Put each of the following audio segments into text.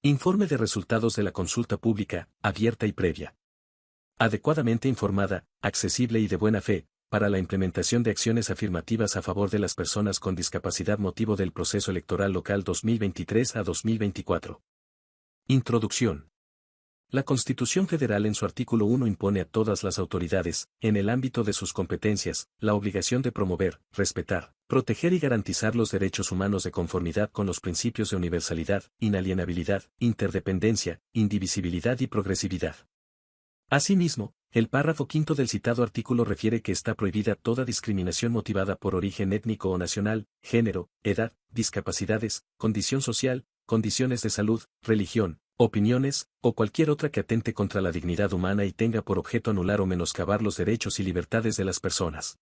Informe de resultados de la consulta pública, abierta y previa. Adecuadamente informada, accesible y de buena fe, para la implementación de acciones afirmativas a favor de las personas con discapacidad motivo del proceso electoral local 2023 a 2024. Introducción. La Constitución Federal en su artículo 1 impone a todas las autoridades, en el ámbito de sus competencias, la obligación de promover, respetar, proteger y garantizar los derechos humanos de conformidad con los principios de universalidad, inalienabilidad, interdependencia, indivisibilidad y progresividad. Asimismo, el párrafo quinto del citado artículo refiere que está prohibida toda discriminación motivada por origen étnico o nacional, género, edad, discapacidades, condición social, condiciones de salud, religión, opiniones, o cualquier otra que atente contra la dignidad humana y tenga por objeto anular o menoscabar los derechos y libertades de las personas.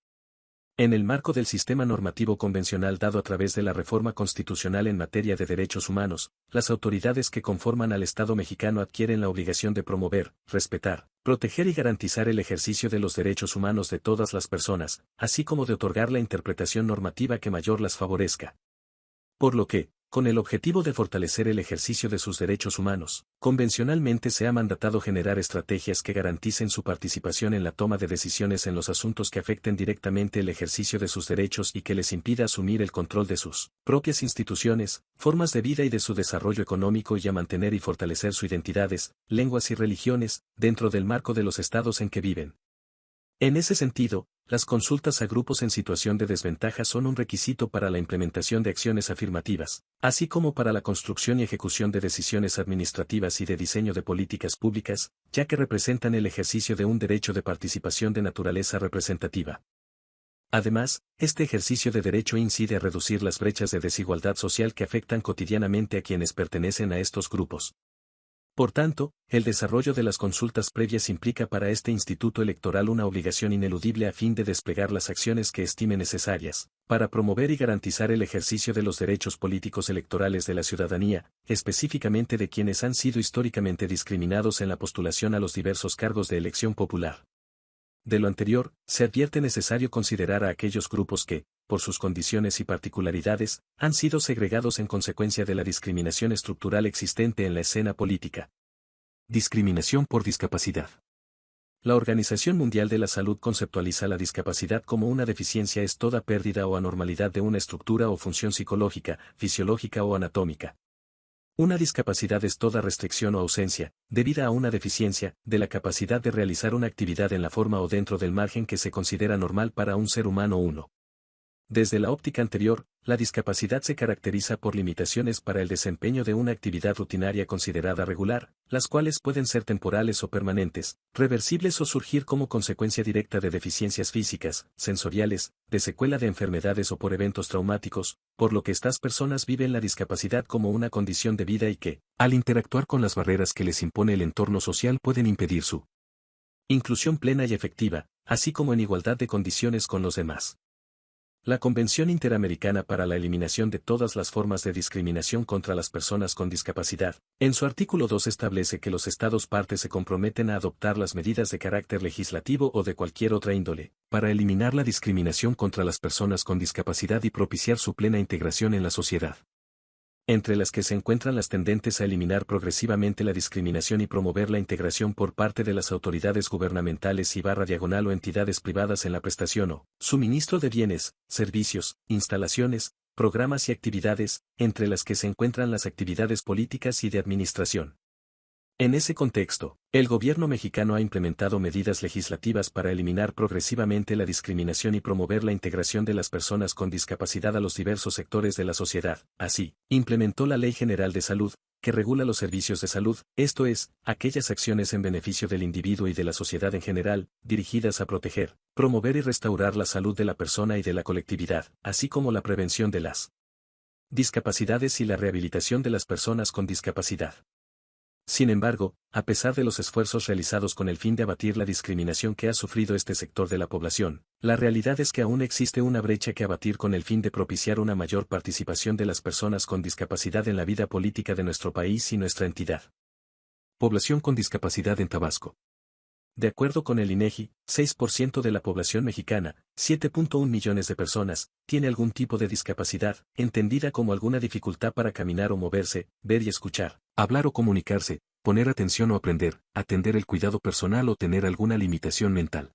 En el marco del sistema normativo convencional dado a través de la reforma constitucional en materia de derechos humanos, las autoridades que conforman al Estado mexicano adquieren la obligación de promover, respetar, proteger y garantizar el ejercicio de los derechos humanos de todas las personas, así como de otorgar la interpretación normativa que mayor las favorezca. Por lo que, con el objetivo de fortalecer el ejercicio de sus derechos humanos, convencionalmente se ha mandatado generar estrategias que garanticen su participación en la toma de decisiones en los asuntos que afecten directamente el ejercicio de sus derechos y que les impida asumir el control de sus propias instituciones, formas de vida y de su desarrollo económico y a mantener y fortalecer sus identidades, lenguas y religiones, dentro del marco de los estados en que viven. En ese sentido, las consultas a grupos en situación de desventaja son un requisito para la implementación de acciones afirmativas, así como para la construcción y ejecución de decisiones administrativas y de diseño de políticas públicas, ya que representan el ejercicio de un derecho de participación de naturaleza representativa. Además, este ejercicio de derecho incide a reducir las brechas de desigualdad social que afectan cotidianamente a quienes pertenecen a estos grupos. Por tanto, el desarrollo de las consultas previas implica para este instituto electoral una obligación ineludible a fin de desplegar las acciones que estime necesarias, para promover y garantizar el ejercicio de los derechos políticos electorales de la ciudadanía, específicamente de quienes han sido históricamente discriminados en la postulación a los diversos cargos de elección popular. De lo anterior, se advierte necesario considerar a aquellos grupos que, por sus condiciones y particularidades, han sido segregados en consecuencia de la discriminación estructural existente en la escena política. Discriminación por discapacidad. La Organización Mundial de la Salud conceptualiza la discapacidad como una deficiencia es toda pérdida o anormalidad de una estructura o función psicológica, fisiológica o anatómica. Una discapacidad es toda restricción o ausencia, debida a una deficiencia, de la capacidad de realizar una actividad en la forma o dentro del margen que se considera normal para un ser humano uno. Desde la óptica anterior, la discapacidad se caracteriza por limitaciones para el desempeño de una actividad rutinaria considerada regular, las cuales pueden ser temporales o permanentes, reversibles o surgir como consecuencia directa de deficiencias físicas, sensoriales, de secuela de enfermedades o por eventos traumáticos, por lo que estas personas viven la discapacidad como una condición de vida y que, al interactuar con las barreras que les impone el entorno social pueden impedir su inclusión plena y efectiva, así como en igualdad de condiciones con los demás. La Convención Interamericana para la Eliminación de todas las formas de discriminación contra las personas con discapacidad, en su artículo 2 establece que los Estados partes se comprometen a adoptar las medidas de carácter legislativo o de cualquier otra índole, para eliminar la discriminación contra las personas con discapacidad y propiciar su plena integración en la sociedad. Entre las que se encuentran las tendentes a eliminar progresivamente la discriminación y promover la integración por parte de las autoridades gubernamentales y / o entidades privadas en la prestación o suministro de bienes, servicios, instalaciones, programas y actividades, entre las que se encuentran las actividades políticas y de administración. En ese contexto, el gobierno mexicano ha implementado medidas legislativas para eliminar progresivamente la discriminación y promover la integración de las personas con discapacidad a los diversos sectores de la sociedad. Así, implementó la Ley General de Salud, que regula los servicios de salud, esto es, aquellas acciones en beneficio del individuo y de la sociedad en general, dirigidas a proteger, promover y restaurar la salud de la persona y de la colectividad, así como la prevención de las discapacidades y la rehabilitación de las personas con discapacidad. Sin embargo, a pesar de los esfuerzos realizados con el fin de abatir la discriminación que ha sufrido este sector de la población, la realidad es que aún existe una brecha que abatir con el fin de propiciar una mayor participación de las personas con discapacidad en la vida política de nuestro país y nuestra entidad. Población con discapacidad en Tabasco. De acuerdo con el INEGI, 6% de la población mexicana, 7.1 millones de personas, tiene algún tipo de discapacidad, entendida como alguna dificultad para caminar o moverse, ver y escuchar, Hablar o comunicarse, poner atención o aprender, atender el cuidado personal o tener alguna limitación mental.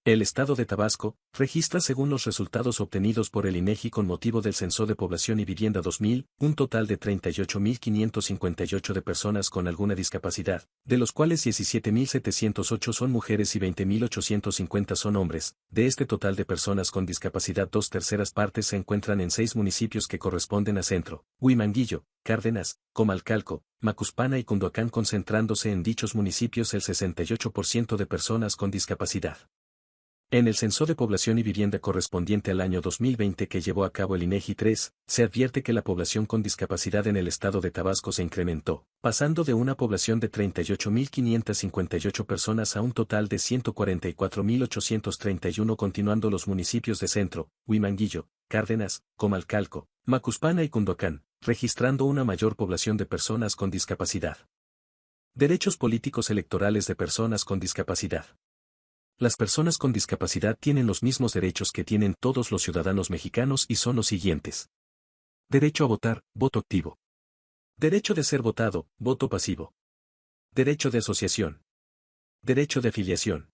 El Estado de Tabasco registra, según los resultados obtenidos por el INEGI con motivo del Censo de Población y Vivienda 2000, un total de 38.558 de personas con alguna discapacidad, de los cuales 17.708 son mujeres y 20.850 son hombres. De este total de personas con discapacidad, 2/3 partes se encuentran en 6 municipios que corresponden a Centro, Huimanguillo, Cárdenas, Comalcalco, Macuspana y Cunduacán, concentrándose en dichos municipios el 68% de personas con discapacidad. En el Censo de Población y Vivienda correspondiente al año 2020 que llevó a cabo el INEGI 3, se advierte que la población con discapacidad en el estado de Tabasco se incrementó, pasando de una población de 38.558 personas a un total de 144.831, continuando los municipios de Centro, Huimanguillo, Cárdenas, Comalcalco, Macuspana y Cunduacán, registrando una mayor población de personas con discapacidad. Derechos políticos electorales de personas con discapacidad. Las personas con discapacidad tienen los mismos derechos que tienen todos los ciudadanos mexicanos y son los siguientes. Derecho a votar, voto activo. Derecho de ser votado, voto pasivo. Derecho de asociación. Derecho de afiliación.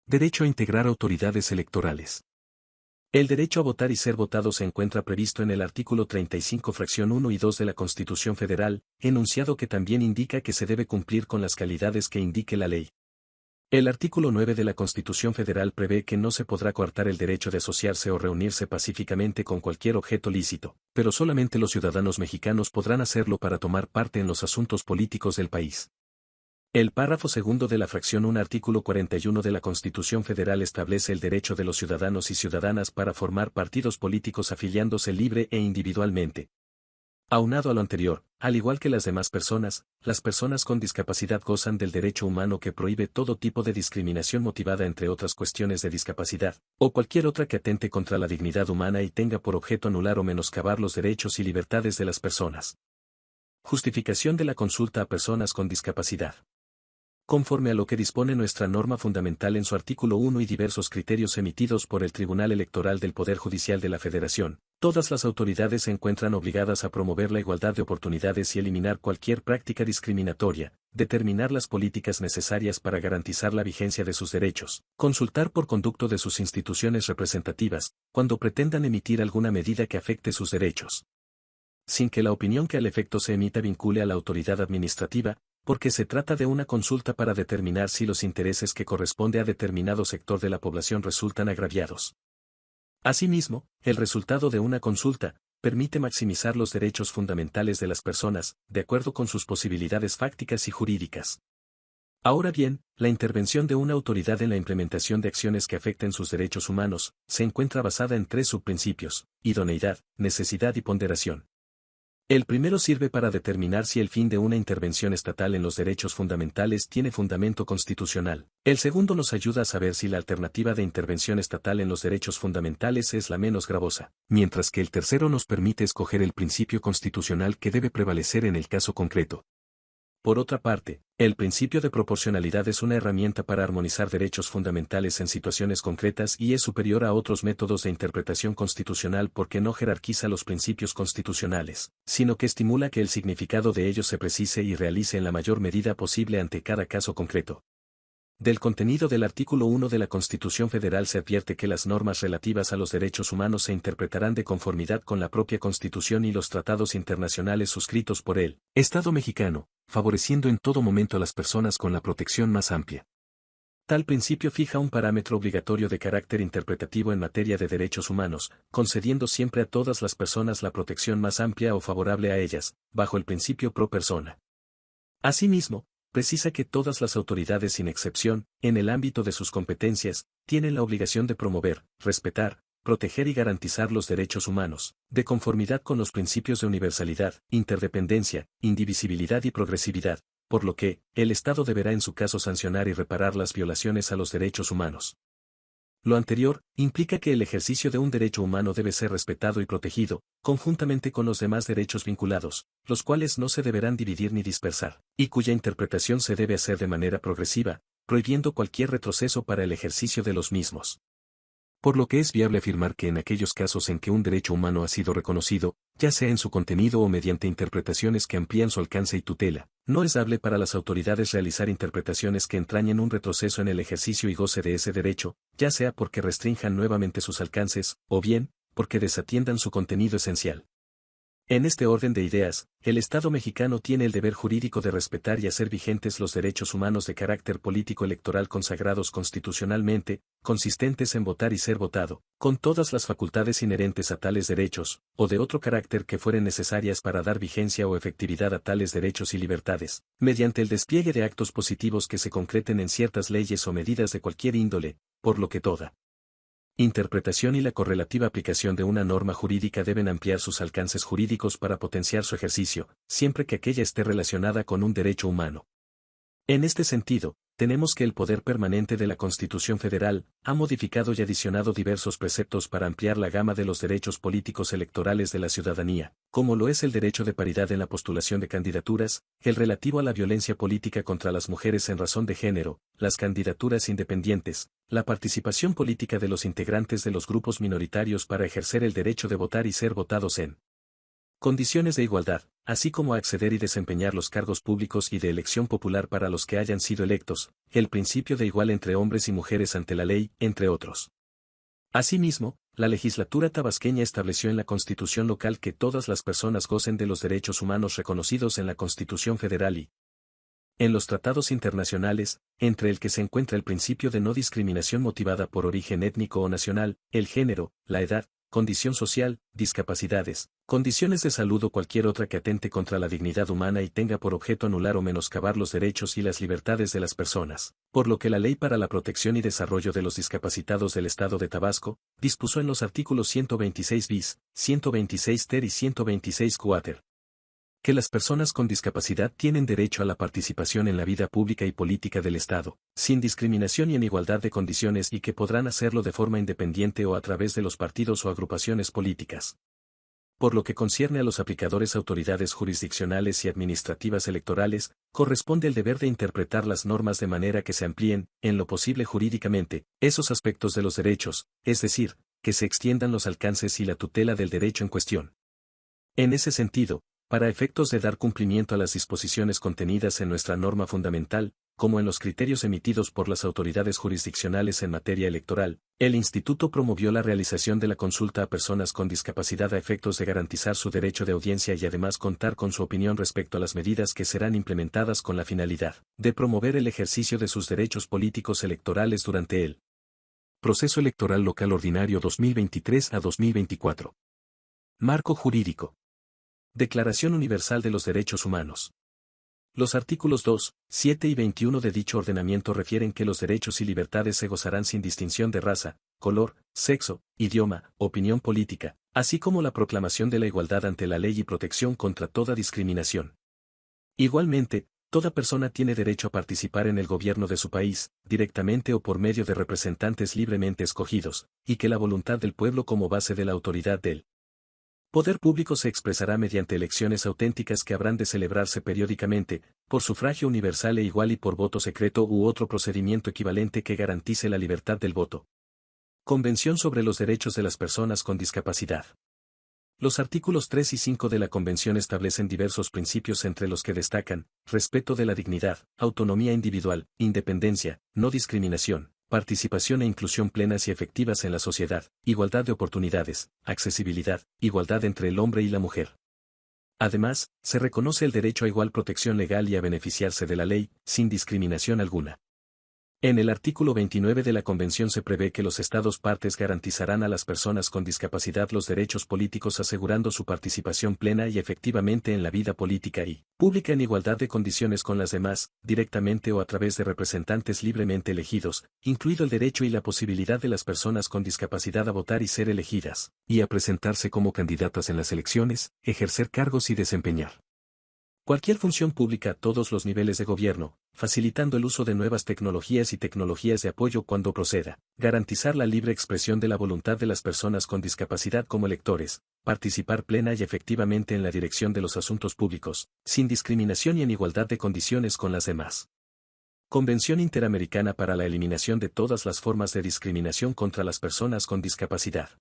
Derecho a integrar autoridades electorales. El derecho a votar y ser votado se encuentra previsto en el artículo 35 fracción 1 y 2 de la Constitución Federal, enunciado que también indica que se debe cumplir con las calidades que indique la ley. El artículo 9 de la Constitución Federal prevé que no se podrá coartar el derecho de asociarse o reunirse pacíficamente con cualquier objeto lícito, pero solamente los ciudadanos mexicanos podrán hacerlo para tomar parte en los asuntos políticos del país. El párrafo segundo de la fracción 1 artículo 41 de la Constitución Federal establece el derecho de los ciudadanos y ciudadanas para formar partidos políticos afiliándose libre e individualmente. Aunado a lo anterior, al igual que las demás personas, las personas con discapacidad gozan del derecho humano que prohíbe todo tipo de discriminación motivada entre otras cuestiones de discapacidad, o cualquier otra que atente contra la dignidad humana y tenga por objeto anular o menoscabar los derechos y libertades de las personas. Justificación de la consulta a personas con discapacidad. Conforme a lo que dispone nuestra norma fundamental en su artículo 1 y diversos criterios emitidos por el Tribunal Electoral del Poder Judicial de la Federación, todas las autoridades se encuentran obligadas a promover la igualdad de oportunidades y eliminar cualquier práctica discriminatoria, determinar las políticas necesarias para garantizar la vigencia de sus derechos, consultar por conducto de sus instituciones representativas, cuando pretendan emitir alguna medida que afecte sus derechos, sin que la opinión que al efecto se emita vincule a la autoridad administrativa, porque se trata de una consulta para determinar si los intereses que corresponde a determinado sector de la población resultan agraviados. Asimismo, el resultado de una consulta permite maximizar los derechos fundamentales de las personas, de acuerdo con sus posibilidades fácticas y jurídicas. Ahora bien, la intervención de una autoridad en la implementación de acciones que afecten sus derechos humanos se encuentra basada en 3 subprincipios: idoneidad, necesidad y ponderación. El primero sirve para determinar si el fin de una intervención estatal en los derechos fundamentales tiene fundamento constitucional. El segundo nos ayuda a saber si la alternativa de intervención estatal en los derechos fundamentales es la menos gravosa, mientras que el tercero nos permite escoger el principio constitucional que debe prevalecer en el caso concreto. Por otra parte, el principio de proporcionalidad es una herramienta para armonizar derechos fundamentales en situaciones concretas y es superior a otros métodos de interpretación constitucional porque no jerarquiza los principios constitucionales, sino que estimula que el significado de ellos se precise y realice en la mayor medida posible ante cada caso concreto. Del contenido del artículo 1 de la Constitución Federal se advierte que las normas relativas a los derechos humanos se interpretarán de conformidad con la propia Constitución y los tratados internacionales suscritos por el Estado mexicano, favoreciendo en todo momento a las personas con la protección más amplia. Tal principio fija un parámetro obligatorio de carácter interpretativo en materia de derechos humanos, concediendo siempre a todas las personas la protección más amplia o favorable a ellas, bajo el principio pro persona. Asimismo, precisa que todas las autoridades sin excepción, en el ámbito de sus competencias, tienen la obligación de promover, respetar, proteger y garantizar los derechos humanos, de conformidad con los principios de universalidad, interdependencia, indivisibilidad y progresividad, por lo que, el Estado deberá en su caso sancionar y reparar las violaciones a los derechos humanos. Lo anterior implica que el ejercicio de un derecho humano debe ser respetado y protegido, conjuntamente con los demás derechos vinculados, los cuales no se deberán dividir ni dispersar, y cuya interpretación se debe hacer de manera progresiva, prohibiendo cualquier retroceso para el ejercicio de los mismos. Por lo que es viable afirmar que en aquellos casos en que un derecho humano ha sido reconocido, ya sea en su contenido o mediante interpretaciones que amplían su alcance y tutela. No es dable para las autoridades realizar interpretaciones que entrañen un retroceso en el ejercicio y goce de ese derecho, ya sea porque restrinjan nuevamente sus alcances, o bien, porque desatiendan su contenido esencial. En este orden de ideas, el Estado mexicano tiene el deber jurídico de respetar y hacer vigentes los derechos humanos de carácter político electoral consagrados constitucionalmente, consistentes en votar y ser votado, con todas las facultades inherentes a tales derechos, o de otro carácter que fueren necesarias para dar vigencia o efectividad a tales derechos y libertades, mediante el despliegue de actos positivos que se concreten en ciertas leyes o medidas de cualquier índole, por lo que toda interpretación y la correlativa aplicación de una norma jurídica deben ampliar sus alcances jurídicos para potenciar su ejercicio, siempre que aquella esté relacionada con un derecho humano. En este sentido, tenemos que el poder permanente de la Constitución Federal ha modificado y adicionado diversos preceptos para ampliar la gama de los derechos políticos electorales de la ciudadanía, como lo es el derecho de paridad en la postulación de candidaturas, el relativo a la violencia política contra las mujeres en razón de género, las candidaturas independientes, la participación política de los integrantes de los grupos minoritarios para ejercer el derecho de votar y ser votados en condiciones de igualdad, así como a acceder y desempeñar los cargos públicos y de elección popular para los que hayan sido electos, el principio de igual entre hombres y mujeres ante la ley, entre otros. Asimismo, la legislatura tabasqueña estableció en la Constitución local que todas las personas gocen de los derechos humanos reconocidos en la Constitución Federal y en los tratados internacionales, entre el que se encuentra el principio de no discriminación motivada por origen étnico o nacional, el género, la edad, condición social, discapacidades, condiciones de salud o cualquier otra que atente contra la dignidad humana y tenga por objeto anular o menoscabar los derechos y las libertades de las personas, por lo que la Ley para la Protección y Desarrollo de los Discapacitados del Estado de Tabasco, dispuso en los artículos 126 bis, 126 ter y 126 quater, que las personas con discapacidad tienen derecho a la participación en la vida pública y política del Estado, sin discriminación y en igualdad de condiciones y que podrán hacerlo de forma independiente o a través de los partidos o agrupaciones políticas. Por lo que concierne a los aplicadores autoridades jurisdiccionales y administrativas electorales, corresponde el deber de interpretar las normas de manera que se amplíen, en lo posible jurídicamente, esos aspectos de los derechos, es decir, que se extiendan los alcances y la tutela del derecho en cuestión. En ese sentido, para efectos de dar cumplimiento a las disposiciones contenidas en nuestra norma fundamental, como en los criterios emitidos por las autoridades jurisdiccionales en materia electoral, el Instituto promovió la realización de la consulta a personas con discapacidad a efectos de garantizar su derecho de audiencia y además contar con su opinión respecto a las medidas que serán implementadas con la finalidad de promover el ejercicio de sus derechos políticos electorales durante el proceso electoral local ordinario 2023 a 2024. Marco jurídico. Declaración Universal de los Derechos Humanos. Los artículos 2, 7 y 21 de dicho ordenamiento refieren que los derechos y libertades se gozarán sin distinción de raza, color, sexo, idioma, opinión política, así como la proclamación de la igualdad ante la ley y protección contra toda discriminación. Igualmente, toda persona tiene derecho a participar en el gobierno de su país, directamente o por medio de representantes libremente escogidos, y que la voluntad del pueblo como base de la autoridad del poder público se expresará mediante elecciones auténticas que habrán de celebrarse periódicamente, por sufragio universal e igual y por voto secreto u otro procedimiento equivalente que garantice la libertad del voto. Convención sobre los derechos de las personas con discapacidad. Los artículos 3 y 5 de la Convención establecen diversos principios entre los que destacan, respeto de la dignidad, autonomía individual, independencia, no discriminación, participación e inclusión plenas y efectivas en la sociedad, igualdad de oportunidades, accesibilidad, igualdad entre el hombre y la mujer. Además, se reconoce el derecho a igual protección legal y a beneficiarse de la ley, sin discriminación alguna. En el artículo 29 de la Convención se prevé que los Estados partes garantizarán a las personas con discapacidad los derechos políticos asegurando su participación plena y efectivamente en la vida política y pública en igualdad de condiciones con las demás, directamente o a través de representantes libremente elegidos, incluido el derecho y la posibilidad de las personas con discapacidad a votar y ser elegidas, y a presentarse como candidatas en las elecciones, ejercer cargos y desempeñar cualquier función pública a todos los niveles de gobierno, facilitando el uso de nuevas tecnologías y tecnologías de apoyo cuando proceda, garantizar la libre expresión de la voluntad de las personas con discapacidad como electores, participar plena y efectivamente en la dirección de los asuntos públicos, sin discriminación y en igualdad de condiciones con las demás. Convención Interamericana para la Eliminación de todas las formas de discriminación contra las personas con discapacidad.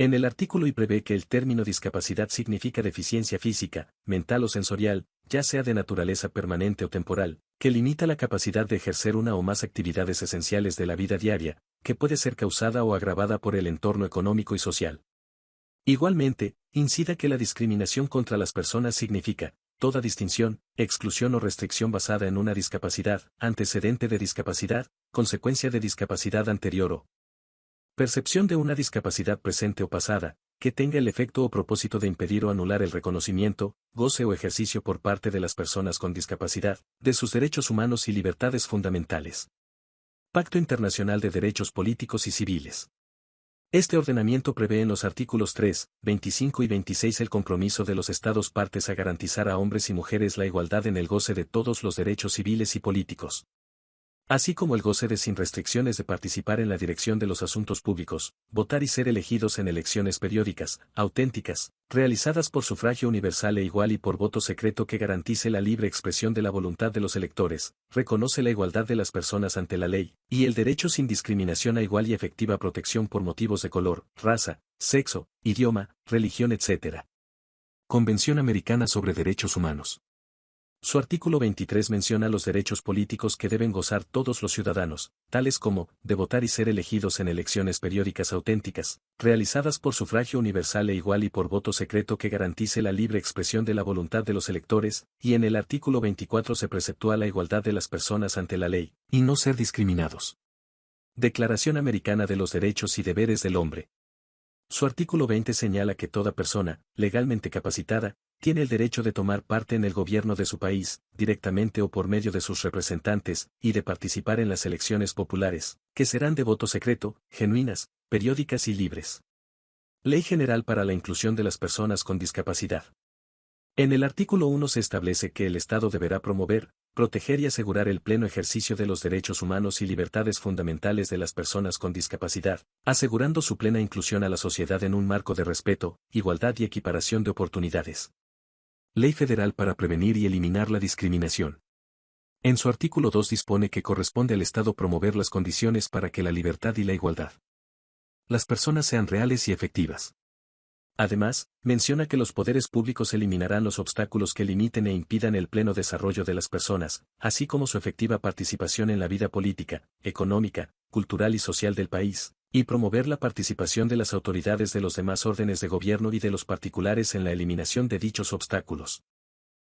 En el artículo y prevé que el término discapacidad significa deficiencia física, mental o sensorial, ya sea de naturaleza permanente o temporal, que limita la capacidad de ejercer una o más actividades esenciales de la vida diaria, que puede ser causada o agravada por el entorno económico y social. Igualmente, incida que la discriminación contra las personas significa toda distinción, exclusión o restricción basada en una discapacidad, antecedente de discapacidad, consecuencia de discapacidad anterior o percepción de una discapacidad presente o pasada, que tenga el efecto o propósito de impedir o anular el reconocimiento, goce o ejercicio por parte de las personas con discapacidad, de sus derechos humanos y libertades fundamentales. Pacto Internacional de Derechos Políticos y Civiles. Este ordenamiento prevé en los artículos 3, 25 y 26 el compromiso de los Estados partes a garantizar a hombres y mujeres la igualdad en el goce de todos los derechos civiles y políticos, así como el goce de sin restricciones de participar en la dirección de los asuntos públicos, votar y ser elegidos en elecciones periódicas, auténticas, realizadas por sufragio universal e igual y por voto secreto que garantice la libre expresión de la voluntad de los electores, reconoce la igualdad de las personas ante la ley, y el derecho sin discriminación a igual y efectiva protección por motivos de color, raza, sexo, idioma, religión, etc. Convención Americana sobre Derechos Humanos. Su artículo 23 menciona los derechos políticos que deben gozar todos los ciudadanos, tales como, de votar y ser elegidos en elecciones periódicas auténticas, realizadas por sufragio universal e igual y por voto secreto que garantice la libre expresión de la voluntad de los electores, y en el artículo 24 se preceptúa la igualdad de las personas ante la ley, y no ser discriminados. Declaración Americana de los Derechos y Deberes del Hombre. Su artículo 20 señala que toda persona, legalmente capacitada, tiene el derecho de tomar parte en el gobierno de su país, directamente o por medio de sus representantes, y de participar en las elecciones populares, que serán de voto secreto, genuinas, periódicas y libres. Ley General para la Inclusión de las Personas con Discapacidad. En el artículo 1 se establece que el Estado deberá promover, proteger y asegurar el pleno ejercicio de los derechos humanos y libertades fundamentales de las personas con discapacidad, asegurando su plena inclusión a la sociedad en un marco de respeto, igualdad y equiparación de oportunidades. Ley Federal para prevenir y eliminar la discriminación. En su artículo 2 dispone que corresponde al Estado promover las condiciones para que la libertad y la igualdad las personas sean reales y efectivas. Además, menciona que los poderes públicos eliminarán los obstáculos que limiten e impidan el pleno desarrollo de las personas, así como su efectiva participación en la vida política, económica, cultural y social del país, y promover la participación de las autoridades de los demás órdenes de gobierno y de los particulares en la eliminación de dichos obstáculos.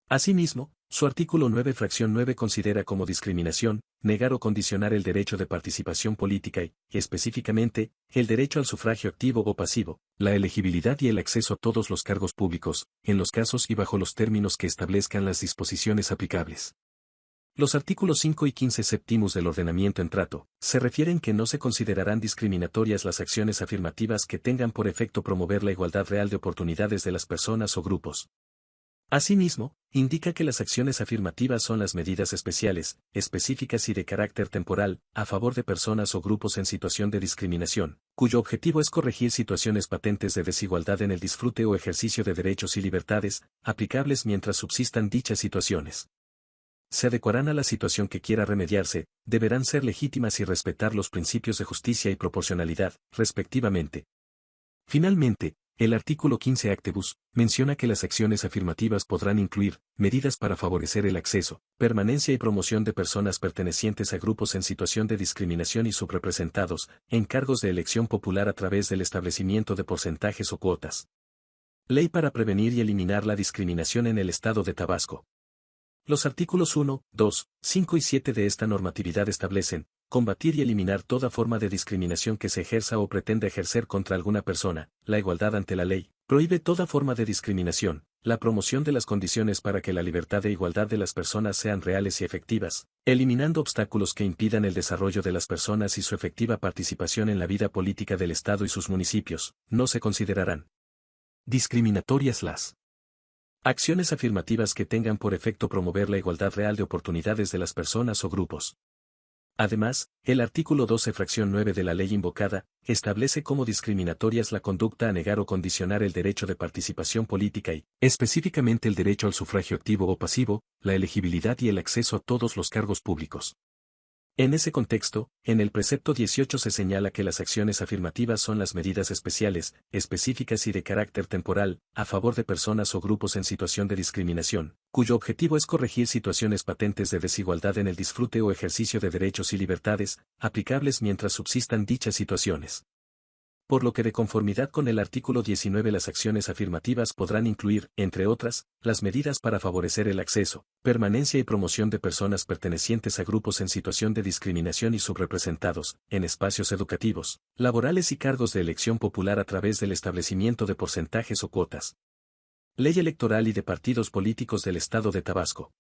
Asimismo, su artículo 9 fracción 9 considera como discriminación, negar o condicionar el derecho de participación política y, específicamente, el derecho al sufragio activo o pasivo, la elegibilidad y el acceso a todos los cargos públicos, en los casos y bajo los términos que establezcan las disposiciones aplicables. Los artículos 5 y 15 séptimos del ordenamiento en trato, se refieren que no se considerarán discriminatorias las acciones afirmativas que tengan por efecto promover la igualdad real de oportunidades de las personas o grupos. Asimismo, indica que las acciones afirmativas son las medidas especiales, específicas y de carácter temporal, a favor de personas o grupos en situación de discriminación, cuyo objetivo es corregir situaciones patentes de desigualdad en el disfrute o ejercicio de derechos y libertades, aplicables mientras subsistan dichas situaciones. Se adecuarán a la situación que quiera remediarse, deberán ser legítimas y respetar los principios de justicia y proporcionalidad, respectivamente. Finalmente, el artículo 15 actebus menciona que las acciones afirmativas podrán incluir medidas para favorecer el acceso, permanencia y promoción de personas pertenecientes a grupos en situación de discriminación y subrepresentados, en cargos de elección popular a través del establecimiento de porcentajes o cuotas. Ley para prevenir y eliminar la discriminación en el Estado de Tabasco. Los artículos 1, 2, 5 y 7 de esta normatividad establecen combatir y eliminar toda forma de discriminación que se ejerza o pretenda ejercer contra alguna persona, la igualdad ante la ley, prohíbe toda forma de discriminación, la promoción de las condiciones para que la libertad e igualdad de las personas sean reales y efectivas, eliminando obstáculos que impidan el desarrollo de las personas y su efectiva participación en la vida política del Estado y sus municipios, no se considerarán discriminatorias las acciones afirmativas que tengan por efecto promover la igualdad real de oportunidades de las personas o grupos. Además, el artículo 12 fracción 9 de la ley invocada, establece como discriminatorias la conducta a negar o condicionar el derecho de participación política y, específicamente el derecho al sufragio activo o pasivo, la elegibilidad y el acceso a todos los cargos públicos. En ese contexto, en el precepto 18 se señala que las acciones afirmativas son las medidas especiales, específicas y de carácter temporal, a favor de personas o grupos en situación de discriminación, cuyo objetivo es corregir situaciones patentes de desigualdad en el disfrute o ejercicio de derechos y libertades, aplicables mientras subsistan dichas situaciones. Por lo que de conformidad con el artículo 19 las acciones afirmativas podrán incluir, entre otras, las medidas para favorecer el acceso, permanencia y promoción de personas pertenecientes a grupos en situación de discriminación y subrepresentados, en espacios educativos, laborales y cargos de elección popular a través del establecimiento de porcentajes o cuotas. Ley Electoral y de Partidos Políticos del Estado de Tabasco.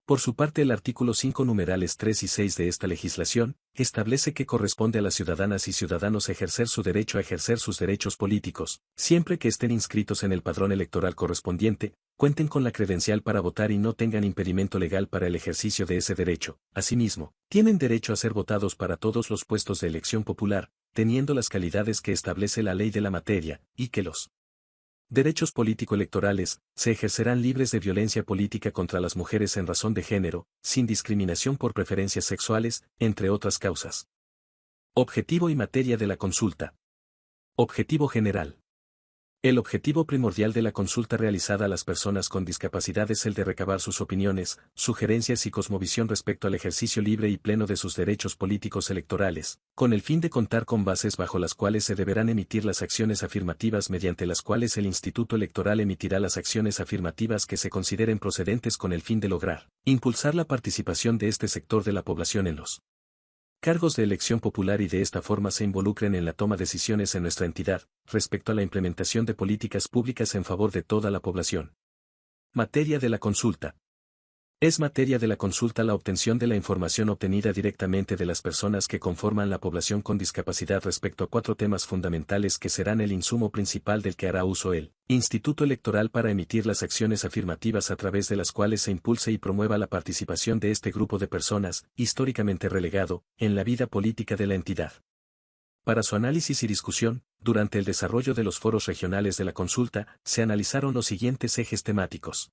Por su parte, el artículo 5 numerales 3 y 6 de esta legislación, establece que corresponde a las ciudadanas y ciudadanos ejercer su derecho a ejercer sus derechos políticos, siempre que estén inscritos en el padrón electoral correspondiente, cuenten con la credencial para votar y no tengan impedimento legal para el ejercicio de ese derecho. Asimismo, tienen derecho a ser votados para todos los puestos de elección popular, teniendo las calidades que establece la ley de la materia, y que los derechos político-electorales se ejercerán libres de violencia política contra las mujeres en razón de género, sin discriminación por preferencias sexuales, entre otras causas. Objetivo y materia de la consulta. Objetivo general. El objetivo primordial de la consulta realizada a las personas con discapacidad es el de recabar sus opiniones, sugerencias y cosmovisión respecto al ejercicio libre y pleno de sus derechos políticos electorales, con el fin de contar con bases bajo las cuales se deberán emitir las acciones afirmativas mediante las cuales el Instituto Electoral emitirá las acciones afirmativas que se consideren procedentes con el fin de lograr, impulsar la participación de este sector de la población en los cargos de elección popular y de esta forma se involucren en la toma de decisiones en nuestra entidad, respecto a la implementación de políticas públicas en favor de toda la población. Materia de la consulta. Es materia de la consulta la obtención de la información obtenida directamente de las personas que conforman la población con discapacidad respecto a 4 temas fundamentales que serán el insumo principal del que hará uso el Instituto Electoral para emitir las acciones afirmativas a través de las cuales se impulse y promueva la participación de este grupo de personas, históricamente relegado, en la vida política de la entidad. Para su análisis y discusión, durante el desarrollo de los foros regionales de la consulta, se analizaron los siguientes ejes temáticos.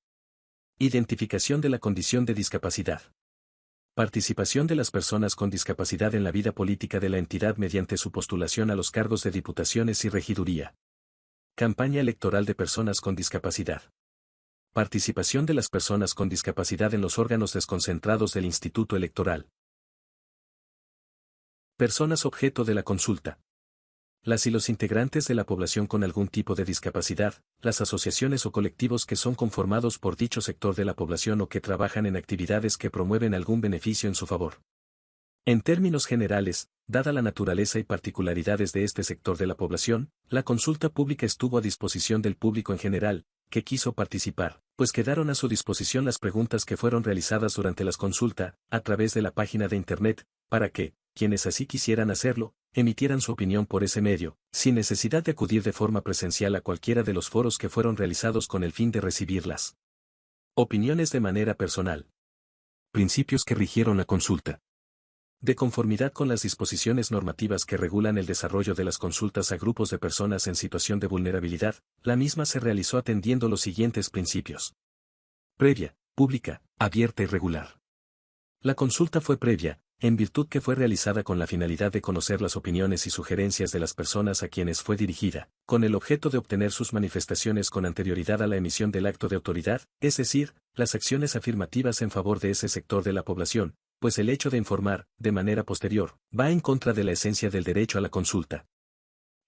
Identificación de la condición de discapacidad. Participación de las personas con discapacidad en la vida política de la entidad mediante su postulación a los cargos de diputaciones y regiduría. Campaña electoral de personas con discapacidad. Participación de las personas con discapacidad en los órganos desconcentrados del Instituto Electoral. Personas objeto de la consulta. Las y los integrantes de la población con algún tipo de discapacidad, las asociaciones o colectivos que son conformados por dicho sector de la población o que trabajan en actividades que promueven algún beneficio en su favor. En términos generales, dada la naturaleza y particularidades de este sector de la población, la consulta pública estuvo a disposición del público en general, que quiso participar, pues quedaron a su disposición las preguntas que fueron realizadas durante la consulta, a través de la página de Internet, para que, quienes así quisieran hacerlo, emitieran su opinión por ese medio, sin necesidad de acudir de forma presencial a cualquiera de los foros que fueron realizados con el fin de recibirlas. Opiniones de manera personal. Principios que rigieron la consulta. De conformidad con las disposiciones normativas que regulan el desarrollo de las consultas a grupos de personas en situación de vulnerabilidad, la misma se realizó atendiendo los siguientes principios. Previa, pública, abierta y regular. La consulta fue previa, en virtud que fue realizada con la finalidad de conocer las opiniones y sugerencias de las personas a quienes fue dirigida, con el objeto de obtener sus manifestaciones con anterioridad a la emisión del acto de autoridad, es decir, las acciones afirmativas en favor de ese sector de la población, pues el hecho de informar, de manera posterior, va en contra de la esencia del derecho a la consulta.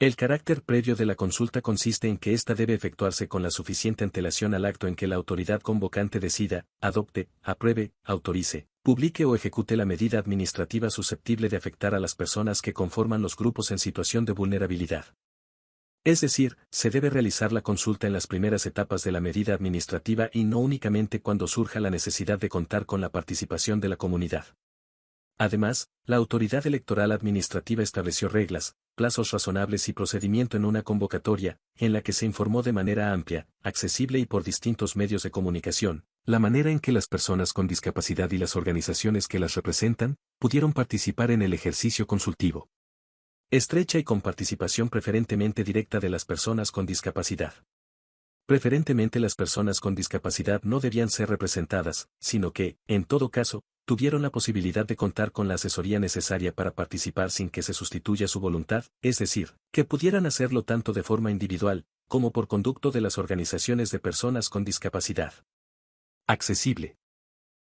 El carácter previo de la consulta consiste en que ésta debe efectuarse con la suficiente antelación al acto en que la autoridad convocante decida, adopte, apruebe, autorice, publique o ejecute la medida administrativa susceptible de afectar a las personas que conforman los grupos en situación de vulnerabilidad. Es decir, se debe realizar la consulta en las primeras etapas de la medida administrativa y no únicamente cuando surja la necesidad de contar con la participación de la comunidad. Además, la autoridad electoral administrativa estableció reglas, plazos razonables y procedimiento en una convocatoria, en la que se informó de manera amplia, accesible y por distintos medios de comunicación, la manera en que las personas con discapacidad y las organizaciones que las representan, pudieron participar en el ejercicio consultivo. Estrecha y con participación preferentemente directa de las personas con discapacidad. Preferentemente las personas con discapacidad no debían ser representadas, sino que, en todo caso, tuvieron la posibilidad de contar con la asesoría necesaria para participar sin que se sustituya su voluntad, es decir, que pudieran hacerlo tanto de forma individual, como por conducto de las organizaciones de personas con discapacidad. Accesible.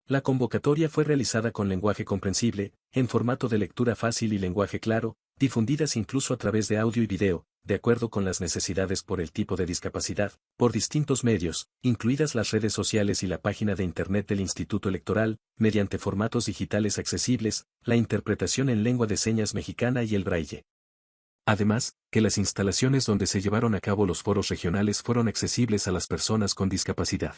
La convocatoria fue realizada con lenguaje comprensible, en formato de lectura fácil y lenguaje claro, difundidas incluso a través de audio y video, de acuerdo con las necesidades por el tipo de discapacidad, por distintos medios, incluidas las redes sociales y la página de Internet del Instituto Electoral, mediante formatos digitales accesibles, la interpretación en lengua de señas mexicana y el braille. Además, que las instalaciones donde se llevaron a cabo los foros regionales fueron accesibles a las personas con discapacidad.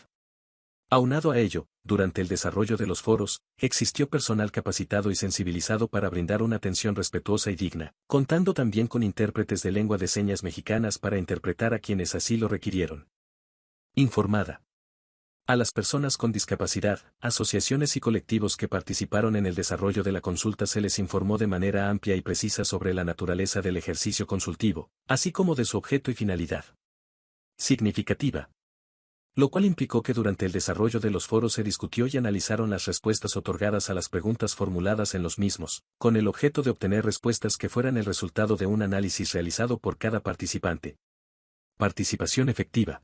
Aunado a ello, durante el desarrollo de los foros, existió personal capacitado y sensibilizado para brindar una atención respetuosa y digna, contando también con intérpretes de lengua de señas mexicanas para interpretar a quienes así lo requirieron. Informada. A las personas con discapacidad, asociaciones y colectivos que participaron en el desarrollo de la consulta se les informó de manera amplia y precisa sobre la naturaleza del ejercicio consultivo, así como de su objeto y finalidad. Significativa. Lo cual implicó que durante el desarrollo de los foros se discutió y analizaron las respuestas otorgadas a las preguntas formuladas en los mismos, con el objeto de obtener respuestas que fueran el resultado de un análisis realizado por cada participante. Participación efectiva.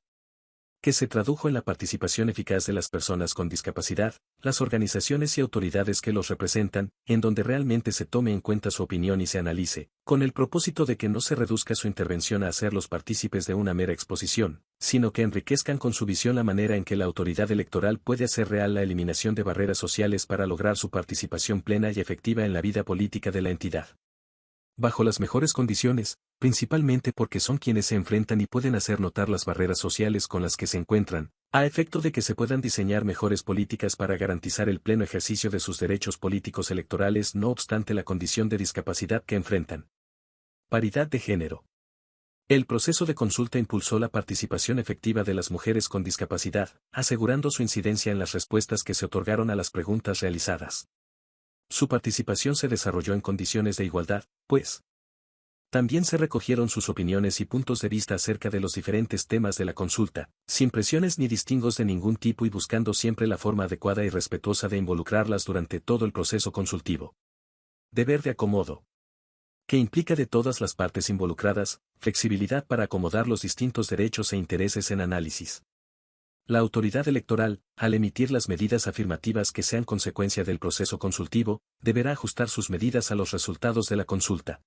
Que se tradujo en la participación eficaz de las personas con discapacidad, las organizaciones y autoridades que los representan, en donde realmente se tome en cuenta su opinión y se analice, con el propósito de que no se reduzca su intervención a hacerlos partícipes de una mera exposición, sino que enriquezcan con su visión la manera en que la autoridad electoral puede hacer real la eliminación de barreras sociales para lograr su participación plena y efectiva en la vida política de la entidad. Bajo las mejores condiciones, principalmente porque son quienes se enfrentan y pueden hacer notar las barreras sociales con las que se encuentran, a efecto de que se puedan diseñar mejores políticas para garantizar el pleno ejercicio de sus derechos políticos electorales no obstante la condición de discapacidad que enfrentan. Paridad de género. El proceso de consulta impulsó la participación efectiva de las mujeres con discapacidad, asegurando su incidencia en las respuestas que se otorgaron a las preguntas realizadas. Su participación se desarrolló en condiciones de igualdad, pues también se recogieron sus opiniones y puntos de vista acerca de los diferentes temas de la consulta, sin presiones ni distingos de ningún tipo y buscando siempre la forma adecuada y respetuosa de involucrarlas durante todo el proceso consultivo. Deber de acomodo. Que implica de todas las partes involucradas, flexibilidad para acomodar los distintos derechos e intereses en análisis. La autoridad electoral, al emitir las medidas afirmativas que sean consecuencia del proceso consultivo, deberá ajustar sus medidas a los resultados de la consulta.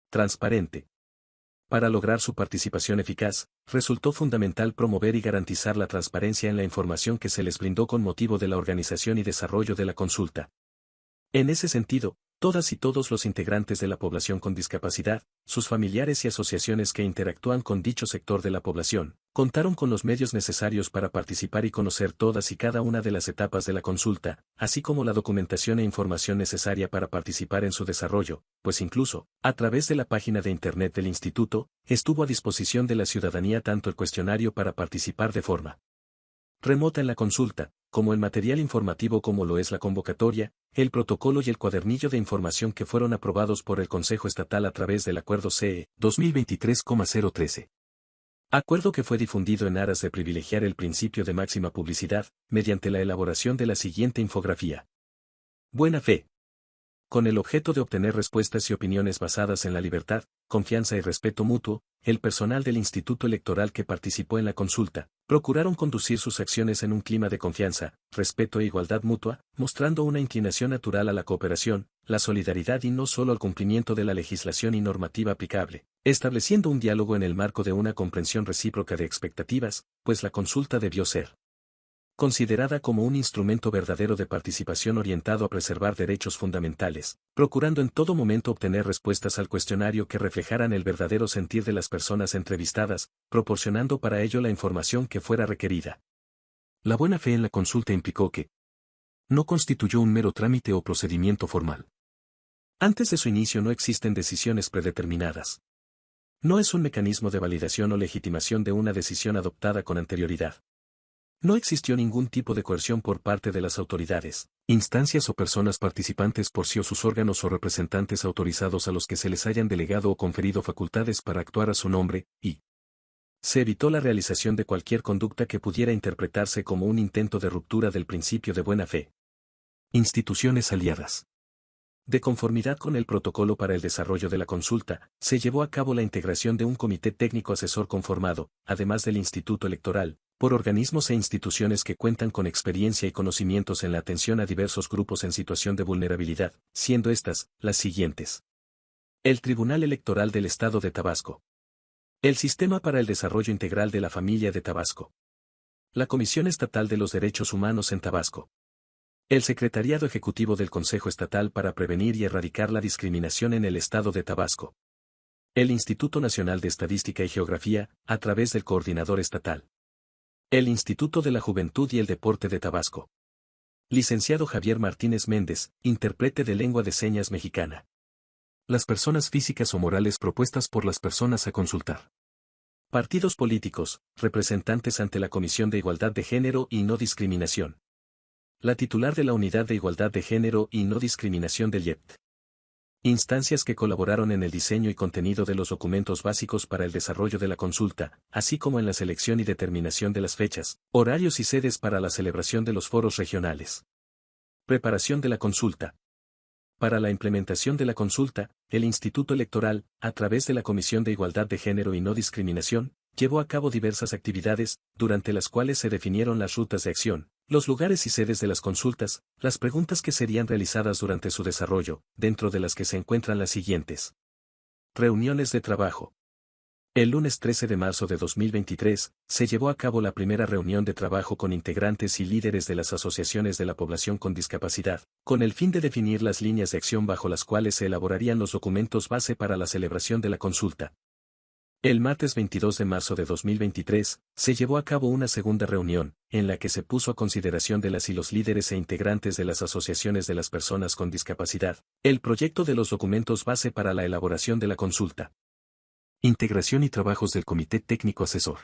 Transparente. Para lograr su participación eficaz, resultó fundamental promover y garantizar la transparencia en la información que se les brindó con motivo de la organización y desarrollo de la consulta. En ese sentido, todas y todos los integrantes de la población con discapacidad, sus familiares y asociaciones que interactúan con dicho sector de la población, contaron con los medios necesarios para participar y conocer todas y cada una de las etapas de la consulta, así como la documentación e información necesaria para participar en su desarrollo, pues incluso, a través de la página de Internet del Instituto, estuvo a disposición de la ciudadanía tanto el cuestionario para participar de forma remota en la consulta, como el material informativo como lo es la convocatoria, el protocolo y el cuadernillo de información que fueron aprobados por el Consejo Estatal a través del Acuerdo CE 2023,013. Acuerdo que fue difundido en aras de privilegiar el principio de máxima publicidad, mediante la elaboración de la siguiente infografía. Buena fe. Con el objeto de obtener respuestas y opiniones basadas en la libertad, confianza y respeto mutuo, el personal del Instituto Electoral que participó en la consulta, procuraron conducir sus acciones en un clima de confianza, respeto e igualdad mutua, mostrando una inclinación natural a la cooperación, la solidaridad y no solo al cumplimiento de la legislación y normativa aplicable, estableciendo un diálogo en el marco de una comprensión recíproca de expectativas, pues la consulta debió ser considerada como un instrumento verdadero de participación orientado a preservar derechos fundamentales, procurando en todo momento obtener respuestas al cuestionario que reflejaran el verdadero sentir de las personas entrevistadas, proporcionando para ello la información que fuera requerida. La buena fe en la consulta implicó que no constituyó un mero trámite o procedimiento formal. Antes de su inicio no existen decisiones predeterminadas. No es un mecanismo de validación o legitimación de una decisión adoptada con anterioridad. No existió ningún tipo de coerción por parte de las autoridades, instancias o personas participantes por sí o sus órganos o representantes autorizados a los que se les hayan delegado o conferido facultades para actuar a su nombre, y se evitó la realización de cualquier conducta que pudiera interpretarse como un intento de ruptura del principio de buena fe. Instituciones aliadas. De conformidad con el protocolo para el desarrollo de la consulta, se llevó a cabo la integración de un comité técnico asesor conformado, además del Instituto Electoral, por organismos e instituciones que cuentan con experiencia y conocimientos en la atención a diversos grupos en situación de vulnerabilidad, siendo estas, las siguientes. El Tribunal Electoral del Estado de Tabasco. El Sistema para el Desarrollo Integral de la Familia de Tabasco. La Comisión Estatal de los Derechos Humanos en Tabasco. El Secretariado Ejecutivo del Consejo Estatal para Prevenir y Erradicar la Discriminación en el Estado de Tabasco. El Instituto Nacional de Estadística y Geografía, a través del Coordinador Estatal. El Instituto de la Juventud y el Deporte de Tabasco. Licenciado Javier Martínez Méndez, intérprete de lengua de señas mexicana. Las personas físicas o morales propuestas por las personas a consultar. Partidos políticos, representantes ante la Comisión de Igualdad de Género y No Discriminación. La titular de la Unidad de Igualdad de Género y No Discriminación del IEPT. Instancias que colaboraron en el diseño y contenido de los documentos básicos para el desarrollo de la consulta, así como en la selección y determinación de las fechas, horarios y sedes para la celebración de los foros regionales. Preparación de la consulta. Para la implementación de la consulta, el Instituto Electoral, a través de la Comisión de Igualdad de Género y No Discriminación, llevó a cabo diversas actividades, durante las cuales se definieron las rutas de acción, los lugares y sedes de las consultas, las preguntas que serían realizadas durante su desarrollo, dentro de las que se encuentran las siguientes. Reuniones de trabajo. El lunes 13 de marzo de 2023, se llevó a cabo la primera reunión de trabajo con integrantes y líderes de las asociaciones de la población con discapacidad, con el fin de definir las líneas de acción bajo las cuales se elaborarían los documentos base para la celebración de la consulta. El martes 22 de marzo de 2023, se llevó a cabo una segunda reunión, en la que se puso a consideración de las y los líderes e integrantes de las asociaciones de las personas con discapacidad, el proyecto de los documentos base para la elaboración de la consulta. Integración y trabajos del Comité Técnico Asesor.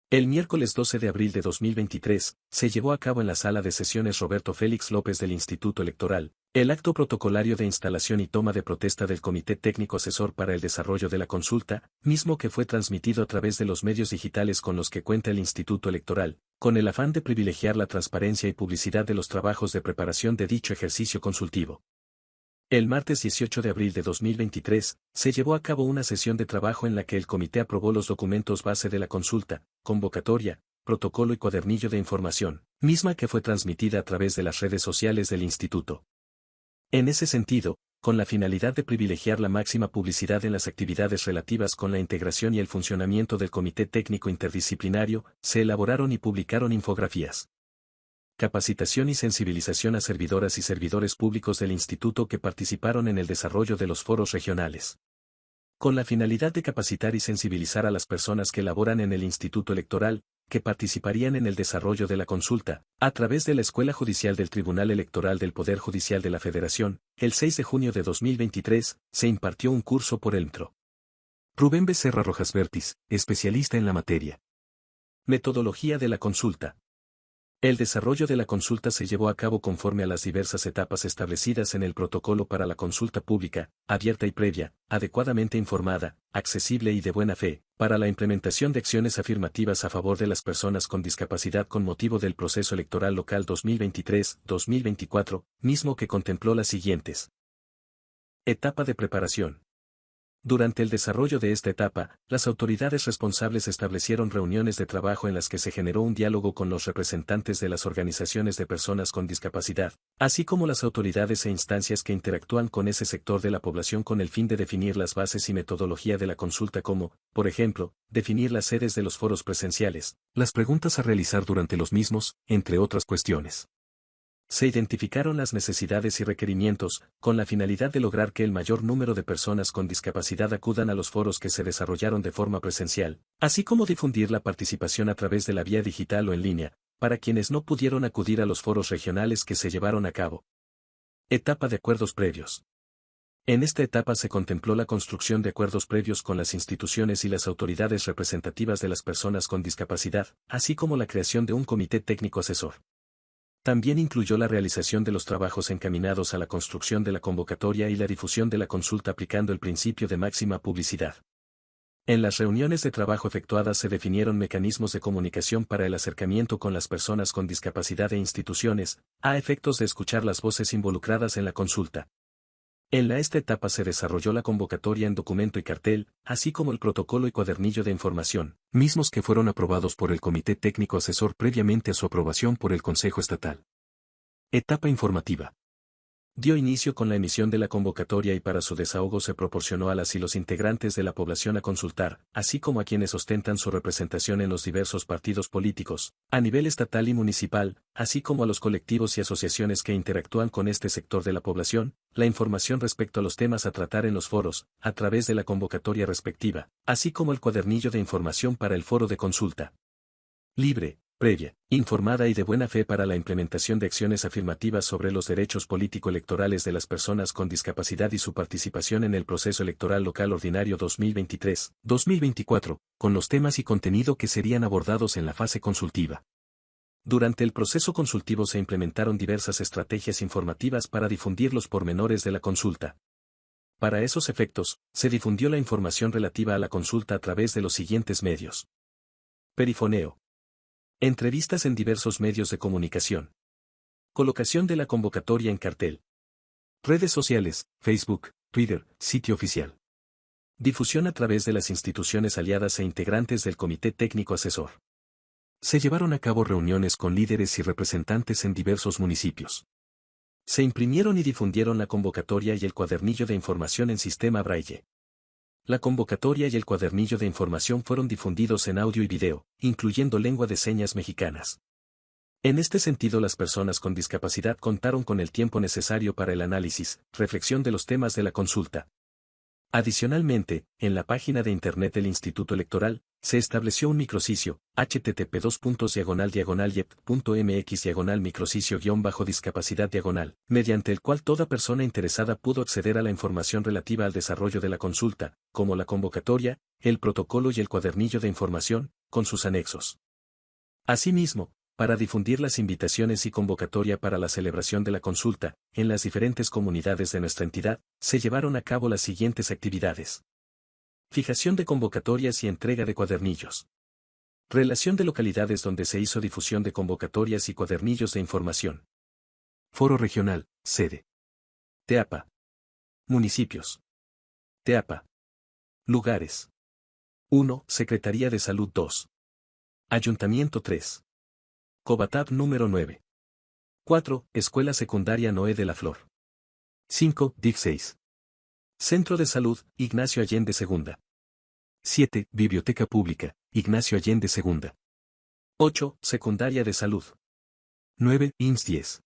El miércoles 12 de abril de 2023, se llevó a cabo en la sala de sesiones Roberto Félix López del Instituto Electoral, el acto protocolario de instalación y toma de protesta del Comité Técnico Asesor para el Desarrollo de la Consulta, mismo que fue transmitido a través de los medios digitales con los que cuenta el Instituto Electoral, con el afán de privilegiar la transparencia y publicidad de los trabajos de preparación de dicho ejercicio consultivo. El martes 18 de abril de 2023, se llevó a cabo una sesión de trabajo en la que el comité aprobó los documentos base de la consulta, convocatoria, protocolo y cuadernillo de información, misma que fue transmitida a través de las redes sociales del instituto. En ese sentido, con la finalidad de privilegiar la máxima publicidad en las actividades relativas con la integración y el funcionamiento del Comité Técnico Interdisciplinario, se elaboraron y publicaron infografías. Capacitación y sensibilización a servidoras y servidores públicos del instituto que participaron en el desarrollo de los foros regionales. Con la finalidad de capacitar y sensibilizar a las personas que laboran en el Instituto Electoral, que participarían en el desarrollo de la consulta, a través de la Escuela Judicial del Tribunal Electoral del Poder Judicial de la Federación, el 6 de junio de 2023, se impartió un curso por el MTRO. Rubén Becerra Rojas Vertis, especialista en la materia. Metodología de la consulta. El desarrollo de la consulta se llevó a cabo conforme a las diversas etapas establecidas en el protocolo para la consulta pública, abierta y previa, adecuadamente informada, accesible y de buena fe, para la implementación de acciones afirmativas a favor de las personas con discapacidad con motivo del proceso electoral local 2023-2024, mismo que contempló las siguientes. Etapa de preparación. Durante el desarrollo de esta etapa, las autoridades responsables establecieron reuniones de trabajo en las que se generó un diálogo con los representantes de las organizaciones de personas con discapacidad, así como las autoridades e instancias que interactúan con ese sector de la población con el fin de definir las bases y metodología de la consulta como, por ejemplo, definir las sedes de los foros presenciales, las preguntas a realizar durante los mismos, entre otras cuestiones. Se identificaron las necesidades y requerimientos, con la finalidad de lograr que el mayor número de personas con discapacidad acudan a los foros que se desarrollaron de forma presencial, así como difundir la participación a través de la vía digital o en línea, para quienes no pudieron acudir a los foros regionales que se llevaron a cabo. Etapa de acuerdos previos. En esta etapa se contempló la construcción de acuerdos previos con las instituciones y las autoridades representativas de las personas con discapacidad, así como la creación de un comité técnico asesor. También incluyó la realización de los trabajos encaminados a la construcción de la convocatoria y la difusión de la consulta aplicando el principio de máxima publicidad. En las reuniones de trabajo efectuadas se definieron mecanismos de comunicación para el acercamiento con las personas con discapacidad e instituciones, a efectos de escuchar las voces involucradas en la consulta. Esta etapa se desarrolló la convocatoria en documento y cartel, así como el protocolo y cuadernillo de información, mismos que fueron aprobados por el Comité Técnico Asesor previamente a su aprobación por el Consejo Estatal. Etapa informativa. Dio inicio con la emisión de la convocatoria y para su desahogo se proporcionó a las y los integrantes de la población a consultar, así como a quienes ostentan su representación en los diversos partidos políticos, a nivel estatal y municipal, así como a los colectivos y asociaciones que interactúan con este sector de la población, la información respecto a los temas a tratar en los foros, a través de la convocatoria respectiva, así como el cuadernillo de información para el foro de consulta. Libre, previa, informada y de buena fe para la implementación de acciones afirmativas sobre los derechos político-electorales de las personas con discapacidad y su participación en el proceso electoral local ordinario 2023-2024, con los temas y contenido que serían abordados en la fase consultiva. Durante el proceso consultivo se implementaron diversas estrategias informativas para difundir los pormenores de la consulta. Para esos efectos, se difundió la información relativa a la consulta a través de los siguientes medios. Perifoneo. Entrevistas en diversos medios de comunicación. Colocación de la convocatoria en cartel. Redes sociales, Facebook, Twitter, sitio oficial. Difusión a través de las instituciones aliadas e integrantes del Comité Técnico Asesor. Se llevaron a cabo reuniones con líderes y representantes en diversos municipios. Se imprimieron y difundieron la convocatoria y el cuadernillo de información en sistema Braille. La convocatoria y el cuadernillo de información fueron difundidos en audio y video, incluyendo lengua de señas mexicanas. En este sentido, las personas con discapacidad contaron con el tiempo necesario para el análisis, reflexión de los temas de la consulta. Adicionalmente, en la página de Internet del Instituto Electoral, se estableció un micrositio, http://yep.mx/micrositio-discapacidad-, mediante el cual toda persona interesada pudo acceder a la información relativa al desarrollo de la consulta, como la convocatoria, el protocolo y el cuadernillo de información, con sus anexos. Asimismo, para difundir las invitaciones y convocatoria para la celebración de la consulta, en las diferentes comunidades de nuestra entidad, se llevaron a cabo las siguientes actividades. Fijación de convocatorias y entrega de cuadernillos. Relación de localidades donde se hizo difusión de convocatorias y cuadernillos de información. Foro regional, sede. Teapa. Municipios. Teapa. Lugares. 1. Secretaría de Salud 2. Ayuntamiento 3. Cobatap número 9. 4. Escuela Secundaria Noé de la Flor. 5. DIF 6. Centro de Salud, Ignacio Allende II. 7. Biblioteca Pública, Ignacio Allende II. 8. Secundaria de Salud. 9. IMSS 10.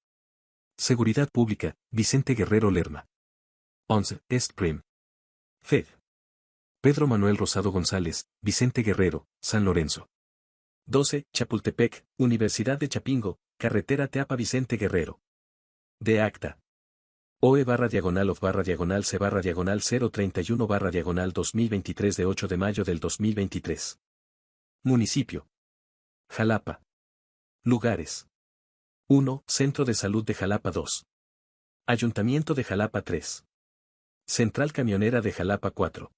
Seguridad Pública, Vicente Guerrero Lerma. 11. ESTPRIM. FED. Pedro Manuel Rosado González, Vicente Guerrero, San Lorenzo. 12. Chapultepec, Universidad de Chapingo, Carretera Teapa Vicente Guerrero. De acta. OE//C/031/2023 de 8 de mayo del 2023. Municipio. Jalapa. Lugares. 1. Centro de Salud de Jalapa 2. Ayuntamiento de Jalapa 3. Central Camionera de Jalapa 4.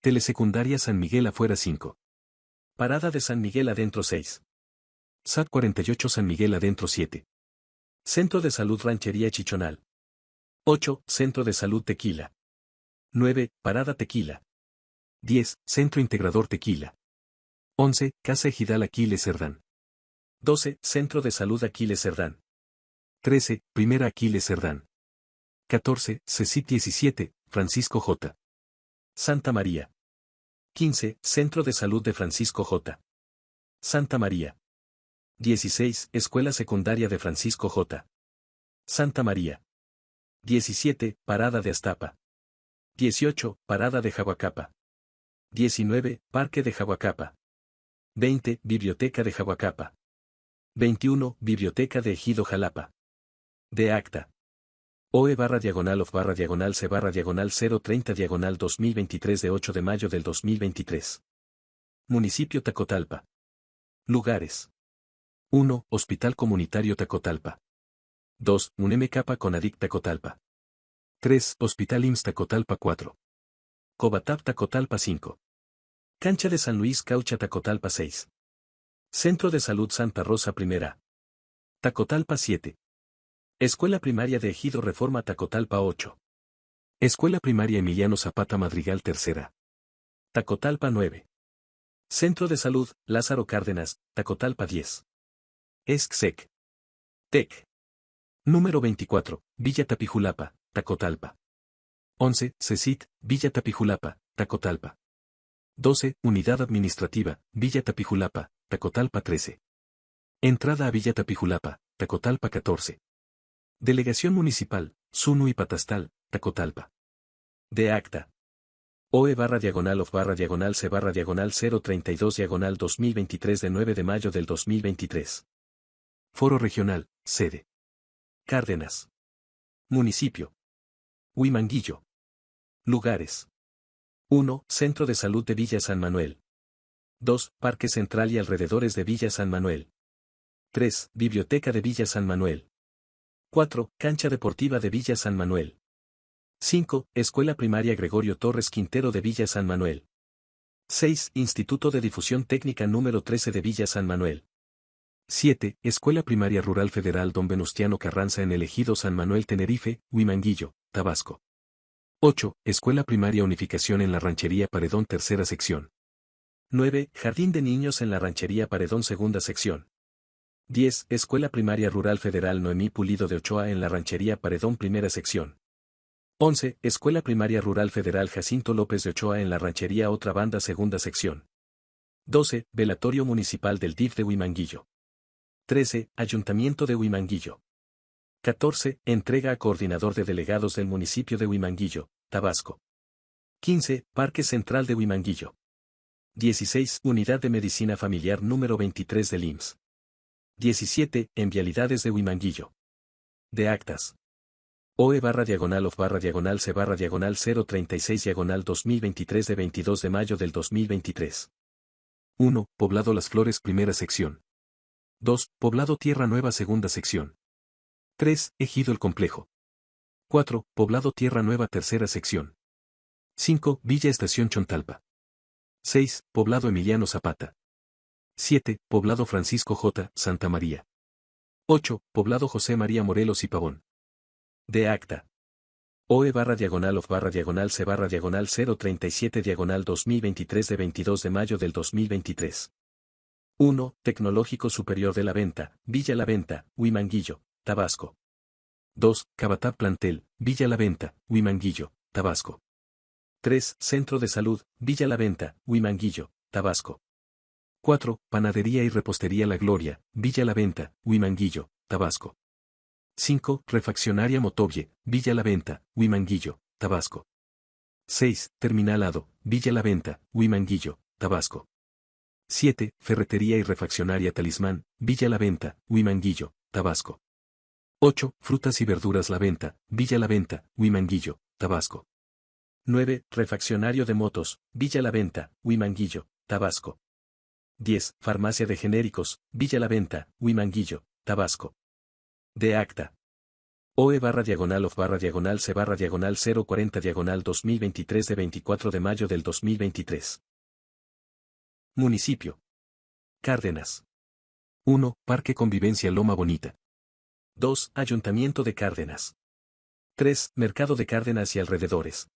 Telesecundaria San Miguel afuera 5. Parada de San Miguel adentro 6. SAT 48 San Miguel adentro 7. Centro de Salud Ranchería Chichonal. 8. Centro de Salud Tequila. 9. Parada Tequila. 10. Centro Integrador Tequila. 11. Casa Ejidal Aquiles Cerdán. 12. Centro de Salud Aquiles Cerdán. 13. Primera Aquiles Cerdán. 14. CECIT 17. Francisco J. Santa María. 15. Centro de Salud de Francisco J. Santa María. 16. Escuela Secundaria de Francisco J. Santa María. 17. Parada de Aztapa. 18. Parada de Jaguacapa. 19. Parque de Jaguacapa. 20. Biblioteca de Jaguacapa. 21. Biblioteca de Ejido Jalapa. De acta. OE//C/030/2023 de 8 de mayo del 2023. Municipio Tacotalpa. Lugares. 1. Hospital Comunitario Tacotalpa. 2. UNEMECAPA Conadic Tacotalpa. 3. Hospital IMSS Tacotalpa 4. Cobatap Tacotalpa 5. Cancha de San Luis Caucha Tacotalpa 6. Centro de Salud Santa Rosa I. Tacotalpa 7. Escuela Primaria de Ejido Reforma Tacotalpa 8. Escuela Primaria Emiliano Zapata Madrigal 3. Tacotalpa 9. Centro de Salud Lázaro Cárdenas, Tacotalpa 10. ESCSEC. TEC. Número 24, Villa Tapijulapa, Tacotalpa. 11, CECIT, Villa Tapijulapa, Tacotalpa. 12, Unidad Administrativa, Villa Tapijulapa, Tacotalpa 13. Entrada a Villa Tapijulapa, Tacotalpa 14. Delegación Municipal, Zunu y Patastal, Tacotalpa. De acta. OE barra diagonal of barra diagonal C barra diagonal 032 diagonal 2023 de 9 de mayo del 2023. Foro Regional, sede. Cárdenas. Municipio. Huimanguillo. Lugares. 1. Centro de Salud de Villa San Manuel. 2. Parque Central y alrededores de Villa San Manuel. 3. Biblioteca de Villa San Manuel. 4. Cancha Deportiva de Villa San Manuel. 5. Escuela Primaria Gregorio Torres Quintero de Villa San Manuel. 6. Instituto de Difusión Técnica número 13 de Villa San Manuel. 7. Escuela Primaria Rural Federal Don Venustiano Carranza en el Ejido San Manuel Tenerife, Huimanguillo, Tabasco. 8. Escuela Primaria Unificación en la Ranchería Paredón Tercera Sección. 9. Jardín de Niños en la Ranchería Paredón Segunda Sección. 10. Escuela Primaria Rural Federal Noemí Pulido de Ochoa en la Ranchería Paredón Primera Sección. 11. Escuela Primaria Rural Federal Jacinto López de Ochoa en la Ranchería Otra Banda Segunda Sección. 12. Velatorio Municipal del DIF de Huimanguillo. 13. Ayuntamiento de Huimanguillo. 14. Entrega a Coordinador de Delegados del Municipio de Huimanguillo, Tabasco. 15. Parque Central de Huimanguillo. 16. Unidad de Medicina Familiar número 23 del IMSS. 17. En Vialidades de Huimanguillo. De actas. OE barra diagonal of barra diagonal C barra diagonal 036 diagonal 2023 de 22 de mayo del 2023. 1. Poblado Las Flores Primera Sección. 2. Poblado Tierra Nueva Segunda Sección. 3. Ejido El Complejo. 4. Poblado Tierra Nueva Tercera Sección. 5. Villa Estación Chontalpa. 6. Poblado Emiliano Zapata. 7. Poblado Francisco J. Santa María. 8. Poblado José María Morelos y Pavón. De acta. OE barra diagonal of barra diagonal C barra diagonal 037 diagonal 2023 de 22 de mayo del 2023. 1. Tecnológico Superior de la Venta, Villa La Venta, Huimanguillo, Tabasco. 2. Cabatá Plantel, Villa La Venta, Huimanguillo, Tabasco. 3. Centro de Salud, Villa La Venta, Huimanguillo, Tabasco. 4. Panadería y Repostería La Gloria, Villa La Venta, Huimanguillo, Tabasco. 5. Refaccionaria Motovie, Villa La Venta, Huimanguillo, Tabasco. 6. Terminal Ado, Villa La Venta, Huimanguillo, Tabasco. 7. Ferretería y Refaccionaria Talismán, Villa La Venta, Huimanguillo, Tabasco. 8. Frutas y Verduras La Venta, Villa La Venta, Huimanguillo, Tabasco. 9. Refaccionario de Motos, Villa La Venta, Huimanguillo, Tabasco. 10. Farmacia de Genéricos, Villa La Venta, Huimanguillo, Tabasco. De acta. OE barra diagonal of barra diagonal C barra diagonal 040 diagonal 2023 de 24 de mayo del 2023. Municipio. Cárdenas. 1. Parque Convivencia Loma Bonita. 2. Ayuntamiento de Cárdenas. 3. Mercado de Cárdenas y alrededores.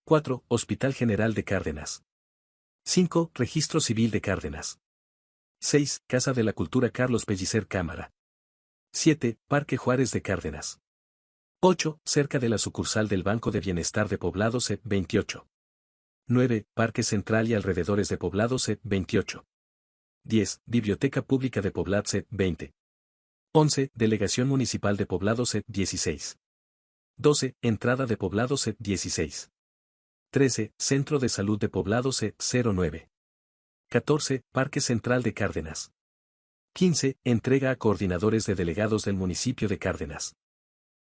4. Hospital General de Cárdenas. 5. Registro Civil de Cárdenas. 6. Casa de la Cultura Carlos Pellicer Cámara. 7. Parque Juárez de Cárdenas. 8. Cerca de la sucursal del Banco de Bienestar de Poblado C. 28. 9. Parque Central y alrededores de Poblado C. 28. 10. Biblioteca Pública de Poblado C. 20. 11. Delegación Municipal de Poblado C. 16. 12. Entrada de Poblado C. 16. 13. Centro de Salud de Poblado C. 09. 14. Parque Central de Cárdenas. 15. Entrega a coordinadores de delegados del municipio de Cárdenas.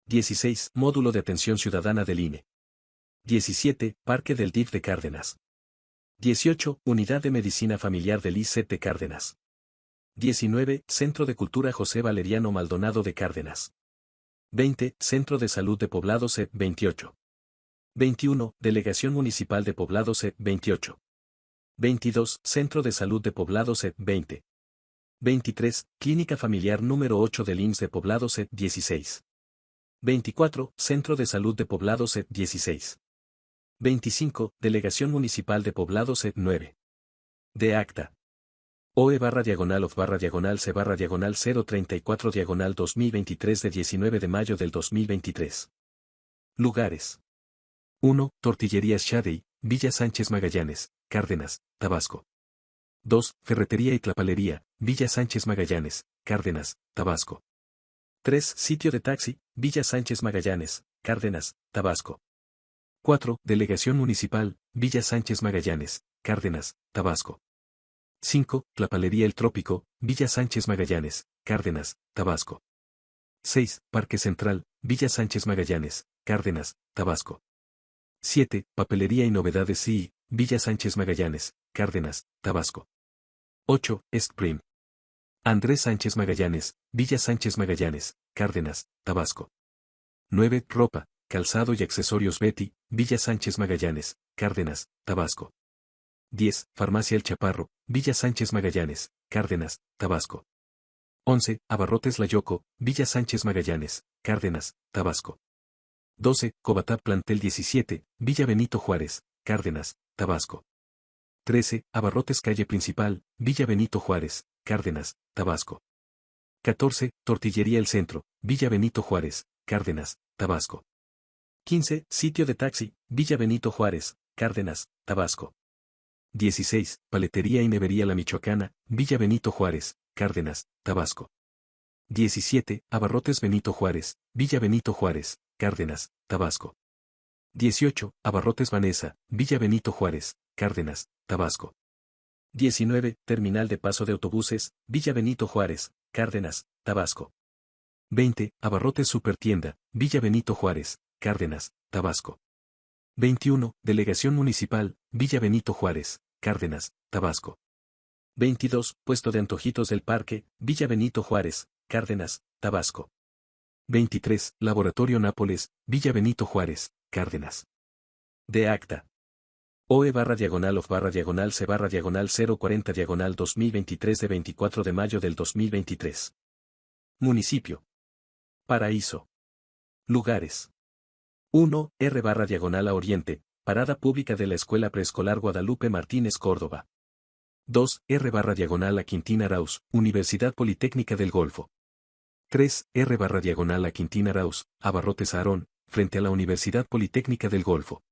16. Módulo de Atención Ciudadana del INE. 17. Parque del DIF de Cárdenas. 18. Unidad de Medicina Familiar del ICT Cárdenas. 19. Centro de Cultura José Valeriano Maldonado de Cárdenas. 20. Centro de Salud de Poblado C. 28. 21. Delegación Municipal de Poblado C. 28. 22. Centro de Salud de Poblado CET 20. 23. Clínica Familiar número 8 del IMSS de Poblado CET 16. 24. Centro de Salud de Poblado CET 16. 25. Delegación Municipal de Poblado CET 9. De acta. OE barra diagonal of barra diagonal C barra diagonal 034 diagonal 2023 de 19 de mayo del 2023. Lugares. 1. Tortillerías Shadey, Villa Sánchez Magallanes, Cárdenas, Tabasco. 2. Ferretería y Tlapalería, Villa Sánchez Magallanes, Cárdenas, Tabasco. 3. Sitio de taxi, Villa Sánchez Magallanes, Cárdenas, Tabasco. 4. Delegación Municipal, Villa Sánchez Magallanes, Cárdenas, Tabasco. 5. Tlapalería El Trópico, Villa Sánchez Magallanes, Cárdenas, Tabasco. 6. Parque Central, Villa Sánchez Magallanes, Cárdenas, Tabasco. 7. Papelería y Novedades CI, Villa Sánchez Magallanes, Cárdenas, Tabasco. 8. Estprim. Andrés Sánchez Magallanes, Villa Sánchez Magallanes, Cárdenas, Tabasco. 9. Ropa, calzado y accesorios Betty, Villa Sánchez Magallanes, Cárdenas, Tabasco. 10. Farmacia El Chaparro, Villa Sánchez Magallanes, Cárdenas, Tabasco. 11. Abarrotes La Yoco, Villa Sánchez Magallanes, Cárdenas, Tabasco. 12. Cobatap Plantel 17, Villa Benito Juárez, Cárdenas, Tabasco. 13. Abarrotes Calle Principal, Villa Benito Juárez, Cárdenas, Tabasco. 14. Tortillería El Centro, Villa Benito Juárez, Cárdenas, Tabasco. 15. Sitio de taxi, Villa Benito Juárez, Cárdenas, Tabasco. 16. Paletería y Nevería La Michoacana, Villa Benito Juárez, Cárdenas, Tabasco. 17. Abarrotes Benito Juárez, Villa Benito Juárez, Cárdenas, Tabasco. 18. Abarrotes Vanessa, Villa Benito Juárez, Cárdenas, Tabasco. 19. Terminal de paso de autobuses, Villa Benito Juárez, Cárdenas, Tabasco. 20. Abarrotes Supertienda, Villa Benito Juárez, Cárdenas, Tabasco. 21. Delegación Municipal, Villa Benito Juárez, Cárdenas, Tabasco. 22. Puesto de Antojitos del Parque, Villa Benito Juárez, Cárdenas, Tabasco. 23. Laboratorio Nápoles, Villa Benito Juárez, Cárdenas. De acta. OE barra diagonal of barra diagonal C barra diagonal 040 diagonal 2023 de 24 de mayo del 2023. Municipio. Paraíso. Lugares. 1. R barra diagonal a Oriente, Parada Pública de la Escuela Preescolar Guadalupe Martínez Córdoba. 2. R barra diagonal a Quintín Arauz, Universidad Politécnica del Golfo. 3. R barra diagonal a Quintín Arauz, Abarrotes Aarón, frente a la Universidad Politécnica del Golfo.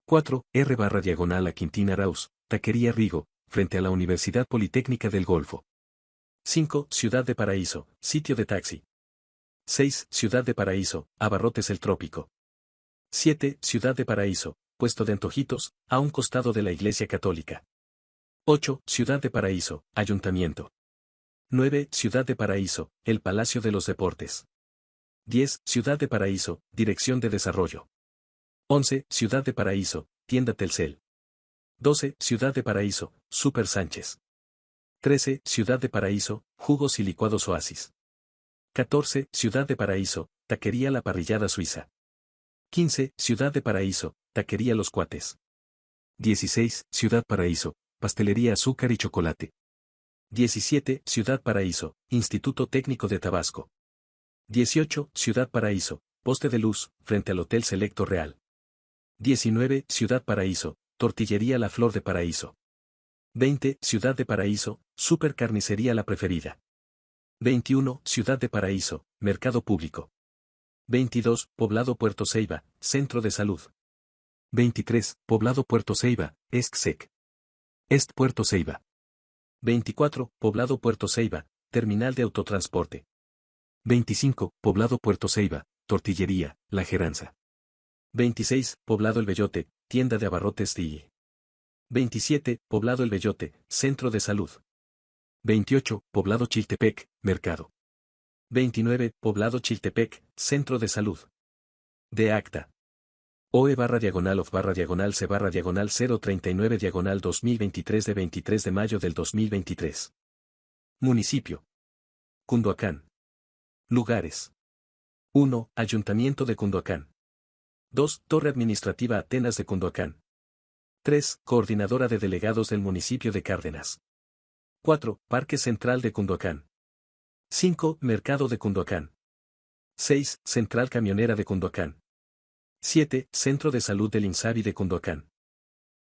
4. R barra diagonal a Quintín Arauz, Taquería Rigo, frente a la Universidad Politécnica del Golfo. 5. Ciudad de Paraíso, sitio de taxi. 6. Ciudad de Paraíso, Abarrotes El Trópico. 7. Ciudad de Paraíso, puesto de antojitos, a un costado de la Iglesia Católica. 8. Ciudad de Paraíso, Ayuntamiento. 9. Ciudad de Paraíso, el Palacio de los Deportes. 10. Ciudad de Paraíso, Dirección de Desarrollo. 11. Ciudad de Paraíso, Tienda Telcel. 12. Ciudad de Paraíso, Super Sánchez. 13. Ciudad de Paraíso, Jugos y Licuados Oasis. 14. Ciudad de Paraíso, Taquería La Parrillada Suiza. 15. Ciudad de Paraíso, Taquería Los Cuates. 16. Ciudad Paraíso, Pastelería Azúcar y Chocolate. 17. Ciudad Paraíso, Instituto Técnico de Tabasco. 18. Ciudad Paraíso, Poste de Luz, frente al Hotel Selecto Real. 19. Ciudad Paraíso, Tortillería La Flor de Paraíso. 20. Ciudad de Paraíso, Super Carnicería La Preferida. 21. Ciudad de Paraíso, Mercado Público. 22. Poblado Puerto Ceiba, Centro de Salud. 23. Poblado Puerto Ceiba, ESCSEC. Est Puerto Ceiba. 24. Poblado Puerto Ceiba, Terminal de Autotransporte. 25. Poblado Puerto Ceiba, Tortillería, La Geranza. 26. Poblado El Bellote, Tienda de Abarrotes TI. 27. Poblado El Bellote, Centro de Salud. 28. Poblado Chiltepec, Mercado. 29. Poblado Chiltepec, Centro de Salud. De acta. OE barra diagonal of barra diagonal C barra diagonal 039 diagonal 2023 de 23 de mayo del 2023. Municipio. Cunduacán. Lugares. 1. Ayuntamiento de Cunduacán. 2. Torre Administrativa Atenas de Cunduacán. 3. Coordinadora de delegados del municipio de Cárdenas. 4. Parque Central de Cunduacán. 5. Mercado de Cunduacán. 6. Central Camionera de Cunduacán. 7. Centro de Salud del INSABI de Cunduacán.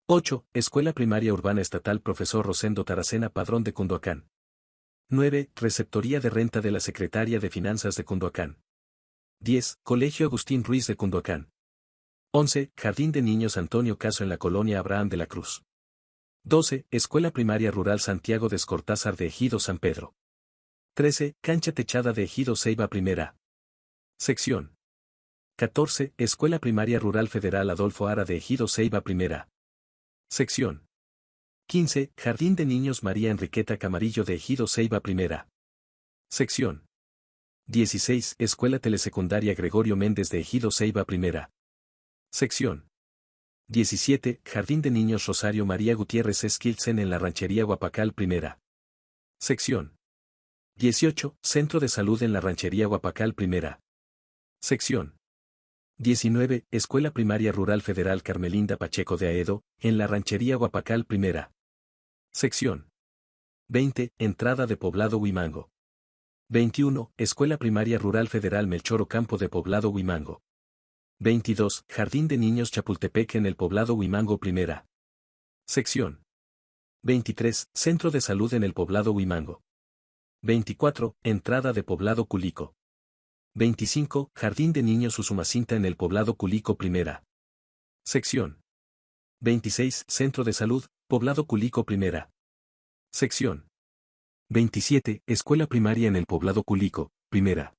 8. Escuela Primaria Urbana Estatal Profesor Rosendo Taracena Padrón de Cunduacán. 9. Receptoría de Renta de la Secretaría de Finanzas de Cunduacán. 10. Colegio Agustín Ruiz de Cunduacán. 11. Jardín de Niños Antonio Caso en la Colonia Abraham de la Cruz. 12. Escuela Primaria Rural Santiago de Escortázar de Ejido San Pedro. 13. Cancha Techada de Ejido Ceiba Primera. Sección. 14. Escuela Primaria Rural Federal Adolfo Ara de Ejido Ceiba Primera. Sección. 15. Jardín de Niños María Enriqueta Camarillo de Ejido Ceiba Primera. Sección. 16. Escuela Telesecundaria Gregorio Méndez de Ejido Ceiba Primera. Sección. 17. Jardín de Niños Rosario María Gutiérrez Esquilsen en la Ranchería Guapacal Primera. Sección. 18. Centro de Salud en la Ranchería Guapacal Primera. Sección. 19. Escuela Primaria Rural Federal Carmelinda Pacheco de Aedo, en la Ranchería Guapacal Primera. Sección. 20. Entrada de Poblado Huimango. 21. Escuela Primaria Rural Federal Melchor Ocampo de Poblado Huimango. 22. Jardín de Niños Chapultepec en el Poblado Huimango Primera. Sección. 23. Centro de Salud en el Poblado Huimango. 24. Entrada de Poblado Culico. 25. Jardín de Niños Usumacinta en el Poblado Culico Primera. Sección. 26. Centro de Salud, Poblado Culico Primera. Sección. 27. Escuela Primaria en el Poblado Culico, Primera.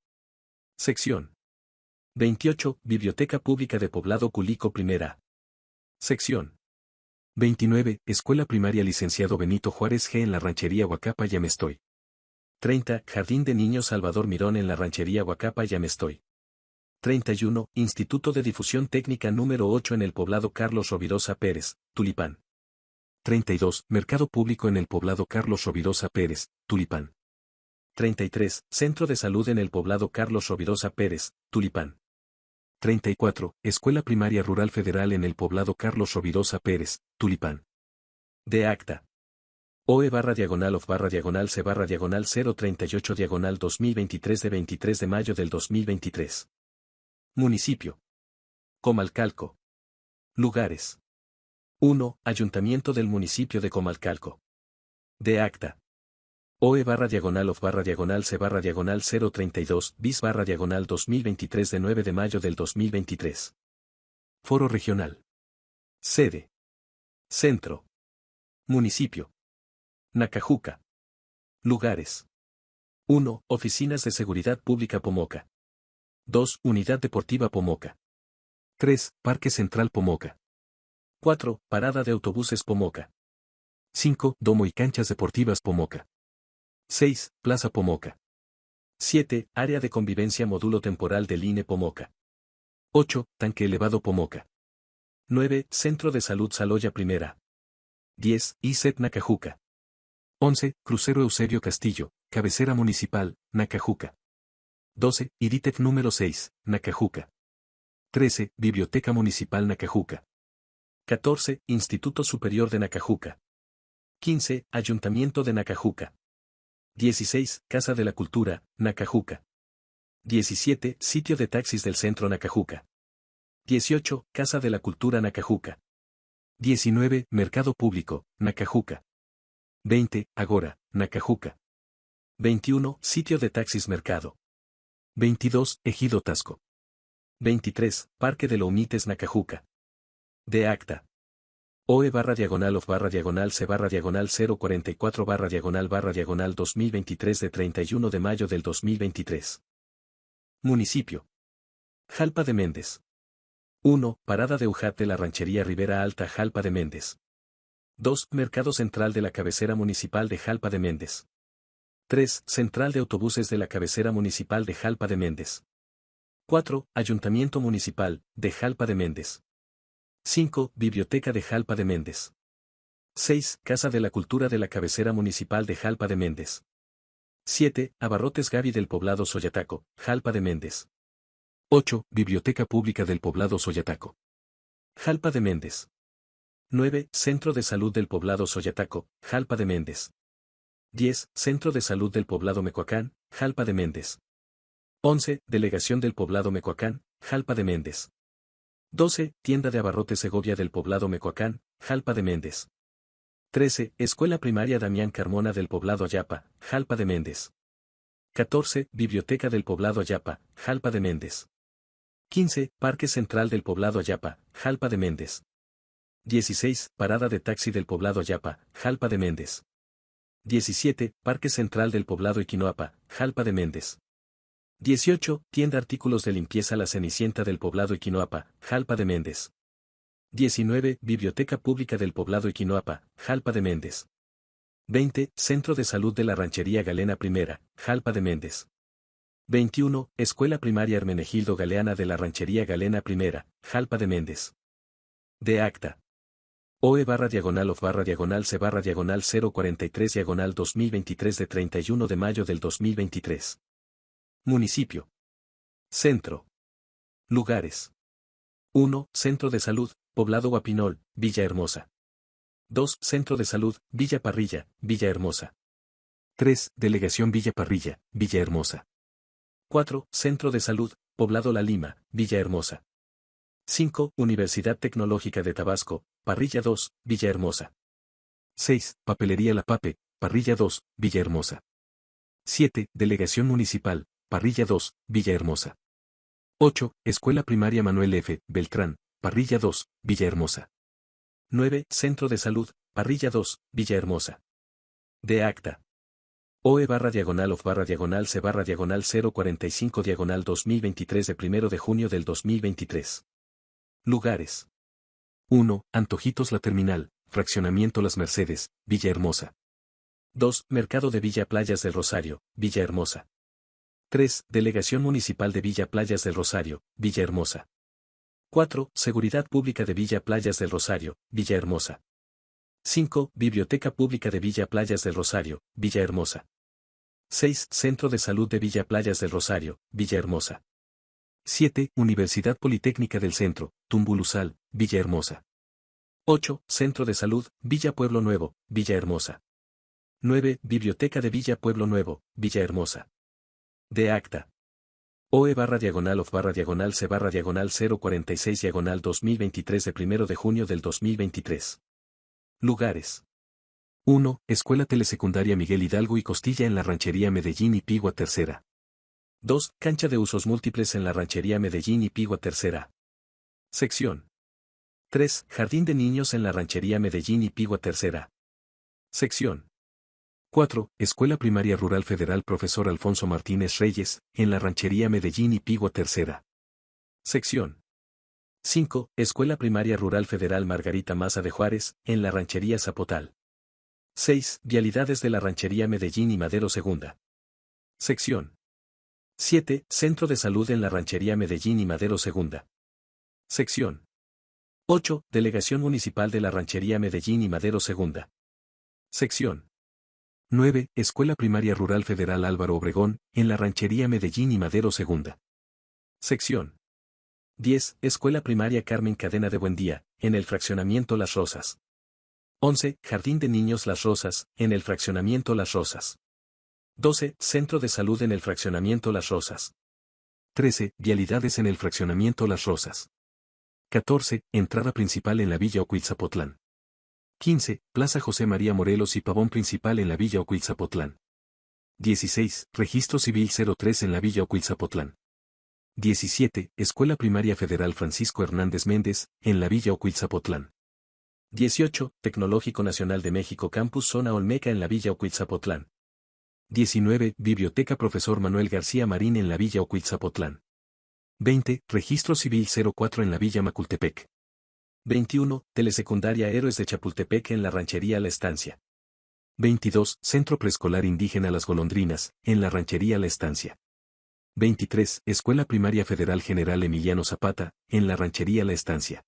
Sección. 28. Biblioteca Pública de Poblado Culico Primera. Sección. 29. Escuela Primaria Licenciado Benito Juárez G en la Ranchería Huacapa Yamestoy. 30. Jardín de Niños Salvador Mirón en la Ranchería Huacapa Yamestoy. 31. Instituto de Difusión Técnica número 8 en el Poblado Carlos Rovirosa Pérez, Tulipán. 32. Mercado Público en el Poblado Carlos Rovirosa Pérez, Tulipán. 33. Centro de Salud en el Poblado Carlos Rovirosa Pérez, Tulipán. 34. Escuela Primaria Rural Federal en el Poblado Carlos Rovirosa Pérez, Tulipán. De acta. OE//C//038/2023 de 23 de mayo del 2023. Municipio. Comalcalco. Lugares. 1. Ayuntamiento del municipio de Comalcalco. De acta. OE//C//032 bis/2023 de 9 de mayo del 2023. Foro Regional. Sede. Centro. Municipio. Nacajuca. Lugares. 1. Oficinas de Seguridad Pública Pomoca. 2. Unidad Deportiva Pomoca. 3. Parque Central Pomoca. 4. Parada de Autobuses Pomoca. 5. Domo y Canchas Deportivas Pomoca. 6. Plaza Pomoca. 7. Área de Convivencia Módulo Temporal del INE Pomoca. 8. Tanque Elevado Pomoca. 9. Centro de Salud Saloya Primera. 10. ISET Nacajuca. 11. Crucero Eusebio Castillo, Cabecera Municipal, Nacajuca. 12. IDITEC número 6, Nacajuca. 13. Biblioteca Municipal Nacajuca. 14. Instituto Superior de Nacajuca. 15. Ayuntamiento de Nacajuca. 16. Casa de la Cultura, Nacajuca. 17. Sitio de taxis del Centro Nacajuca. 18. Casa de la Cultura Nacajuca. 19. Mercado Público, Nacajuca. 20. Agora, Nacajuca. 21. Sitio de taxis Mercado. 22. Ejido Tasco. 23. Parque de Lomites Nacajuca. De acta. OE//C//044/2023 de 31 de mayo del 2023. Municipio. Jalpa de Méndez. 1. Parada de Ujat de la Ranchería Ribera Alta Jalpa de Méndez. 2. Mercado Central de la Cabecera Municipal de Jalpa de Méndez. 3. Central de Autobuses de la Cabecera Municipal de Jalpa de Méndez. 4. Ayuntamiento Municipal, de Jalpa de Méndez. 5. Biblioteca de Jalpa de Méndez. 6. Casa de la Cultura de la Cabecera Municipal de Jalpa de Méndez. 7. Abarrotes Gaby del Poblado Soyataco, Jalpa de Méndez. 8. Biblioteca Pública del Poblado Soyataco. Jalpa de Méndez. 9. Centro de Salud del Poblado Soyataco, Jalpa de Méndez. 10. Centro de Salud del Poblado Mecoacán, Jalpa de Méndez. 11. Delegación del Poblado Mecoacán, Jalpa de Méndez. 12. Tienda de Abarrotes Segovia del Poblado Mecoacán, Jalpa de Méndez. 13. Escuela Primaria Damián Carmona del Poblado Ayapa, Jalpa de Méndez. 14. Biblioteca del Poblado Ayapa, Jalpa de Méndez. 15. Parque Central del Poblado Ayapa, Jalpa de Méndez. 16. Parada de taxi del Poblado Ayapa, Jalpa de Méndez. 17. Parque Central del Poblado Iquinoapa, Jalpa de Méndez. 18. Tienda Artículos de Limpieza La Cenicienta del Poblado Iquinoapa, Jalpa de Méndez. 19. Biblioteca Pública del Poblado Iquinoapa, Jalpa de Méndez. 20. Centro de Salud de la Ranchería Galena I, Jalpa de Méndez. 21. Escuela Primaria Hermenegildo Galeana de la Ranchería Galena I, Jalpa de Méndez. De acta. OE//C/043/2023 de 31 de mayo del 2023. Municipio. Centro. Lugares. 1. Centro de Salud, Poblado Guapinol, Villa Hermosa. 2. Centro de Salud, Villa Parrilla, Villa Hermosa. 3. Delegación Villa Parrilla, Villa Hermosa. 4. Centro de Salud, Poblado La Lima, Villa Hermosa. 5. Universidad Tecnológica de Tabasco, Parrilla 2, Villa Hermosa. 6. Papelería La Pape, Parrilla 2, Villa Hermosa. 7. Delegación Municipal, Parrilla 2, Villa Hermosa. 8. Escuela Primaria Manuel F. Beltrán, Parrilla 2, Villa Hermosa. 9. Centro de Salud, Parrilla 2, Villa Hermosa. De acta. OE//C/045/2023 de 1 de junio del 2023. Lugares. 1. Antojitos La Terminal, Fraccionamiento Las Mercedes, Villa Hermosa. 2. Mercado de Villa Playas del Rosario, Villa Hermosa. 3. Delegación Municipal de Villa Playas del Rosario, Villa Hermosa. 4. Seguridad Pública de Villa Playas del Rosario, Villa Hermosa. 5. Biblioteca Pública de Villa Playas del Rosario, Villa Hermosa. 6. Centro de Salud de Villa Playas del Rosario, Villa Hermosa. 7. Universidad Politécnica del Centro, Tumbulusal, Villa Hermosa. 8. Centro de Salud, Villa Pueblo Nuevo, Villa Hermosa. 9. Biblioteca de Villa Pueblo Nuevo, Villa Hermosa. De acta. OE//C/046/2023 de 1 de junio del 2023. Lugares. 1. Escuela Telesecundaria Miguel Hidalgo y Costilla en la Ranchería Medellín y Pigua Tercera. 2. Cancha de usos múltiples en la Ranchería Medellín y Pigua Tercera. Sección. 3. Jardín de niños en la Ranchería Medellín y Pigua Tercera. Sección. 4. Escuela Primaria Rural Federal Profesor Alfonso Martínez Reyes, en la Ranchería Medellín y Pigua Tercera. Sección. 5. Escuela Primaria Rural Federal Margarita Maza de Juárez, en la Ranchería Zapotal. 6. Vialidades de la Ranchería Medellín y Madero Segunda. Sección. 7. Centro de Salud en la Ranchería Medellín y Madero Segunda. Sección. 8. Delegación Municipal de la Ranchería Medellín y Madero Segunda. Sección. 9. Escuela Primaria Rural Federal Álvaro Obregón, en la Ranchería Medellín y Madero Segunda. Sección. 10. Escuela Primaria Carmen Cadena de Buendía, en el Fraccionamiento Las Rosas. 11. Jardín de Niños Las Rosas, en el Fraccionamiento Las Rosas. 12. Centro de Salud en el Fraccionamiento Las Rosas. 13. Vialidades en el Fraccionamiento Las Rosas. 14. Entrada principal en la Villa Ocuilzapotlán. 15. Plaza José María Morelos y pavón principal en la Villa Ocuilzapotlán. 16. Registro Civil 03 en la Villa Ocuilzapotlán. 17. Escuela Primaria Federal Francisco Hernández Méndez, en la Villa Ocuilzapotlán. 18. Tecnológico Nacional de México Campus Zona Olmeca en la Villa Ocuilzapotlán. 19. Biblioteca Profesor Manuel García Marín en la Villa Ocuilzapotlán. 20. Registro Civil 04 en la Villa Macultepec. 21. Telesecundaria Héroes de Chapultepec en la Ranchería La Estancia. 22. Centro Preescolar Indígena Las Golondrinas, en la Ranchería La Estancia. 23. Escuela Primaria Federal General Emiliano Zapata, en la Ranchería La Estancia.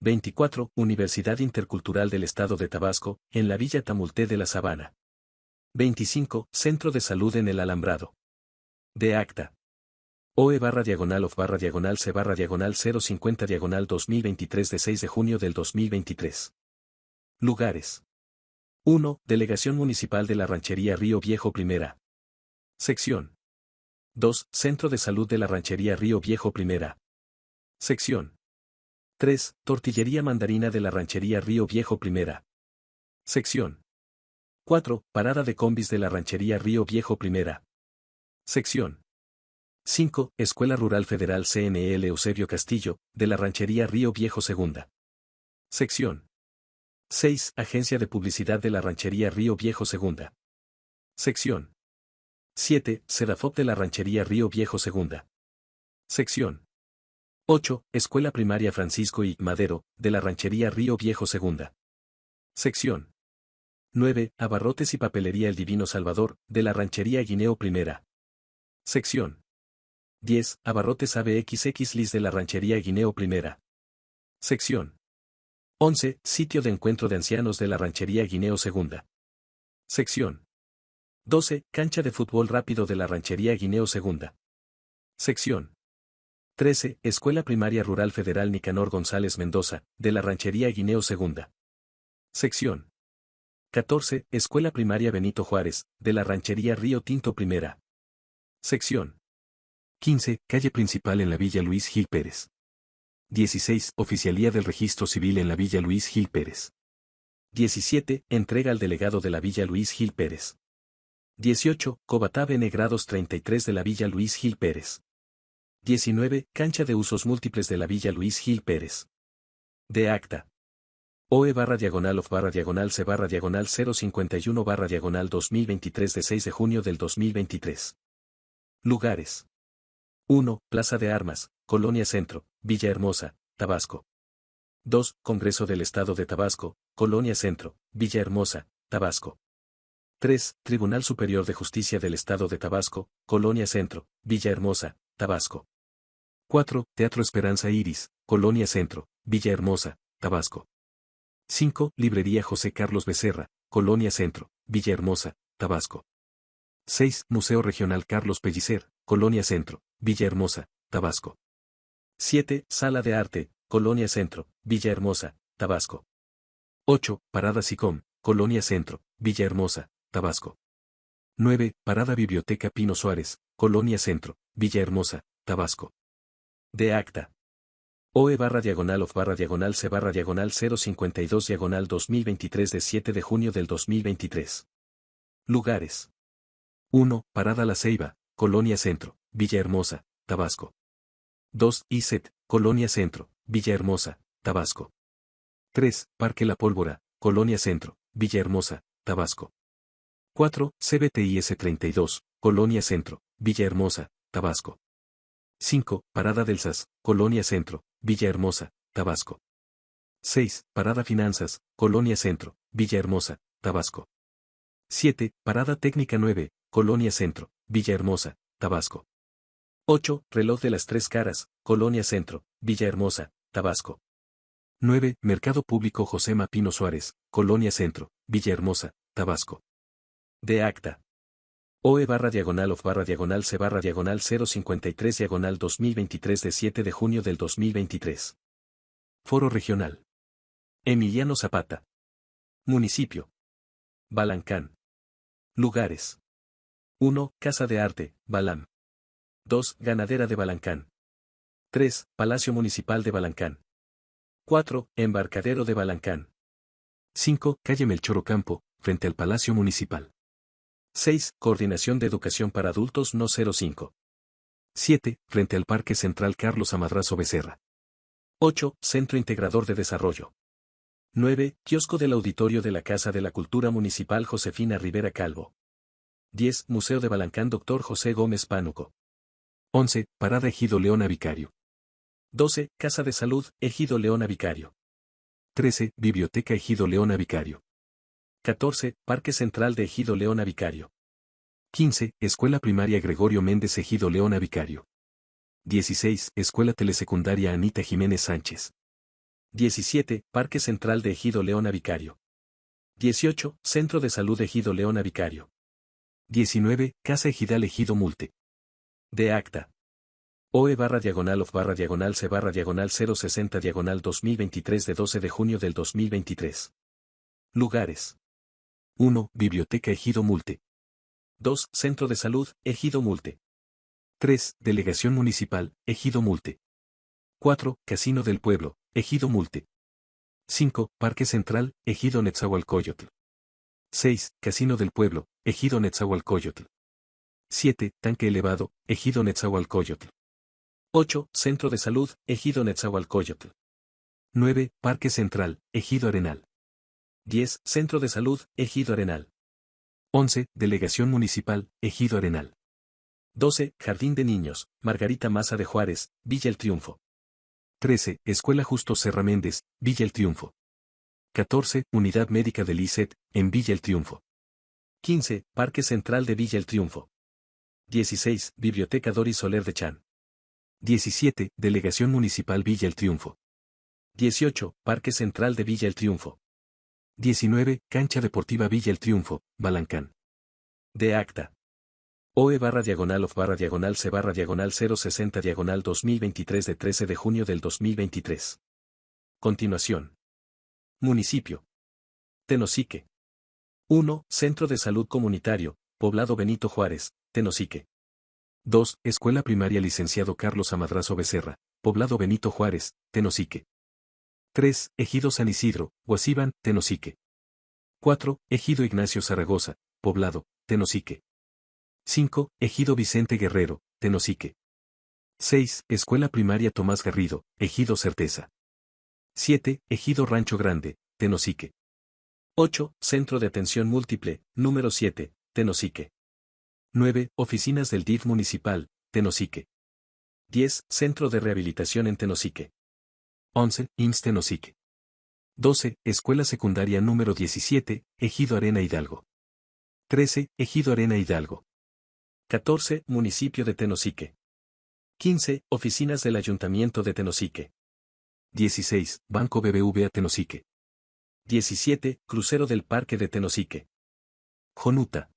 24. Universidad Intercultural del Estado de Tabasco, en la Villa Tamulté de la Sabana. 25. Centro de Salud en el Alambrado. De acta. OE//C/050/2023 de 6 de junio del 2023. Lugares. 1. Delegación Municipal de la Ranchería Río Viejo Primera. Sección. 2. Centro de Salud de la Ranchería Río Viejo Primera. Sección. 3. Tortillería Mandarina de la Ranchería Río Viejo Primera. Sección. 4. Parada de combis de la Ranchería Río Viejo Primera. Sección. 5. Escuela Rural Federal CNL Eusebio Castillo, de la Ranchería Río Viejo Segunda. Sección. 6. Agencia de Publicidad de la Ranchería Río Viejo Segunda. Sección. 7. Sedafop de la Ranchería Río Viejo Segunda. Sección. 8. Escuela Primaria Francisco I. Madero, de la Ranchería Río Viejo Segunda. Sección. 9. Abarrotes y Papelería El Divino Salvador, de la Ranchería Guineo Primera. Sección. 10. Abarrotes ABXX Lis de la Ranchería Guineo Primera. Sección. 11. Sitio de Encuentro de Ancianos de la Ranchería Guineo Segunda. Sección. 12. Cancha de Fútbol Rápido de la Ranchería Guineo Segunda. Sección. 13. Escuela Primaria Rural Federal Nicanor González Mendoza, de la Ranchería Guineo Segunda. Sección. 14. Escuela Primaria Benito Juárez, de la Ranchería Río Tinto Primera. Sección. 15. Calle Principal en la Villa Luis Gil Pérez. 16. Oficialía del Registro Civil en la Villa Luis Gil Pérez. 17. Entrega al delegado de la Villa Luis Gil Pérez. 18. Cobatá Bene Grados 33 de la Villa Luis Gil Pérez. 19. Cancha de usos múltiples de la Villa Luis Gil Pérez. De acta. OE /of /C /051 /2023 de 6 de junio del 2023. Lugares. 1. Plaza de Armas, Colonia Centro, Villahermosa, Tabasco. 2. Congreso del Estado de Tabasco, Colonia Centro, Villahermosa, Tabasco. 3. Tribunal Superior de Justicia del Estado de Tabasco, Colonia Centro, Villahermosa, Tabasco. 4. Teatro Esperanza Iris, Colonia Centro, Villahermosa, Tabasco. 5. Librería José Carlos Becerra, Colonia Centro, Villahermosa, Tabasco. 6. Museo Regional Carlos Pellicer, Colonia Centro, Villahermosa, Tabasco. 7. Sala de Arte, Colonia Centro, Villahermosa, Tabasco. 8. Parada SICOM, Colonia Centro, Villahermosa, Tabasco. 9. Parada Biblioteca Pino Suárez, Colonia Centro, Villahermosa, Tabasco. De acta. OE /of /C /052 2023 de 7 de junio del 2023. Lugares. 1. Parada La Ceiba, Colonia Centro, Villahermosa, Tabasco. 2. ISET, Colonia Centro, Villahermosa, Tabasco. 3. Parque La Pólvora, Colonia Centro, Villahermosa, Tabasco. 4. CBTIS 32, Colonia Centro, Villahermosa, Tabasco. 5. Parada del SAS, Colonia Centro, Villahermosa, Tabasco. 6. Parada Finanzas, Colonia Centro, Villahermosa, Tabasco. 7. Parada Técnica 9, Colonia Centro, Villahermosa, Tabasco. 8. Reloj de las Tres Caras, Colonia Centro, Villahermosa, Tabasco. 9. Mercado Público José Pino Suárez, Colonia Centro, Villahermosa, Tabasco. De acta. OE /of /C /053 2023 de 7 de junio del 2023. Foro Regional. Emiliano Zapata. Municipio. Balancán. Lugares. 1. Casa de Arte, Balam. 2. Ganadera de Balancán. 3. Palacio Municipal de Balancán. 4. Embarcadero de Balancán. 5. Calle Melchor Ocampo, frente al Palacio Municipal. 6. Coordinación de Educación para Adultos No 05. 7. Frente al Parque Central Carlos Amadrazo Becerra. 8. Centro Integrador de Desarrollo. 9. Kiosco del Auditorio de la Casa de la Cultura Municipal Josefina Rivera Calvo. 10. Museo de Balancán Dr. José Gómez Pánuco. 11. Parada Ejido Leona Vicario. 12. Casa de Salud, Ejido Leona Vicario. 13. Biblioteca Ejido Leona Vicario. 14. Parque Central de Ejido Leona Vicario. 15. Escuela Primaria Gregorio Méndez Ejido Leona Vicario. 16. Escuela Telesecundaria Anita Jiménez Sánchez. 17. Parque Central de Ejido Leona Vicario. 18. Centro de Salud Ejido Leona Vicario. 19. Casa Ejidal Ejido Multe. De acta. OE /of /C /060 2023 de 12 de junio del 2023. Lugares. 1. Biblioteca Ejido Multe. 2. Centro de Salud, Ejido Multe. 3. Delegación Municipal, Ejido Multe. 4. Casino del Pueblo, Ejido Multe. 5. Parque Central, Ejido Netzahualcóyotl. 6. Casino del Pueblo, Ejido Netzahualcóyotl. 7. Tanque Elevado, Ejido Netzahualcóyotl. 8. Centro de Salud, Ejido Netzahualcóyotl. 9. Parque Central, Ejido Arenal. 10. Centro de Salud, Ejido Arenal. 11. Delegación Municipal, Ejido Arenal. 12. Jardín de Niños, Margarita Maza de Juárez, Villa El Triunfo. 13. Escuela Justo Serra Méndez, Villa El Triunfo. 14. Unidad Médica del ICET, en Villa El Triunfo. 15. Parque Central de Villa El Triunfo. 16. Biblioteca Doris Soler de Chan. 17. Delegación Municipal Villa El Triunfo. 18. Parque Central de Villa El Triunfo. 19. Cancha Deportiva Villa El Triunfo, Balancán. De acta. OE//C/C/060/2023 de 13 de junio del 2023. Continuación. Municipio. Tenosique. 1. Centro de Salud Comunitario, Poblado Benito Juárez, Tenosique. 2. Escuela Primaria Licenciado Carlos Amadrazo Becerra, Poblado Benito Juárez, Tenosique. 3. Ejido San Isidro, Huaziban, Tenosique. 4. Ejido Ignacio Zaragoza, Poblado, Tenosique. 5. Ejido Vicente Guerrero, Tenosique. 6. Escuela Primaria Tomás Garrido, Ejido Certeza. 7. Ejido Rancho Grande, Tenosique. 8. Centro de Atención Múltiple, número 7, Tenosique. 9. Oficinas del DIF Municipal, Tenosique. 10. Centro de Rehabilitación en Tenosique. 11. IMSS Tenosique. 12. Escuela Secundaria número 17, Ejido Arena Hidalgo. 13. Ejido Arena Hidalgo. 14. Municipio de Tenosique. 15. Oficinas del Ayuntamiento de Tenosique. 16. Banco BBVA Tenosique. 17. Crucero del Parque de Tenosique. Jonuta.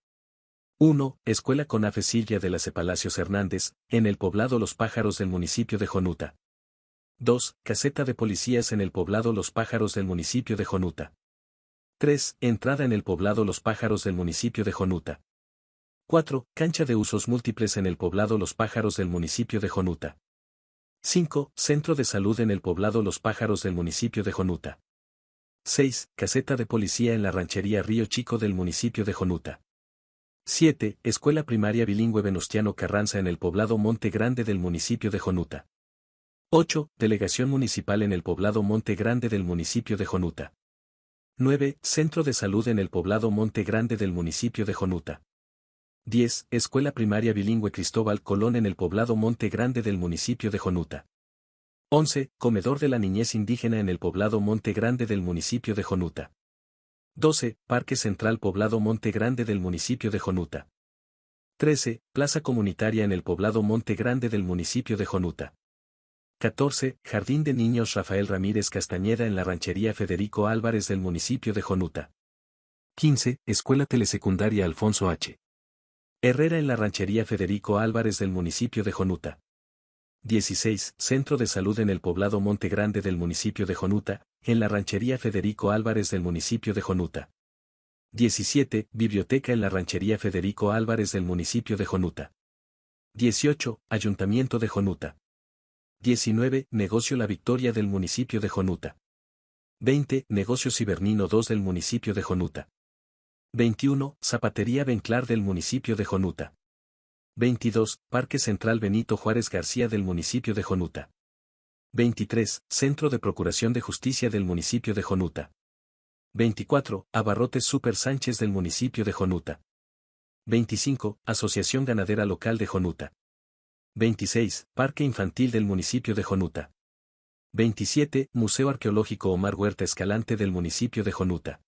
1. Escuela CONAFE Silvia de las Palacios Hernández, en el poblado Los Pájaros del municipio de Jonuta. 2. Caseta de policías en el poblado Los Pájaros del municipio de Jonuta. 3. Entrada en el poblado Los Pájaros del municipio de Jonuta. 4. Cancha de usos múltiples en el poblado Los Pájaros del municipio de Jonuta. 5. Centro de salud en el poblado Los Pájaros del municipio de Jonuta. 6. Caseta de policía en la ranchería Río Chico del municipio de Jonuta. 7. Escuela primaria bilingüe Venustiano Carranza en el poblado Monte Grande del municipio de Jonuta. 8. Delegación municipal en el poblado Monte Grande del municipio de Jonuta. 9. Centro de salud en el poblado Monte Grande del municipio de Jonuta. 10. Escuela primaria bilingüe Cristóbal Colón en el poblado Monte Grande del municipio de Jonuta. 11. Comedor de la niñez indígena en el poblado Monte Grande del municipio de Jonuta. 12. Parque Central Poblado Monte Grande del municipio de Jonuta. 13. Plaza comunitaria en el poblado Monte Grande del municipio de Jonuta. 14. Jardín de Niños Rafael Ramírez Castañeda en la ranchería Federico Álvarez del municipio de Jonuta. 15. Escuela Telesecundaria Alfonso H. Herrera en la ranchería Federico Álvarez del municipio de Jonuta. 16. Centro de Salud en el poblado Monte Grande del municipio de Jonuta, en la ranchería Federico Álvarez del municipio de Jonuta. 17. Biblioteca en la ranchería Federico Álvarez del municipio de Jonuta. 18. Ayuntamiento de Jonuta. 19. Negocio La Victoria del municipio de Jonuta. 20. Negocio Cibernino 2 del municipio de Jonuta. 21. Zapatería Benclar del municipio de Jonuta. 22. Parque Central Benito Juárez García del municipio de Jonuta. 23. Centro de Procuración de Justicia del municipio de Jonuta. 24. Abarrotes Super Sánchez del municipio de Jonuta. 25. Asociación Ganadera Local de Jonuta. 26. Parque Infantil del municipio de Jonuta. 27. Museo Arqueológico Omar Huerta Escalante del municipio de Jonuta.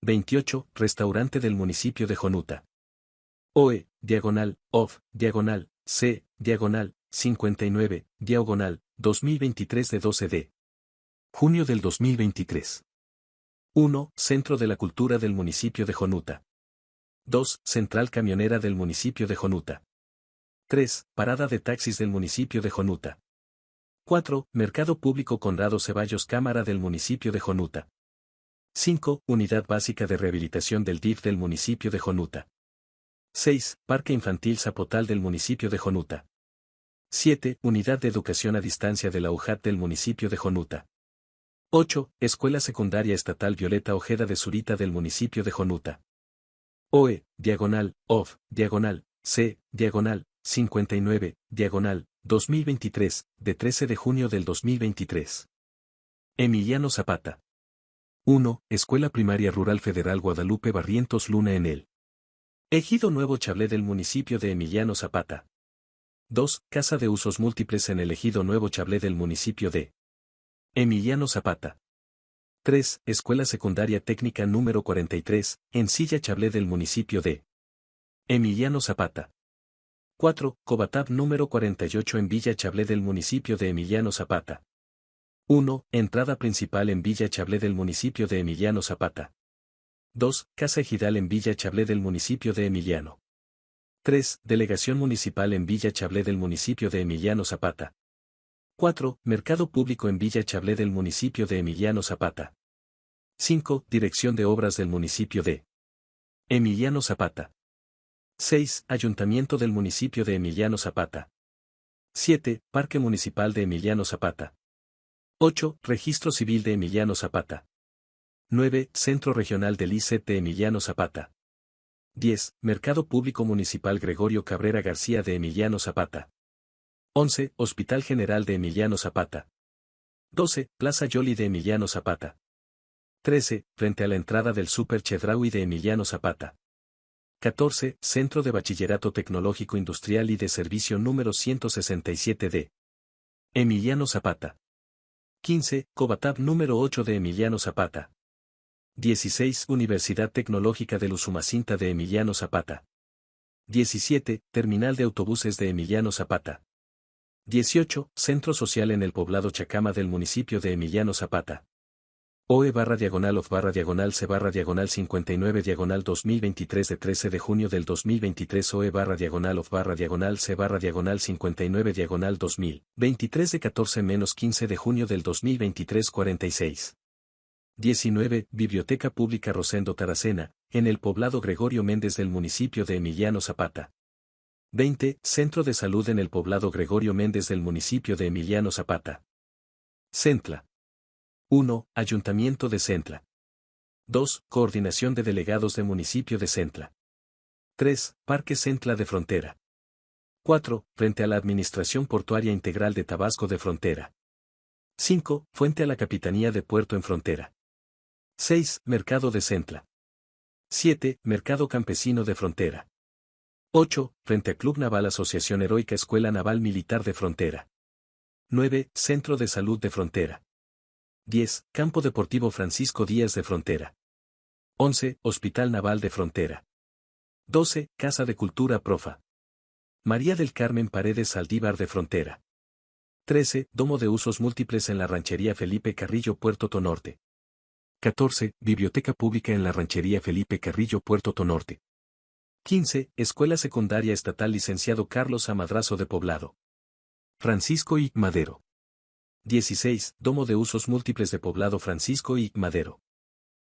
28. Restaurante del municipio de Jonuta. OE, diagonal, OF, diagonal, C, diagonal, 59, diagonal, 2023 de 12 de junio del 2023. 1. Centro de la Cultura del municipio de Jonuta. 2. Central Camionera del municipio de Jonuta. 3. Parada de taxis del municipio de Jonuta. 4. Mercado Público Conrado Ceballos Cámara del municipio de Jonuta. 5. Unidad Básica de Rehabilitación del DIF del municipio de Jonuta. 6. Parque Infantil Zapotal del municipio de Jonuta. 7. Unidad de Educación a Distancia de la UJAT del municipio de Jonuta. 8. Escuela Secundaria Estatal Violeta Ojeda de Zurita del municipio de Jonuta. OE, diagonal, OF, diagonal, C, diagonal, 59, diagonal, 2023, de 13 de junio del 2023. Emiliano Zapata. 1. Escuela Primaria Rural Federal Guadalupe Barrientos Luna en el Ejido Nuevo Chablé del municipio de Emiliano Zapata. 2. Casa de Usos Múltiples en el Ejido Nuevo Chablé del municipio de Emiliano Zapata. 3. Escuela Secundaria Técnica número 43, en Silla Chablé del municipio de Emiliano Zapata. 4. Cobatab número 48 en Villa Chablé del municipio de Emiliano Zapata. 1. Entrada principal en Villa Chablé del municipio de Emiliano Zapata. 2. Casa Ejidal en Villa Chablé del municipio de Emiliano. 3. Delegación Municipal en Villa Chablé del municipio de Emiliano Zapata. 4. Mercado Público en Villa Chablé del municipio de Emiliano Zapata. 5. Dirección de Obras del municipio de Emiliano Zapata. 6. Ayuntamiento del municipio de Emiliano Zapata. 7. Parque Municipal de Emiliano Zapata. 8. Registro Civil de Emiliano Zapata. 9. Centro Regional del ICET de Emiliano Zapata. 10. Mercado Público Municipal Gregorio Cabrera García de Emiliano Zapata. 11. Hospital General de Emiliano Zapata. 12. Plaza Yoli de Emiliano Zapata. 13. Frente a la entrada del Super Chedraui de Emiliano Zapata. 14. Centro de Bachillerato Tecnológico Industrial y de Servicio número 167 de Emiliano Zapata. 15. Cobatab número 8 de Emiliano Zapata. 16. Universidad Tecnológica del Usumacinta de Emiliano Zapata. 17. Terminal de Autobuses de Emiliano Zapata. 18. Centro Social en el Poblado Chacama del municipio de Emiliano Zapata. OE /diagonal OF /diagonal C /diagonal 59 diagonal 2023 de 13 de junio del 2023 OE /diagonal OF /diagonal C /diagonal 59 diagonal 2023 de 14-15 de junio del 2023 46. 19. Biblioteca Pública Rosendo Taracena, en el poblado Gregorio Méndez del municipio de Emiliano Zapata. 20. Centro de Salud en el poblado Gregorio Méndez del municipio de Emiliano Zapata. Centla. 1. Ayuntamiento de Centla. 2. Coordinación de Delegados de Municipio de Centla. 3. Parque Centla de Frontera. 4. Frente a la Administración Portuaria Integral de Tabasco de Frontera. 5. Fuente a la Capitanía de Puerto en Frontera. 6. Mercado de Centla. 7. Mercado Campesino de Frontera. 8. Frente a Club Naval Asociación Heroica Escuela Naval Militar de Frontera. 9. Centro de Salud de Frontera. 10. Campo Deportivo Francisco Díaz de Frontera. 11. Hospital Naval de Frontera. 12. Casa de Cultura Profa. María del Carmen Paredes Saldívar de Frontera. 13. Domo de Usos Múltiples en la Ranchería Felipe Carrillo Puerto Tonorte. 14. Biblioteca Pública en la Ranchería Felipe Carrillo Puerto Tonorte. 15. Escuela Secundaria Estatal Licenciado Carlos A. Madrazo de Poblado Francisco I. Madero. 16. Domo de Usos Múltiples de Poblado Francisco I. Madero.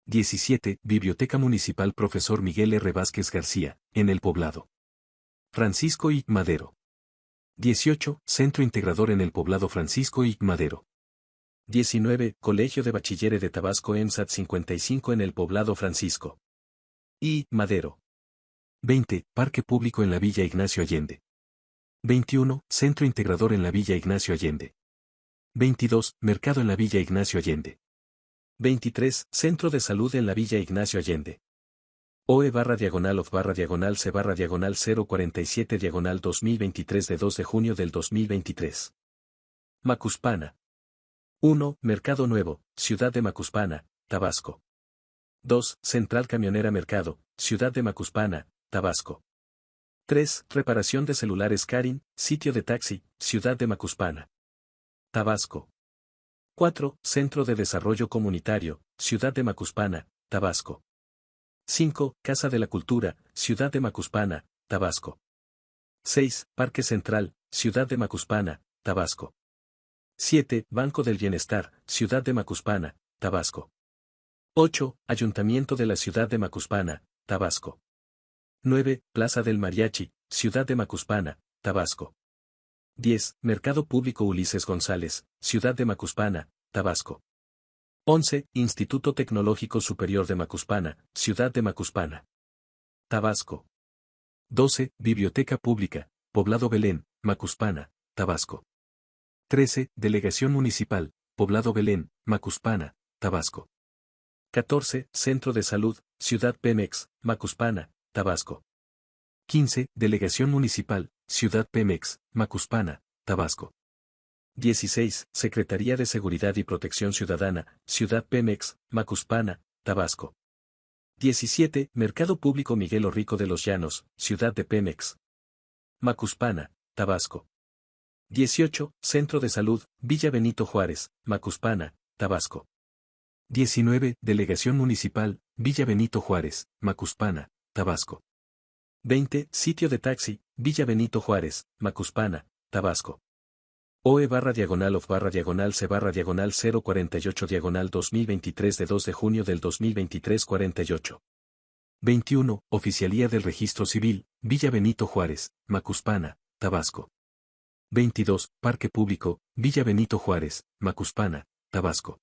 17. Biblioteca Municipal Profesor Miguel R. Vázquez García, en el poblado Francisco I. Madero. 18. Centro Integrador en el poblado Francisco I. Madero. 19. Colegio de Bachilleres de Tabasco EMSAT 55 en el poblado Francisco I. Madero. 20. Parque Público en la Villa Ignacio Allende. 21. Centro Integrador en la Villa Ignacio Allende. 22. Mercado en la Villa Ignacio Allende. 23. Centro de Salud en la Villa Ignacio Allende. OE /diagonal OF /diagonal C /diagonal 047 diagonal 2023 de 2 de junio del 2023. Macuspana. 1. Mercado Nuevo, Ciudad de Macuspana, Tabasco. 2. Central Camionera Mercado, Ciudad de Macuspana, Tabasco. 3. Reparación de celulares Karin, sitio de taxi, Ciudad de Macuspana, Tabasco. 4. Centro de Desarrollo Comunitario, Ciudad de Macuspana, Tabasco. 5. Casa de la Cultura, Ciudad de Macuspana, Tabasco. 6. Parque Central, Ciudad de Macuspana, Tabasco. 7. Banco del Bienestar, Ciudad de Macuspana, Tabasco. 8. Ayuntamiento de la ciudad de Macuspana, Tabasco. 9. Plaza del Mariachi, ciudad de Macuspana, Tabasco. 10. Mercado Público Ulises González, ciudad de Macuspana, Tabasco. 11. Instituto Tecnológico Superior de Macuspana, ciudad de Macuspana, Tabasco. 12. Biblioteca Pública, Poblado Belén, Macuspana, Tabasco. 13. Delegación Municipal, Poblado Belén, Macuspana, Tabasco. 14. Centro de Salud, Ciudad Pemex, Macuspana, Tabasco. 15. Delegación Municipal, Ciudad Pemex, Macuspana, Tabasco. 16. Secretaría de Seguridad y Protección Ciudadana, Ciudad Pemex, Macuspana, Tabasco. 17. Mercado Público Miguel Orrico de los Llanos, Ciudad de Pemex, Macuspana, Tabasco. 18. Centro de Salud, Villa Benito Juárez, Macuspana, Tabasco. 19. Delegación Municipal, Villa Benito Juárez, Macuspana, Tabasco. 20. Sitio de taxi, Villa Benito Juárez, Macuspana, Tabasco. OE/C/C/048/2023 de 2 de junio del 2023 48. 21. Oficialía del Registro Civil, Villa Benito Juárez, Macuspana, Tabasco. 22. Parque Público, Villa Benito Juárez, Macuspana, Tabasco.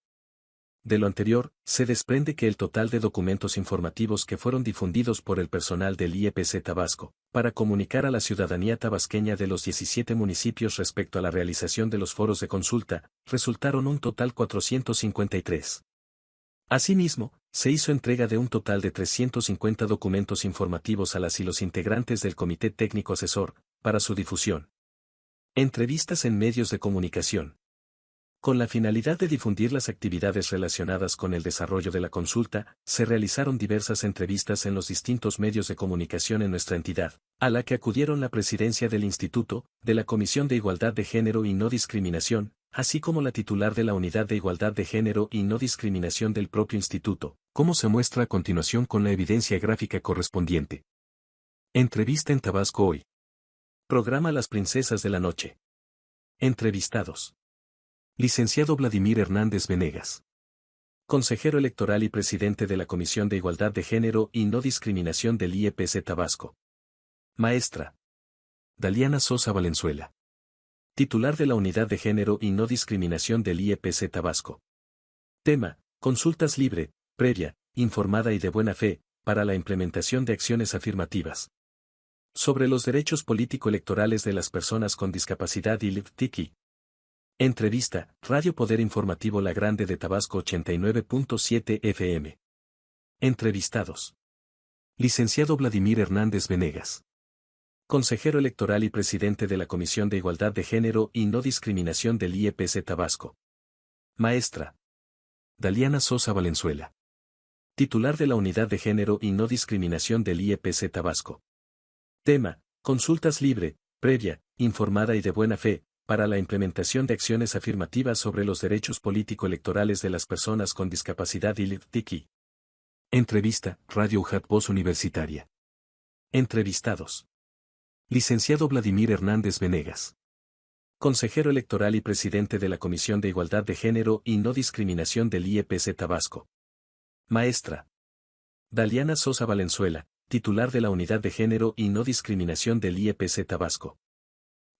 De lo anterior, se desprende que el total de documentos informativos que fueron difundidos por el personal del IEPC Tabasco, para comunicar a la ciudadanía tabasqueña de los 17 municipios respecto a la realización de los foros de consulta, resultaron un total 453. Asimismo, se hizo entrega de un total de 350 documentos informativos a las y los integrantes del Comité Técnico Asesor, para su difusión. Entrevistas en medios de comunicación. Con la finalidad de difundir las actividades relacionadas con el desarrollo de la consulta, se realizaron diversas entrevistas en los distintos medios de comunicación en nuestra entidad, a la que acudieron la presidencia del Instituto, de la Comisión de Igualdad de Género y No Discriminación, así como la titular de la Unidad de Igualdad de Género y No Discriminación del propio instituto, como se muestra a continuación con la evidencia gráfica correspondiente. Entrevista en Tabasco hoy. Programa Las Princesas de la Noche. Entrevistados. Licenciado Vladimir Hernández Venegas. Consejero electoral y presidente de la Comisión de Igualdad de Género y No Discriminación del IEPC Tabasco. Maestra Daliana Sosa Valenzuela. Titular de la Unidad de Género y No Discriminación del IEPC Tabasco. Tema: consultas libre, previa, informada y de buena fe, para la implementación de acciones afirmativas. Sobre los derechos político-electorales de las personas con discapacidad y LGBTQ. Entrevista, Radio Poder Informativo La Grande de Tabasco 89.7 FM. Entrevistados. Licenciado Vladimir Hernández Venegas. Consejero electoral y presidente de la Comisión de Igualdad de Género y No Discriminación del IEPC Tabasco. Maestra Daliana Sosa Valenzuela. Titular de la Unidad de Género y No Discriminación del IEPC Tabasco. Tema: consultas libre, previa, informada y de buena fe, para la implementación de acciones afirmativas sobre los derechos político-electorales de las personas con discapacidad y LGBTQ. Entrevista, Radio UJAT Voz Universitaria. Entrevistados. Licenciado Vladimir Hernández Venegas. Consejero electoral y presidente de la Comisión de Igualdad de Género y No Discriminación del IEPC Tabasco. Maestra Daliana Sosa Valenzuela, titular de la Unidad de Género y No Discriminación del IEPC Tabasco.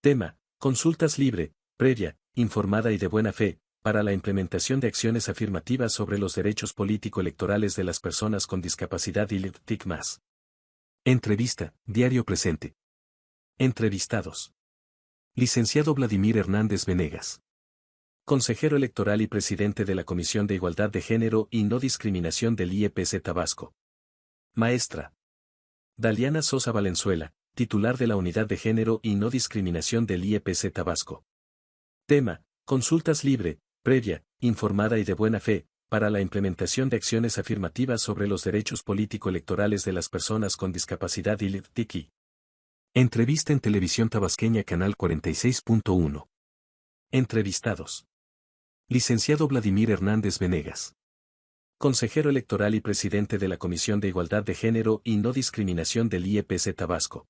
Tema: consultas libre, previa, informada y de buena fe, para la implementación de acciones afirmativas sobre los derechos político-electorales de las personas con discapacidad y LGBTQ+. Entrevista, Diario Presente. Entrevistados. Licenciado Vladimir Hernández Venegas. Consejero electoral y presidente de la Comisión de Igualdad de Género y No Discriminación del IEPC Tabasco. Maestra Daliana Sosa Valenzuela, titular de la Unidad de Género y No Discriminación del IEPC Tabasco. Tema: consultas libre, previa, informada y de buena fe, para la implementación de acciones afirmativas sobre los derechos político-electorales de las personas con discapacidad y LGBTQ. Entrevista en Televisión Tabasqueña Canal 46.1. Entrevistados. Licenciado Vladimir Hernández Venegas. Consejero electoral y presidente de la Comisión de Igualdad de Género y No Discriminación del IEPC Tabasco.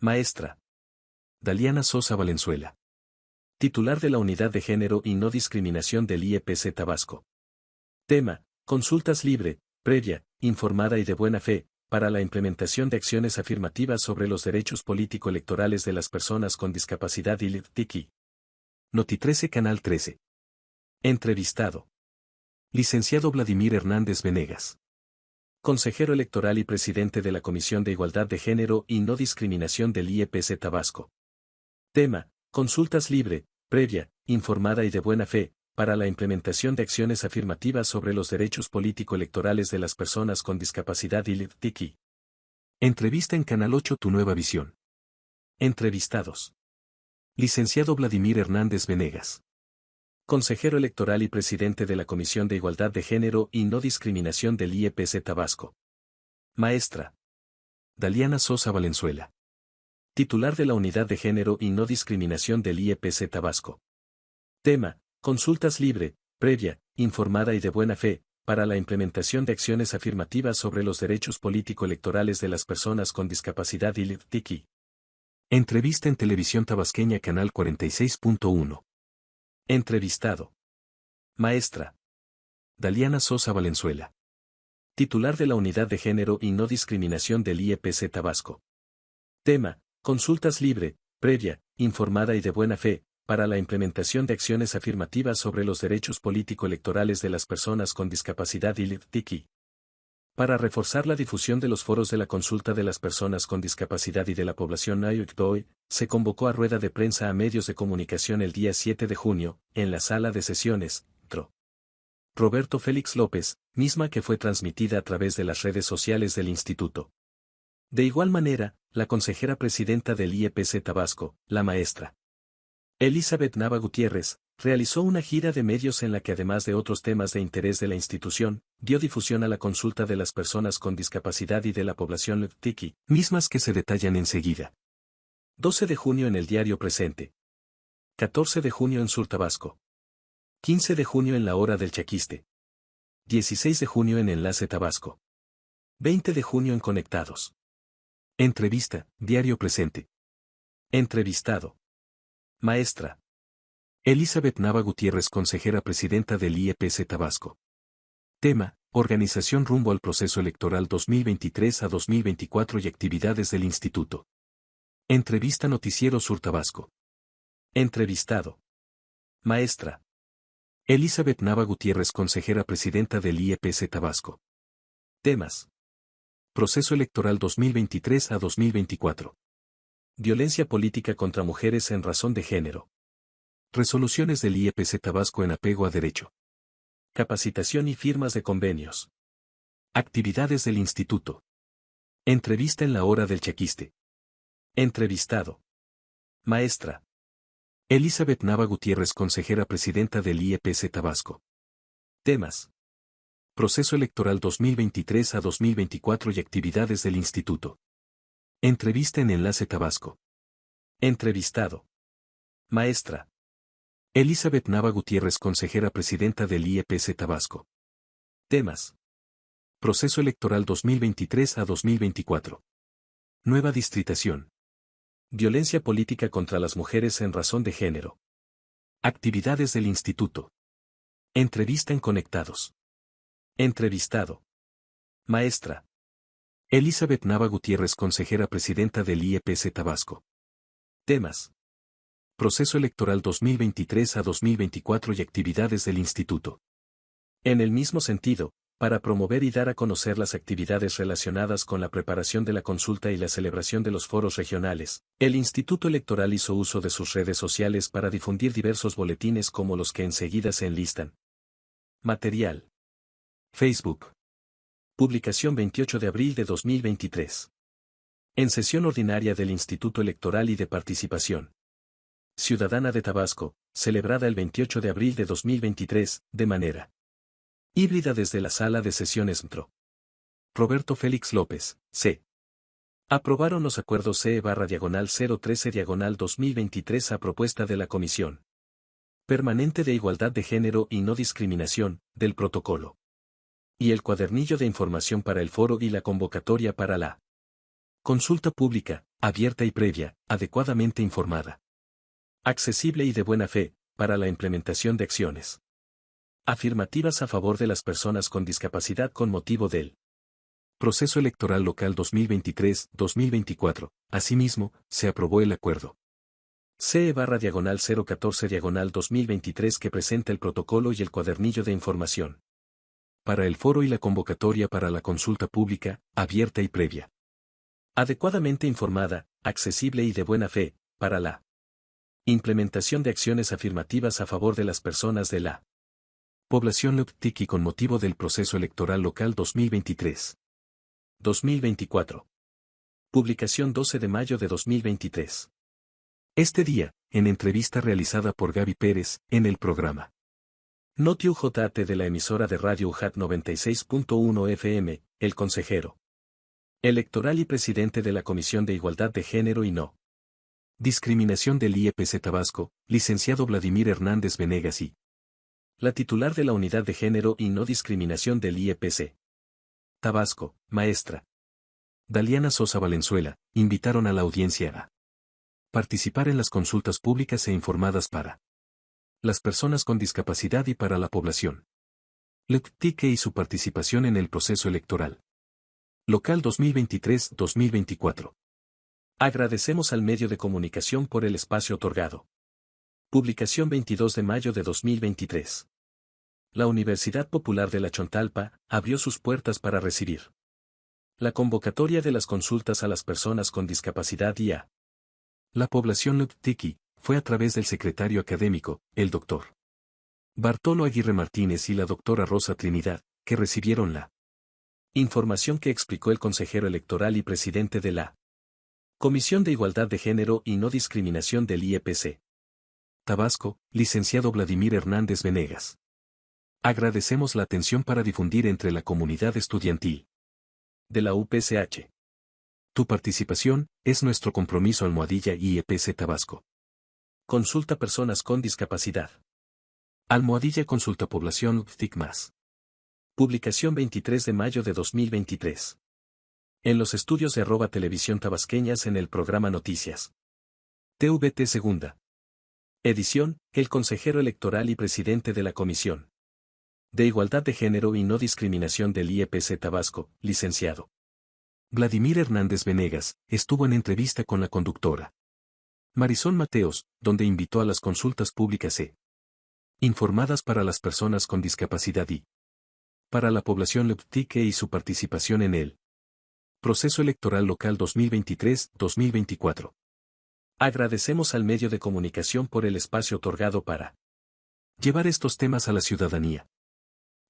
Maestra Daliana Sosa Valenzuela. Titular de la Unidad de Género y No Discriminación del IEPC Tabasco. Tema: Consultas libre, previa, informada y de buena fe, para la implementación de acciones afirmativas sobre los derechos político-electorales de las personas con discapacidad y LGBTQ. Noti 13 Canal 13. Entrevistado. Licenciado Vladimir Hernández Venegas. Consejero electoral y presidente de la Comisión de Igualdad de Género y No Discriminación del IEPC Tabasco. Tema: consultas libre, previa, informada y de buena fe, para la implementación de acciones afirmativas sobre los derechos político-electorales de las personas con discapacidad y LGBTQ. Entrevista en Canal 8 Tu Nueva Visión. Entrevistados. Licenciado Vladimir Hernández Venegas. Consejero electoral y presidente de la Comisión de Igualdad de Género y No Discriminación del IEPC Tabasco. Maestra Daliana Sosa Valenzuela. Titular de la Unidad de Género y No Discriminación del IEPC Tabasco. Tema: consultas libre, previa, informada y de buena fe, para la implementación de acciones afirmativas sobre los derechos político-electorales de las personas con discapacidad y LGBTQ. Entrevista en Televisión Tabasqueña Canal 46.1. Entrevistado. Maestra Daliana Sosa Valenzuela. Titular de la Unidad de Género y No Discriminación del IEPC Tabasco. Tema: consultas libre, previa, informada y de buena fe, para la implementación de acciones afirmativas sobre los derechos político-electorales de las personas con discapacidad y LGBTQ. Para reforzar la difusión de los foros de la consulta de las personas con discapacidad y de la población LGBTQ, se convocó a rueda de prensa a medios de comunicación el día 7 de junio, en la sala de sesiones, TRO. Roberto Félix López, misma que fue transmitida a través de las redes sociales del instituto. De igual manera, la consejera presidenta del IEPC Tabasco, la maestra Elizabeth Nava Gutiérrez, realizó una gira de medios en la que además de otros temas de interés de la institución, dio difusión a la consulta de las personas con discapacidad y de la población LGBTQ, mismas que se detallan enseguida. 12 de junio en el Diario Presente. 14 de junio en Sur Tabasco. 15 de junio en La Hora del Chaquiste. 16 de junio en Enlace Tabasco. 20 de junio en Conectados. Entrevista, Diario Presente. Entrevistado. Maestra Elizabeth Nava Gutiérrez, consejera presidenta del IEPC Tabasco. Tema: organización rumbo al proceso electoral 2023 a 2024 y actividades del instituto. Entrevista Noticiero Sur Tabasco. Entrevistado. Maestra Elizabeth Nava Gutiérrez, consejera presidenta del IEPC Tabasco. Temas: proceso electoral 2023 a 2024. Violencia política contra mujeres en razón de género. Resoluciones del IEPC Tabasco en apego a derecho. Capacitación y firmas de convenios. Actividades del instituto. Entrevista en La Hora del Chaquiste. Entrevistado. Maestra Elizabeth Nava Gutiérrez, consejera presidenta del IEPC Tabasco. Temas: proceso electoral 2023 a 2024 y actividades del instituto. Entrevista en Enlace Tabasco. Entrevistado. Maestra Elizabeth Nava Gutiérrez, consejera presidenta del IEPC Tabasco. Temas: proceso electoral 2023 a 2024. Nueva distritación. Violencia política contra las mujeres en razón de género. Actividades del instituto. Entrevista en Conectados. Entrevistado. Maestra Elizabeth Nava Gutiérrez, consejera presidenta del IEPC Tabasco. Temas: proceso electoral 2023 a 2024 y actividades del instituto. En el mismo sentido, para promover y dar a conocer las actividades relacionadas con la preparación de la consulta y la celebración de los foros regionales, el Instituto Electoral hizo uso de sus redes sociales para difundir diversos boletines como los que enseguida se enlistan. Material. Facebook. Publicación 28 de abril de 2023. En sesión ordinaria del Instituto Electoral y de Participación Ciudadana de Tabasco, celebrada el 28 de abril de 2023, de manera híbrida desde la Sala de Sesiones MTRO. Roberto Félix López, C. Aprobaron los acuerdos CE/013/2023 a propuesta de la Comisión Permanente de Igualdad de Género y No Discriminación, del Protocolo. Y el cuadernillo de información para el foro y la convocatoria para la consulta pública, abierta y previa, adecuadamente informada, accesible y de buena fe, para la implementación de acciones Afirmativas a favor de las personas con discapacidad con motivo del Proceso Electoral Local 2023-2024. Asimismo, se aprobó el acuerdo CE/014/2023 que presenta el protocolo y el cuadernillo de información para el foro y la convocatoria para la consulta pública, abierta y previa. Adecuadamente informada, accesible y de buena fe, para la implementación de acciones afirmativas a favor de las personas de la población LGBTQI con motivo del Proceso Electoral Local 2023-2024. Publicación 12 de mayo de 2023. Este día, en entrevista realizada por Gaby Pérez, en el programa Noti UJAT de la emisora de radio UJAT 96.1 FM, el consejero electoral y presidente de la Comisión de Igualdad de Género y No Discriminación del IEPC Tabasco, licenciado Vladimir Hernández Venegas y la titular de la Unidad de Género y No Discriminación del IEPC Tabasco, maestra Daliana Sosa Valenzuela, invitaron a la audiencia a participar en las consultas públicas e informadas para las personas con discapacidad y para la población LGBTQ y su participación en el proceso electoral local 2023-2024. Agradecemos al medio de comunicación por el espacio otorgado. Publicación 22 de mayo de 2023. La Universidad Popular de La Chontalpa abrió sus puertas para recibir la convocatoria de las consultas a las personas con discapacidad y a la población LGBTQ fue a través del secretario académico, el Dr. Bartolo Aguirre Martínez y la doctora Rosa Trinidad, que recibieron la información que explicó el consejero electoral y presidente de la Comisión de Igualdad de Género y No Discriminación del IEPC Tabasco, licenciado Vladimir Hernández Venegas. Agradecemos la atención para difundir entre la comunidad estudiantil de la UPCH. Tu participación es nuestro compromiso. _IEPC Tabasco. Consulta personas con discapacidad. Consulta población LGBTQ+. Publicación 23 de mayo de 2023. En los estudios de @televisión tabasqueñas en el programa Noticias. TVT Segunda edición, el consejero electoral y presidente de la Comisión de Igualdad de Género y No Discriminación del IEPC Tabasco, licenciado Vladimir Hernández Venegas, estuvo en entrevista con la conductora Marisol Mateos, donde invitó a las consultas públicas informadas para las personas con discapacidad y para la población LGBTQ y su participación en el Proceso Electoral Local 2023-2024. Agradecemos al medio de comunicación por el espacio otorgado para llevar estos temas a la ciudadanía.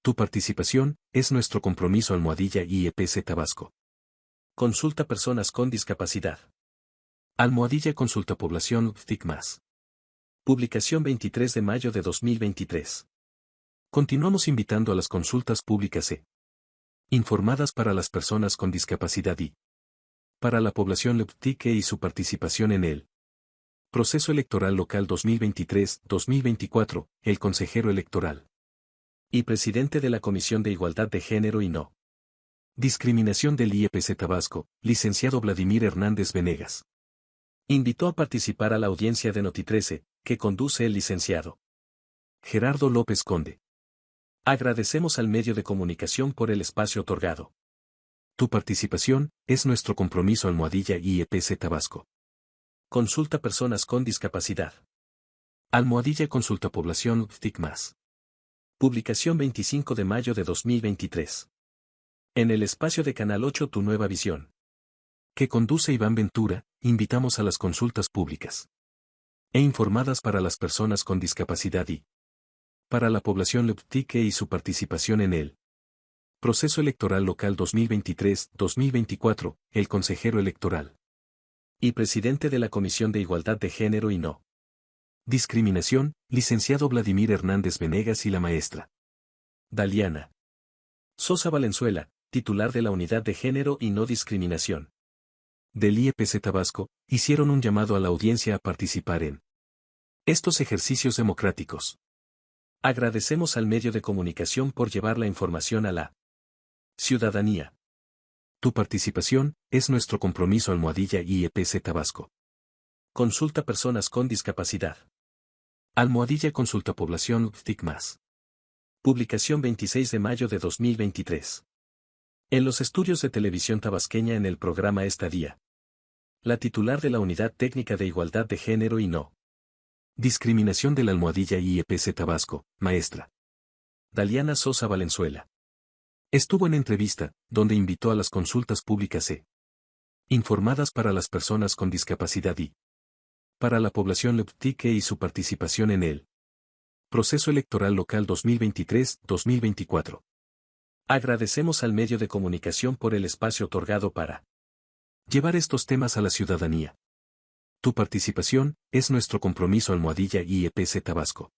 Tu participación es nuestro compromiso. _IEPC Tabasco. Consulta personas con discapacidad. Consulta población LGBTQ+. Publicación 23 de mayo de 2023. Continuamos invitando a las consultas públicas informadas para las personas con discapacidad y para la población LGBTQ y su participación en el Proceso Electoral Local 2023-2024, el consejero electoral y presidente de la Comisión de Igualdad de Género y No Discriminación del IEPC Tabasco, licenciado Vladimir Hernández Venegas. Invitó a participar a la audiencia de Noti 13, que conduce el licenciado Gerardo López Conde. Agradecemos al medio de comunicación por el espacio otorgado. Tu participación es nuestro compromiso. _IEPC Tabasco. Consulta personas con discapacidad. Consulta población LGBTQ+. Publicación 25 de mayo de 2023. En el espacio de Canal 8 Tu Nueva Visión, que conduce Iván Ventura, invitamos a las consultas públicas e informadas para las personas con discapacidad y para la población LGBTQ y su participación en el Proceso Electoral Local 2023-2024, el consejero electoral y presidente de la Comisión de Igualdad de Género y No Discriminación, licenciado Vladimir Hernández Venegas y la maestra Daliana Sosa Valenzuela, titular de la Unidad de Género y No Discriminación del IEPC Tabasco, hicieron un llamado a la audiencia a participar en estos ejercicios democráticos. Agradecemos al medio de comunicación por llevar la información a la ciudadanía. Tu participación es nuestro compromiso. _IEPC Tabasco. Consulta personas con discapacidad. Consulta población LGBTQ+. Publicación 26 de mayo de 2023. En los estudios de televisión tabasqueña en el programa Estadía. La titular de la Unidad Técnica de Igualdad de Género y No Discriminación de la Almohadilla IEPC Tabasco, maestra Daliana Sosa Valenzuela. Estuvo en entrevista, donde invitó a las consultas públicas informadas para las personas con discapacidad y para la población LGBTQ y su participación en el proceso electoral local 2023-2024. Agradecemos al medio de comunicación por el espacio otorgado para llevar estos temas a la ciudadanía. Tu participación es nuestro compromiso. Almohadilla IEPC Tabasco.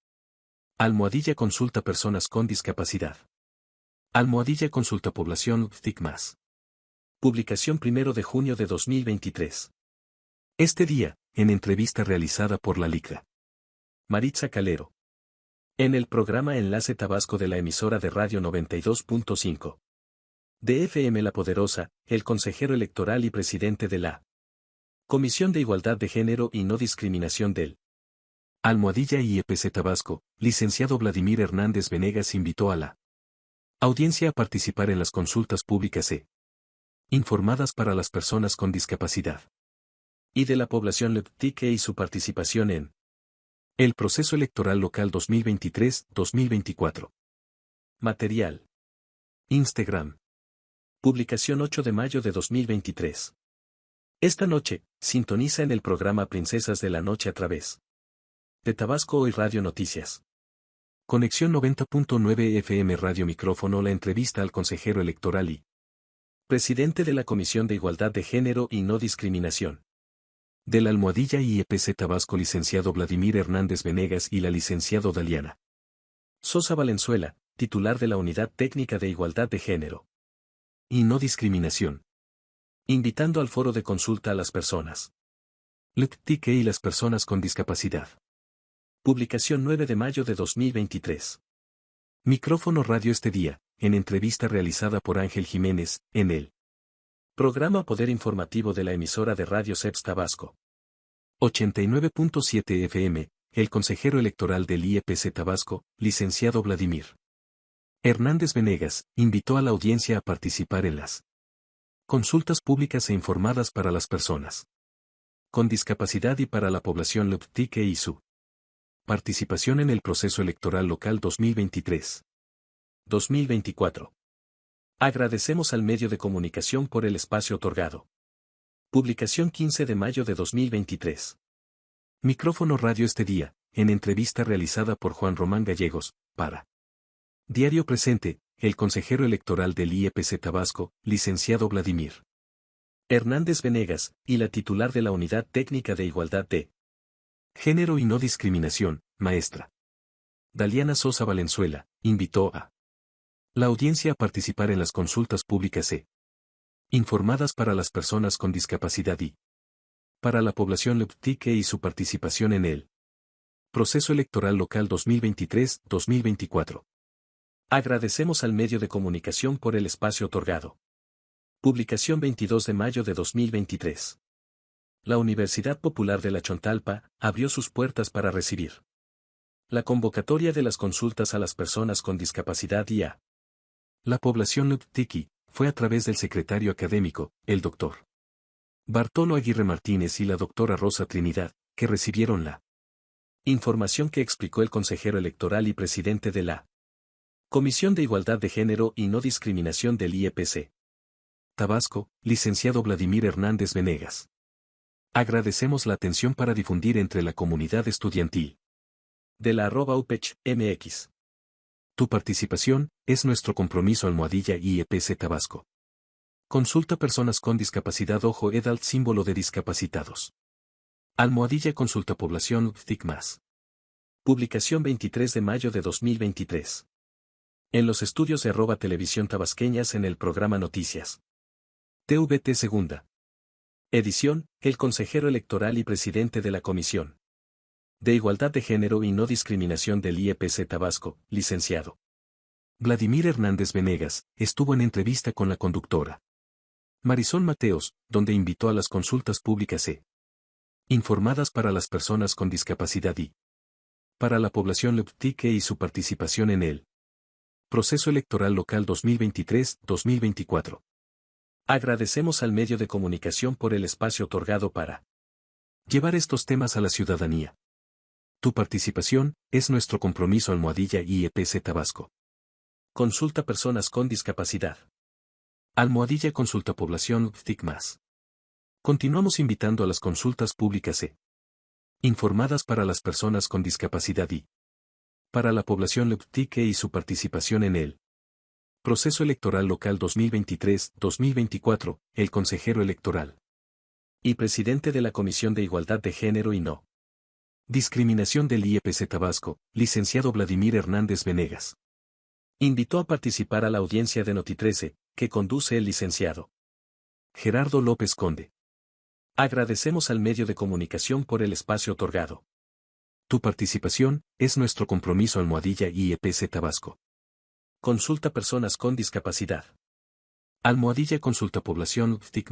Almohadilla consulta personas con discapacidad. Almohadilla consulta población LGBTQ+. Publicación 1 de junio de 2023. Este día, en entrevista realizada por la Licra Maritza Calero. En el programa Enlace Tabasco de la emisora de radio 92.5. De FM La Poderosa, el consejero electoral y presidente de la Comisión de Igualdad de Género y No Discriminación del Almohadilla IEPC Tabasco, licenciado Vladimir Hernández Venegas invitó a la audiencia a participar en las consultas públicas informadas para las personas con discapacidad y de la población LGBTQ y su participación en el proceso electoral local 2023-2024. Material. Instagram. Publicación 8 de mayo de 2023. Esta noche, sintoniza en el programa Princesas de la Noche a través de Tabasco Hoy Radio Noticias. Conexión 90.9 FM Radio Micrófono. La entrevista al consejero electoral y presidente de la Comisión de Igualdad de Género y No Discriminación de la Almohadilla IEPC Tabasco, licenciado Vladimir Hernández Venegas, y la licenciado Daliana Sosa Valenzuela, titular de la Unidad Técnica de Igualdad de Género y No Discriminación. Invitando al foro de consulta a las personas LGBTQ y las personas con discapacidad. Publicación 9 de mayo de 2023. Micrófono Radio Este Día, en entrevista realizada por Ángel Jiménez, en el programa Poder Informativo de la emisora de Radio CEPS Tabasco. 89.7 FM, el consejero electoral del IEPC Tabasco, licenciado Vladimir Hernández Venegas, invitó a la audiencia a participar en las consultas públicas e informadas para las personas con discapacidad y para la población LGBTQ y su participación en el proceso electoral local 2023-2024. Agradecemos al medio de comunicación por el espacio otorgado. Publicación 15 de mayo de 2023. Micrófono Radio Este Día, en entrevista realizada por Juan Román Gallegos, para Diario Presente, el consejero electoral del IEPC Tabasco, licenciado Vladimir Hernández Venegas, y la titular de la Unidad Técnica de Igualdad de Género y No Discriminación, maestra Daliana Sosa Valenzuela, invitó a la audiencia a participar en las consultas públicas informadas para las personas con discapacidad y para la población LGBTQ y su participación en el proceso electoral local 2023-2024. Agradecemos al medio de comunicación por el espacio otorgado. Publicación 22 de mayo de 2023. La Universidad Popular de La Chontalpa abrió sus puertas para recibir la convocatoria de las consultas a las personas con discapacidad y a la población LGBTQ. Fue a través del secretario académico, el Dr. Bartolo Aguirre Martínez, y la doctora Rosa Trinidad, que recibieron la información que explicó el consejero electoral y presidente de la Comisión de Igualdad de Género y No Discriminación del IEPC Tabasco, licenciado Vladimir Hernández Venegas. Agradecemos la atención para difundir entre la comunidad estudiantil de la @UPECH MX. Tu participación es nuestro compromiso. Almohadilla IEPC Tabasco. Consulta personas con discapacidad. Ojo EDALT, símbolo de discapacitados. Almohadilla consulta población LGBTQ+. Publicación 23 de mayo de 2023. En los estudios de @televisión tabasqueñas en el programa Noticias. TVT Segunda edición, el consejero electoral y presidente de la Comisión de Igualdad de Género y No Discriminación del IEPC Tabasco, licenciado Vladimir Hernández Venegas, estuvo en entrevista con la conductora Marisol Mateos, donde invitó a las consultas públicas informadas para las personas con discapacidad y para la población LGBTQ y su participación en el Proceso electoral local 2023-2024. Agradecemos al medio de comunicación por el espacio otorgado para llevar estos temas a la ciudadanía. Tu participación es nuestro compromiso. Almohadilla IEPC Tabasco. Consulta personas con discapacidad. Almohadilla Consulta Población TIC+. Continuamos invitando a las consultas públicas informadas para las personas con discapacidad y para la población LEPTIC y su participación en el proceso electoral local 2023-2024, el consejero electoral y presidente de la Comisión de Igualdad de Género y No Discriminación del IEPC Tabasco, licenciado Vladimir Hernández Venegas, invitó a participar a la audiencia de Noti13, que conduce el licenciado Gerardo López Conde. Agradecemos al medio de comunicación por el espacio otorgado. Tu participación es nuestro compromiso. Almohadilla IEPC Tabasco. Consulta personas con discapacidad. Almohadilla Consulta Población TIC+.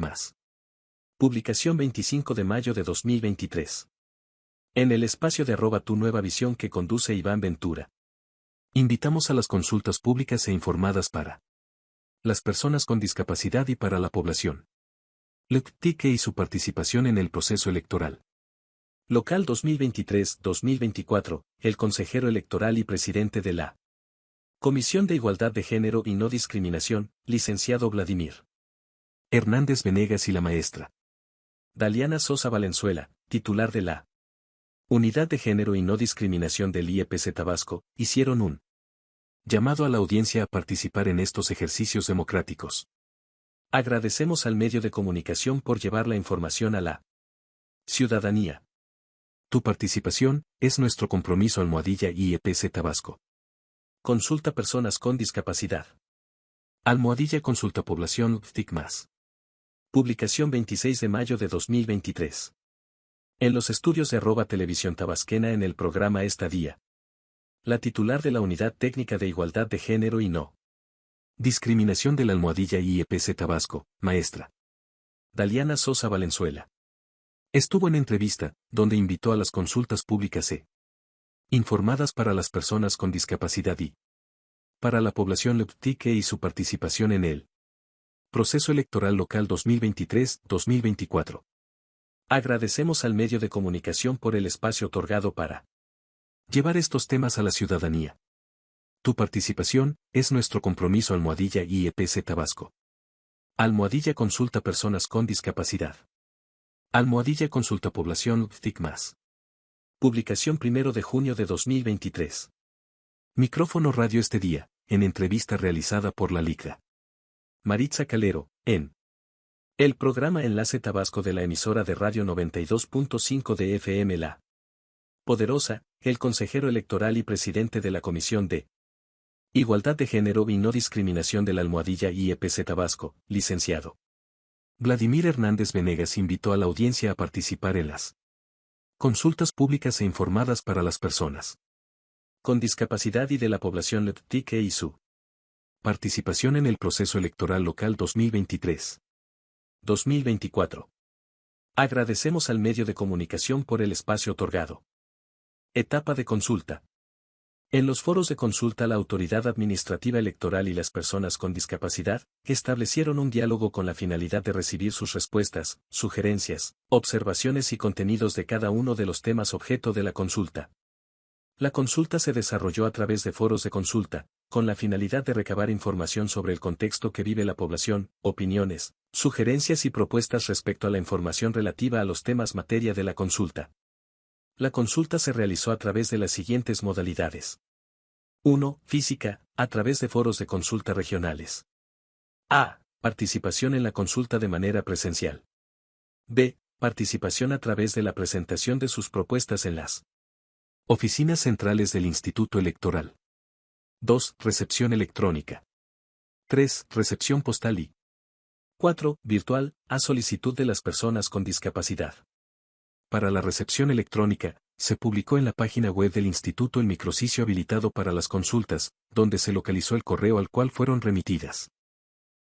Publicación 25 de mayo de 2023. En el espacio de @tu nueva visión que conduce Iván Ventura. Invitamos a las consultas públicas e informadas para las personas con discapacidad y para la población LEPTIC y su participación en el proceso electoral local 2023-2024, el consejero electoral y presidente de la Comisión de Igualdad de Género y No Discriminación, licenciado Vladimir Hernández Venegas y la maestra Daliana Sosa Valenzuela, titular de la Unidad de Género y No Discriminación del IEPC Tabasco, hicieron un llamado a la audiencia a participar en estos ejercicios democráticos. Agradecemos al medio de comunicación por llevar la información a la ciudadanía. Tu participación es nuestro compromiso. Almohadilla IEPC Tabasco. Consulta personas con discapacidad. Almohadilla Consulta Población TIC+. Publicación 26 de mayo de 2023. En los estudios de @televisión tabasquena en el programa Estadía. La titular de la Unidad Técnica de Igualdad de Género y No Discriminación de la Almohadilla IEPC Tabasco, maestra Daliana Sosa Valenzuela. Estuvo en entrevista, donde invitó a las consultas públicas informadas para las personas con discapacidad y para la población LEPTIC y su participación en el proceso electoral local 2023-2024. Agradecemos al medio de comunicación por el espacio otorgado para llevar estos temas a la ciudadanía. Tu participación es nuestro compromiso. Almohadilla IEPC Tabasco. Almohadilla Consulta Personas con Discapacidad. Almohadilla Consulta Población TIC+. Publicación 1 de junio de 2023. Micrófono Radio Este Día, en entrevista realizada por la Lic. Maritza Calero, en el programa Enlace Tabasco de la emisora de radio 92.5 de FM La Poderosa, el consejero electoral y presidente de la Comisión de Igualdad de Género y No Discriminación de la Almohadilla IEPC Tabasco, licenciado Vladimir Hernández Venegas, invitó a la audiencia a participar en las consultas públicas e informadas para las personas con discapacidad y de la población LEPTIC y su participación en el proceso electoral local 2023-2024. Agradecemos al medio de comunicación por el espacio otorgado. Etapa de consulta. En los foros de consulta, la autoridad administrativa electoral y las personas con discapacidad establecieron un diálogo con la finalidad de recibir sus respuestas, sugerencias, observaciones y contenidos de cada uno de los temas objeto de la consulta. La consulta se desarrolló a través de foros de consulta, con la finalidad de recabar información sobre el contexto que vive la población, opiniones, sugerencias y propuestas respecto a la información relativa a los temas materia de la consulta. La consulta se realizó a través de las siguientes modalidades. 1. Física, a través de foros de consulta regionales. A. Participación en la consulta de manera presencial. B. Participación a través de la presentación de sus propuestas en las oficinas centrales del Instituto Electoral. 2. Recepción electrónica. 3. Recepción postal y 4. Virtual, a solicitud de las personas con discapacidad. Para la recepción electrónica, se publicó en la página web del Instituto el micrositio habilitado para las consultas, donde se localizó el correo al cual fueron remitidas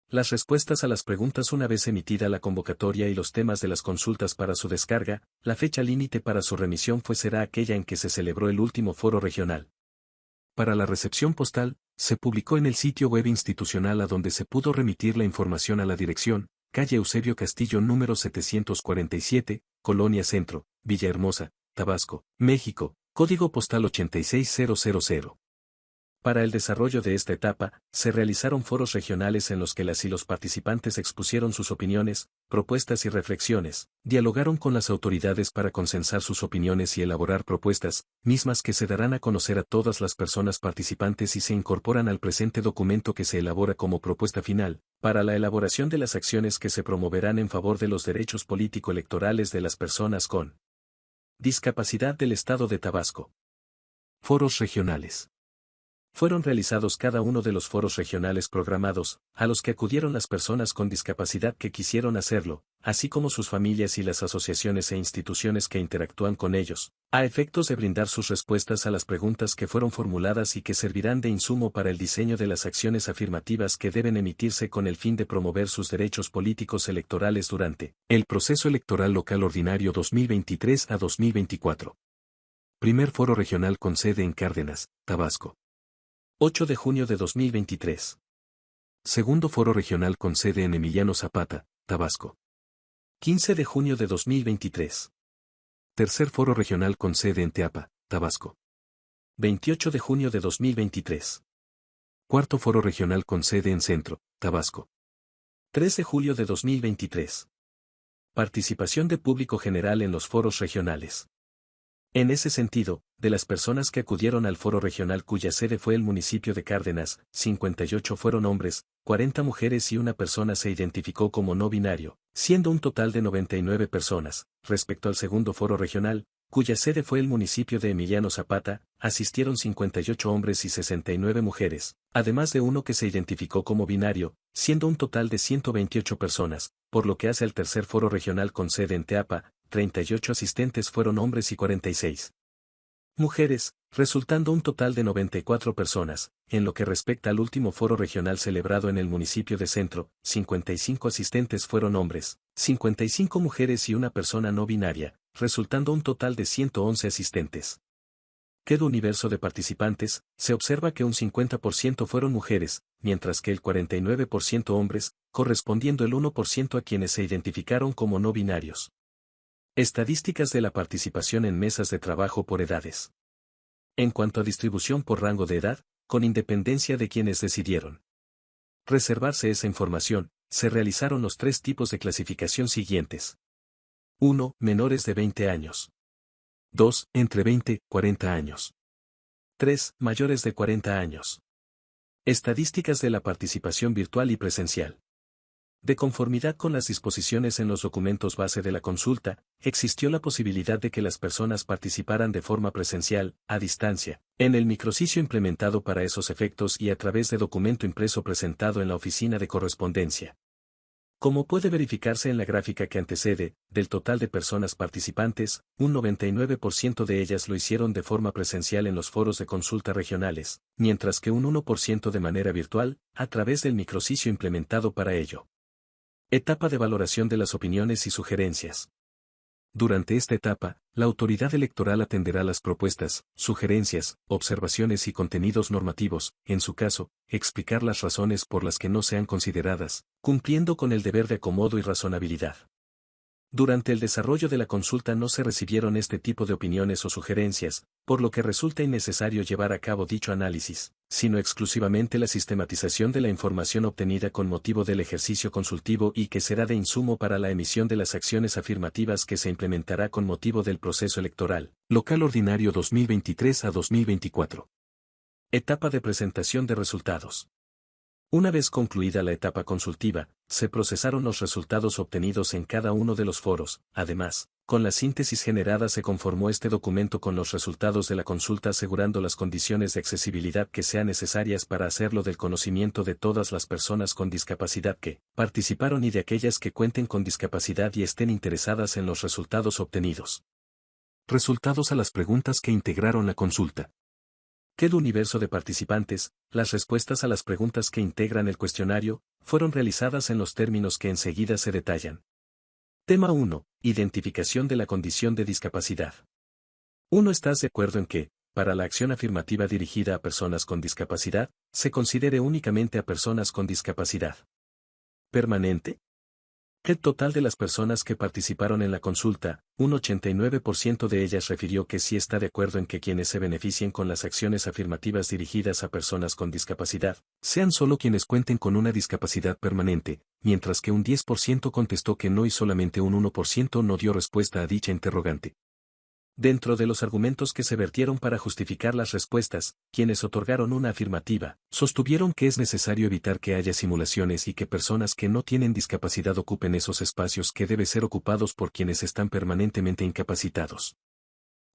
las respuestas a las preguntas. Una vez emitida la convocatoria y los temas de las consultas para su descarga, la fecha límite para su remisión será aquella en que se celebró el último foro regional. Para la recepción postal, Se publicó en el sitio web institucional a donde se pudo remitir la información a la dirección, calle Eusebio Castillo número 747, Colonia Centro, Villahermosa, Tabasco, México, código postal 86000. Para el desarrollo de esta etapa, se realizaron foros regionales en los que las y los participantes expusieron sus opiniones, propuestas y reflexiones, dialogaron con las autoridades para consensar sus opiniones y elaborar propuestas, mismas que se darán a conocer a todas las personas participantes y se incorporan al presente documento que se elabora como propuesta final, para la elaboración de las acciones que se promoverán en favor de los derechos político-electorales de las personas con discapacidad del Estado de Tabasco. Foros regionales. Fueron realizados cada uno de los foros regionales programados, a los que acudieron las personas con discapacidad que quisieron hacerlo, así como sus familias y las asociaciones e instituciones que interactúan con ellos, a efectos de brindar sus respuestas a las preguntas que fueron formuladas y que servirán de insumo para el diseño de las acciones afirmativas que deben emitirse con el fin de promover sus derechos políticos electorales durante el proceso electoral local ordinario 2023 a 2024. Primer foro regional con sede en Cárdenas, Tabasco. 8 de junio de 2023. Segundo foro regional con sede en Emiliano Zapata, Tabasco. 15 de junio de 2023. Tercer foro regional con sede en Teapa, Tabasco. 28 de junio de 2023. Cuarto foro regional con sede en Centro, Tabasco. 3 de julio de 2023. Participación de público general en los foros regionales. En ese sentido, de las personas que acudieron al foro regional cuya sede fue el municipio de Cárdenas, 58 fueron hombres, 40 mujeres y una persona se identificó como no binario, siendo un total de 99 personas. Respecto al segundo foro regional, cuya sede fue el municipio de Emiliano Zapata, asistieron 58 hombres y 69 mujeres, además de uno que se identificó como binario, siendo un total de 128 personas, por lo que hace al tercer foro regional con sede en Teapa, 38 asistentes fueron hombres y 46 mujeres, resultando un total de 94 personas. En lo que respecta al último foro regional celebrado en el municipio de Centro, 55 asistentes fueron hombres, 55 mujeres y una persona no binaria, resultando un total de 111 asistentes. Quedó universo de participantes, se observa que un 50% fueron mujeres, mientras que el 49% hombres, correspondiendo el 1% a quienes se identificaron como no binarios. Estadísticas de la participación en mesas de trabajo por edades. En cuanto a distribución por rango de edad, con independencia de quienes decidieron reservarse esa información, se realizaron los tres tipos de clasificación siguientes. 1. Menores de 20 años. 2. Entre 20 y 40 años. 3. Mayores de 40 años. Estadísticas de la participación virtual y presencial. De conformidad con las disposiciones en los documentos base de la consulta, existió la posibilidad de que las personas participaran de forma presencial, a distancia, en el micrositio implementado para esos efectos y a través de documento impreso presentado en la oficina de correspondencia. Como puede verificarse en la gráfica que antecede, del total de personas participantes, un 99% de ellas lo hicieron de forma presencial en los foros de consulta regionales, mientras que un 1% de manera virtual, a través del micrositio implementado para ello. Etapa de valoración de las opiniones y sugerencias. Durante esta etapa, la autoridad electoral atenderá las propuestas, sugerencias, observaciones y contenidos normativos, en su caso, explicar las razones por las que no sean consideradas, cumpliendo con el deber de acomodo y razonabilidad. Durante el desarrollo de la consulta no se recibieron este tipo de opiniones o sugerencias, por lo que resulta innecesario llevar a cabo dicho análisis, sino exclusivamente la sistematización de la información obtenida con motivo del ejercicio consultivo y que será de insumo para la emisión de las acciones afirmativas que se implementará con motivo del proceso electoral, local ordinario 2023 a 2024. Etapa de presentación de resultados. Una vez concluida la etapa consultiva, se procesaron los resultados obtenidos en cada uno de los foros. Además, con la síntesis generada se conformó este documento con los resultados de la consulta asegurando las condiciones de accesibilidad que sean necesarias para hacerlo del conocimiento de todas las personas con discapacidad que participaron y de aquellas que cuenten con discapacidad y estén interesadas en los resultados obtenidos. Resultados a las preguntas que integraron la consulta. Quedó universo de participantes, las respuestas a las preguntas que integran el cuestionario, fueron realizadas en los términos que enseguida se detallan. Tema 1. Identificación de la condición de discapacidad. 1. ¿Estás de acuerdo en que, para la acción afirmativa dirigida a personas con discapacidad, se considere únicamente a personas con discapacidad permanente. El total de las personas que participaron en la consulta, un 89% de ellas refirió que sí está de acuerdo en que quienes se beneficien con las acciones afirmativas dirigidas a personas con discapacidad, sean solo quienes cuenten con una discapacidad permanente, mientras que un 10% contestó que no y solamente un 1% no dio respuesta a dicha interrogante. Dentro de los argumentos que se vertieron para justificar las respuestas, quienes otorgaron una afirmativa, sostuvieron que es necesario evitar que haya simulaciones y que personas que no tienen discapacidad ocupen esos espacios que deben ser ocupados por quienes están permanentemente incapacitados.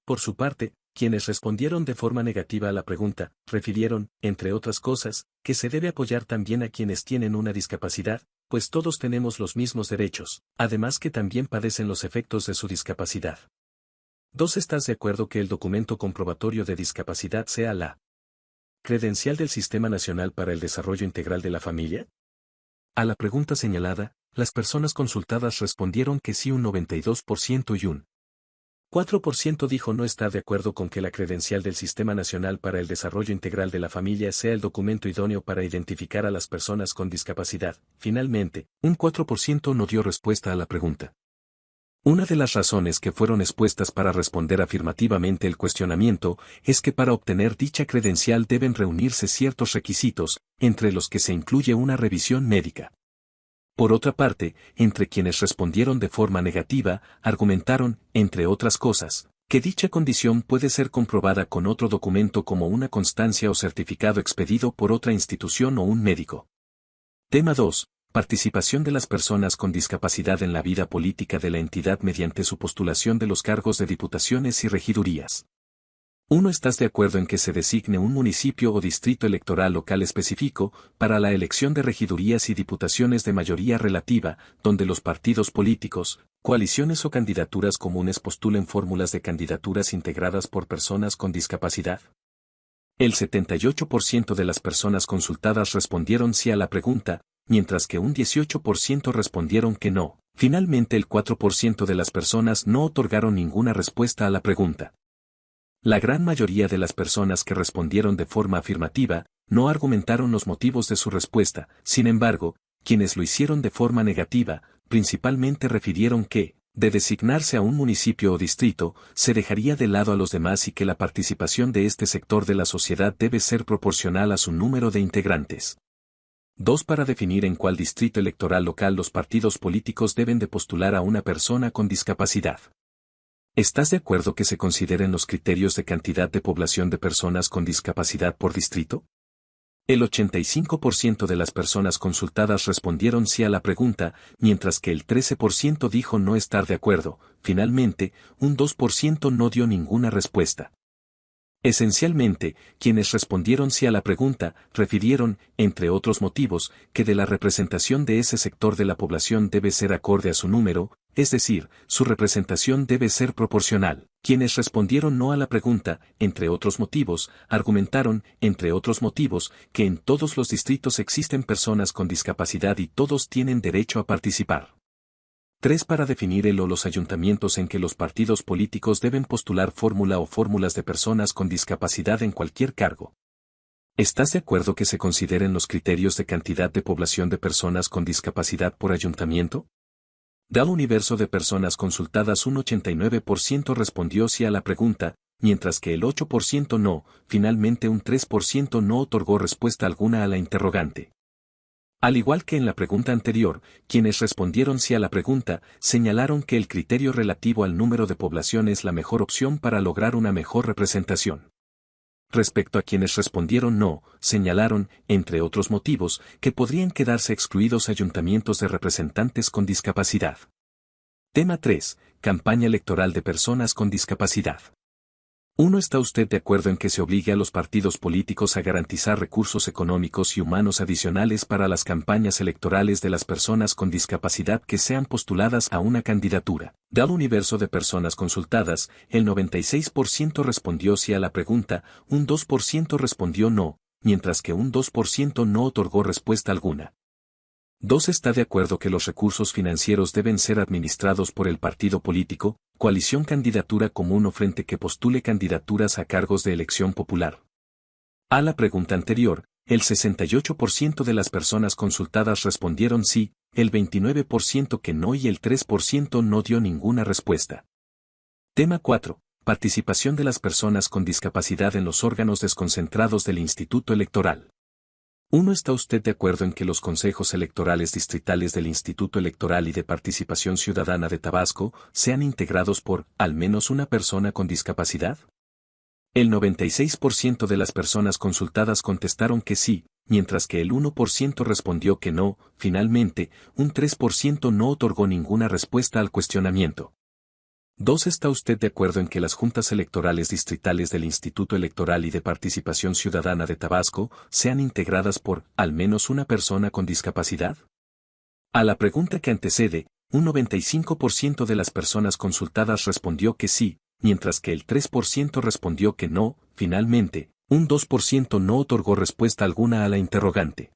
Por su parte, quienes respondieron de forma negativa a la pregunta, refirieron, entre otras cosas, que se debe apoyar también a quienes tienen una discapacidad, pues todos tenemos los mismos derechos, además que también padecen los efectos de su discapacidad. 2. ¿Estás de acuerdo que el documento comprobatorio de discapacidad sea la credencial del Sistema Nacional para el Desarrollo Integral de la Familia? A la pregunta señalada, las personas consultadas respondieron que sí un 92% y un 4% dijo no estar de acuerdo con que la credencial del Sistema Nacional para el Desarrollo Integral de la Familia sea el documento idóneo para identificar a las personas con discapacidad. Finalmente, un 4% no dio respuesta a la pregunta. Una de las razones que fueron expuestas para responder afirmativamente el cuestionamiento es que para obtener dicha credencial deben reunirse ciertos requisitos, entre los que se incluye una revisión médica. Por otra parte, entre quienes respondieron de forma negativa, argumentaron, entre otras cosas, que dicha condición puede ser comprobada con otro documento como una constancia o certificado expedido por otra institución o un médico. Tema 2. Participación de las personas con discapacidad en la vida política de la entidad mediante su postulación de los cargos de diputaciones y regidurías. 1. ¿Estás de acuerdo en que se designe un municipio o distrito electoral local específico para la elección de regidurías y diputaciones de mayoría relativa, donde los partidos políticos, coaliciones o candidaturas comunes postulen fórmulas de candidaturas integradas por personas con discapacidad? El 78% de las personas consultadas respondieron sí a la pregunta, mientras que un 18% respondieron que no. Finalmente el 4% de las personas no otorgaron ninguna respuesta a la pregunta. La gran mayoría de las personas que respondieron de forma afirmativa, no argumentaron los motivos de su respuesta, sin embargo, quienes lo hicieron de forma negativa, principalmente refirieron que, de designarse a un municipio o distrito, se dejaría de lado a los demás y que la participación de este sector de la sociedad debe ser proporcional a su número de integrantes. 2. Para definir en cuál distrito electoral local los partidos políticos deben de postular a una persona con discapacidad. ¿Estás de acuerdo que se consideren los criterios de cantidad de población de personas con discapacidad por distrito? El 85% de las personas consultadas respondieron sí a la pregunta, mientras que el 13% dijo no estar de acuerdo. Finalmente, un 2% no dio ninguna respuesta. Esencialmente, quienes respondieron sí a la pregunta, refirieron, entre otros motivos, que de la representación de ese sector de la población debe ser acorde a su número, es decir, su representación debe ser proporcional. Quienes respondieron no a la pregunta, entre otros motivos, argumentaron, entre otros motivos, que en todos los distritos existen personas con discapacidad y todos tienen derecho a participar. 3. Para definir el o los ayuntamientos en que los partidos políticos deben postular fórmula o fórmulas de personas con discapacidad en cualquier cargo. ¿Estás de acuerdo que se consideren los criterios de cantidad de población de personas con discapacidad por ayuntamiento? Del universo de personas consultadas un 89% respondió sí a la pregunta, mientras que el 8% no, finalmente un 3% no otorgó respuesta alguna a la interrogante. Al igual que en la pregunta anterior, quienes respondieron sí a la pregunta, señalaron que el criterio relativo al número de población es la mejor opción para lograr una mejor representación. Respecto a quienes respondieron no, señalaron, entre otros motivos, que podrían quedarse excluidos ayuntamientos de representantes con discapacidad. Tema 3. Campaña electoral de personas con discapacidad. 1. ¿Está usted de acuerdo en que se obligue a los partidos políticos a garantizar recursos económicos y humanos adicionales para las campañas electorales de las personas con discapacidad que sean postuladas a una candidatura? Del universo de personas consultadas, el 96% respondió sí a la pregunta, un 2% respondió no, mientras que un 2% no otorgó respuesta alguna. 2 está de acuerdo que los recursos financieros deben ser administrados por el partido político, coalición, candidatura común o frente que postule candidaturas a cargos de elección popular. A la pregunta anterior, el 68% de las personas consultadas respondieron sí, el 29% que no y el 3% no dio ninguna respuesta. Tema 4. Participación de las personas con discapacidad en los órganos desconcentrados del Instituto Electoral. 1. ¿Está usted de acuerdo en que los consejos electorales distritales del Instituto Electoral y de Participación Ciudadana de Tabasco sean integrados por, al menos, una persona con discapacidad? El 96% de las personas consultadas contestaron que sí, mientras que el 1% respondió que no. Finalmente, un 3% no otorgó ninguna respuesta al cuestionamiento. 2. ¿Está usted de acuerdo en que las juntas electorales distritales del Instituto Electoral y de Participación Ciudadana de Tabasco sean integradas por, al menos, una persona con discapacidad? A la pregunta que antecede, un 95% de las personas consultadas respondió que sí, mientras que el 3% respondió que no. Finalmente, un 2% no otorgó respuesta alguna a la interrogante.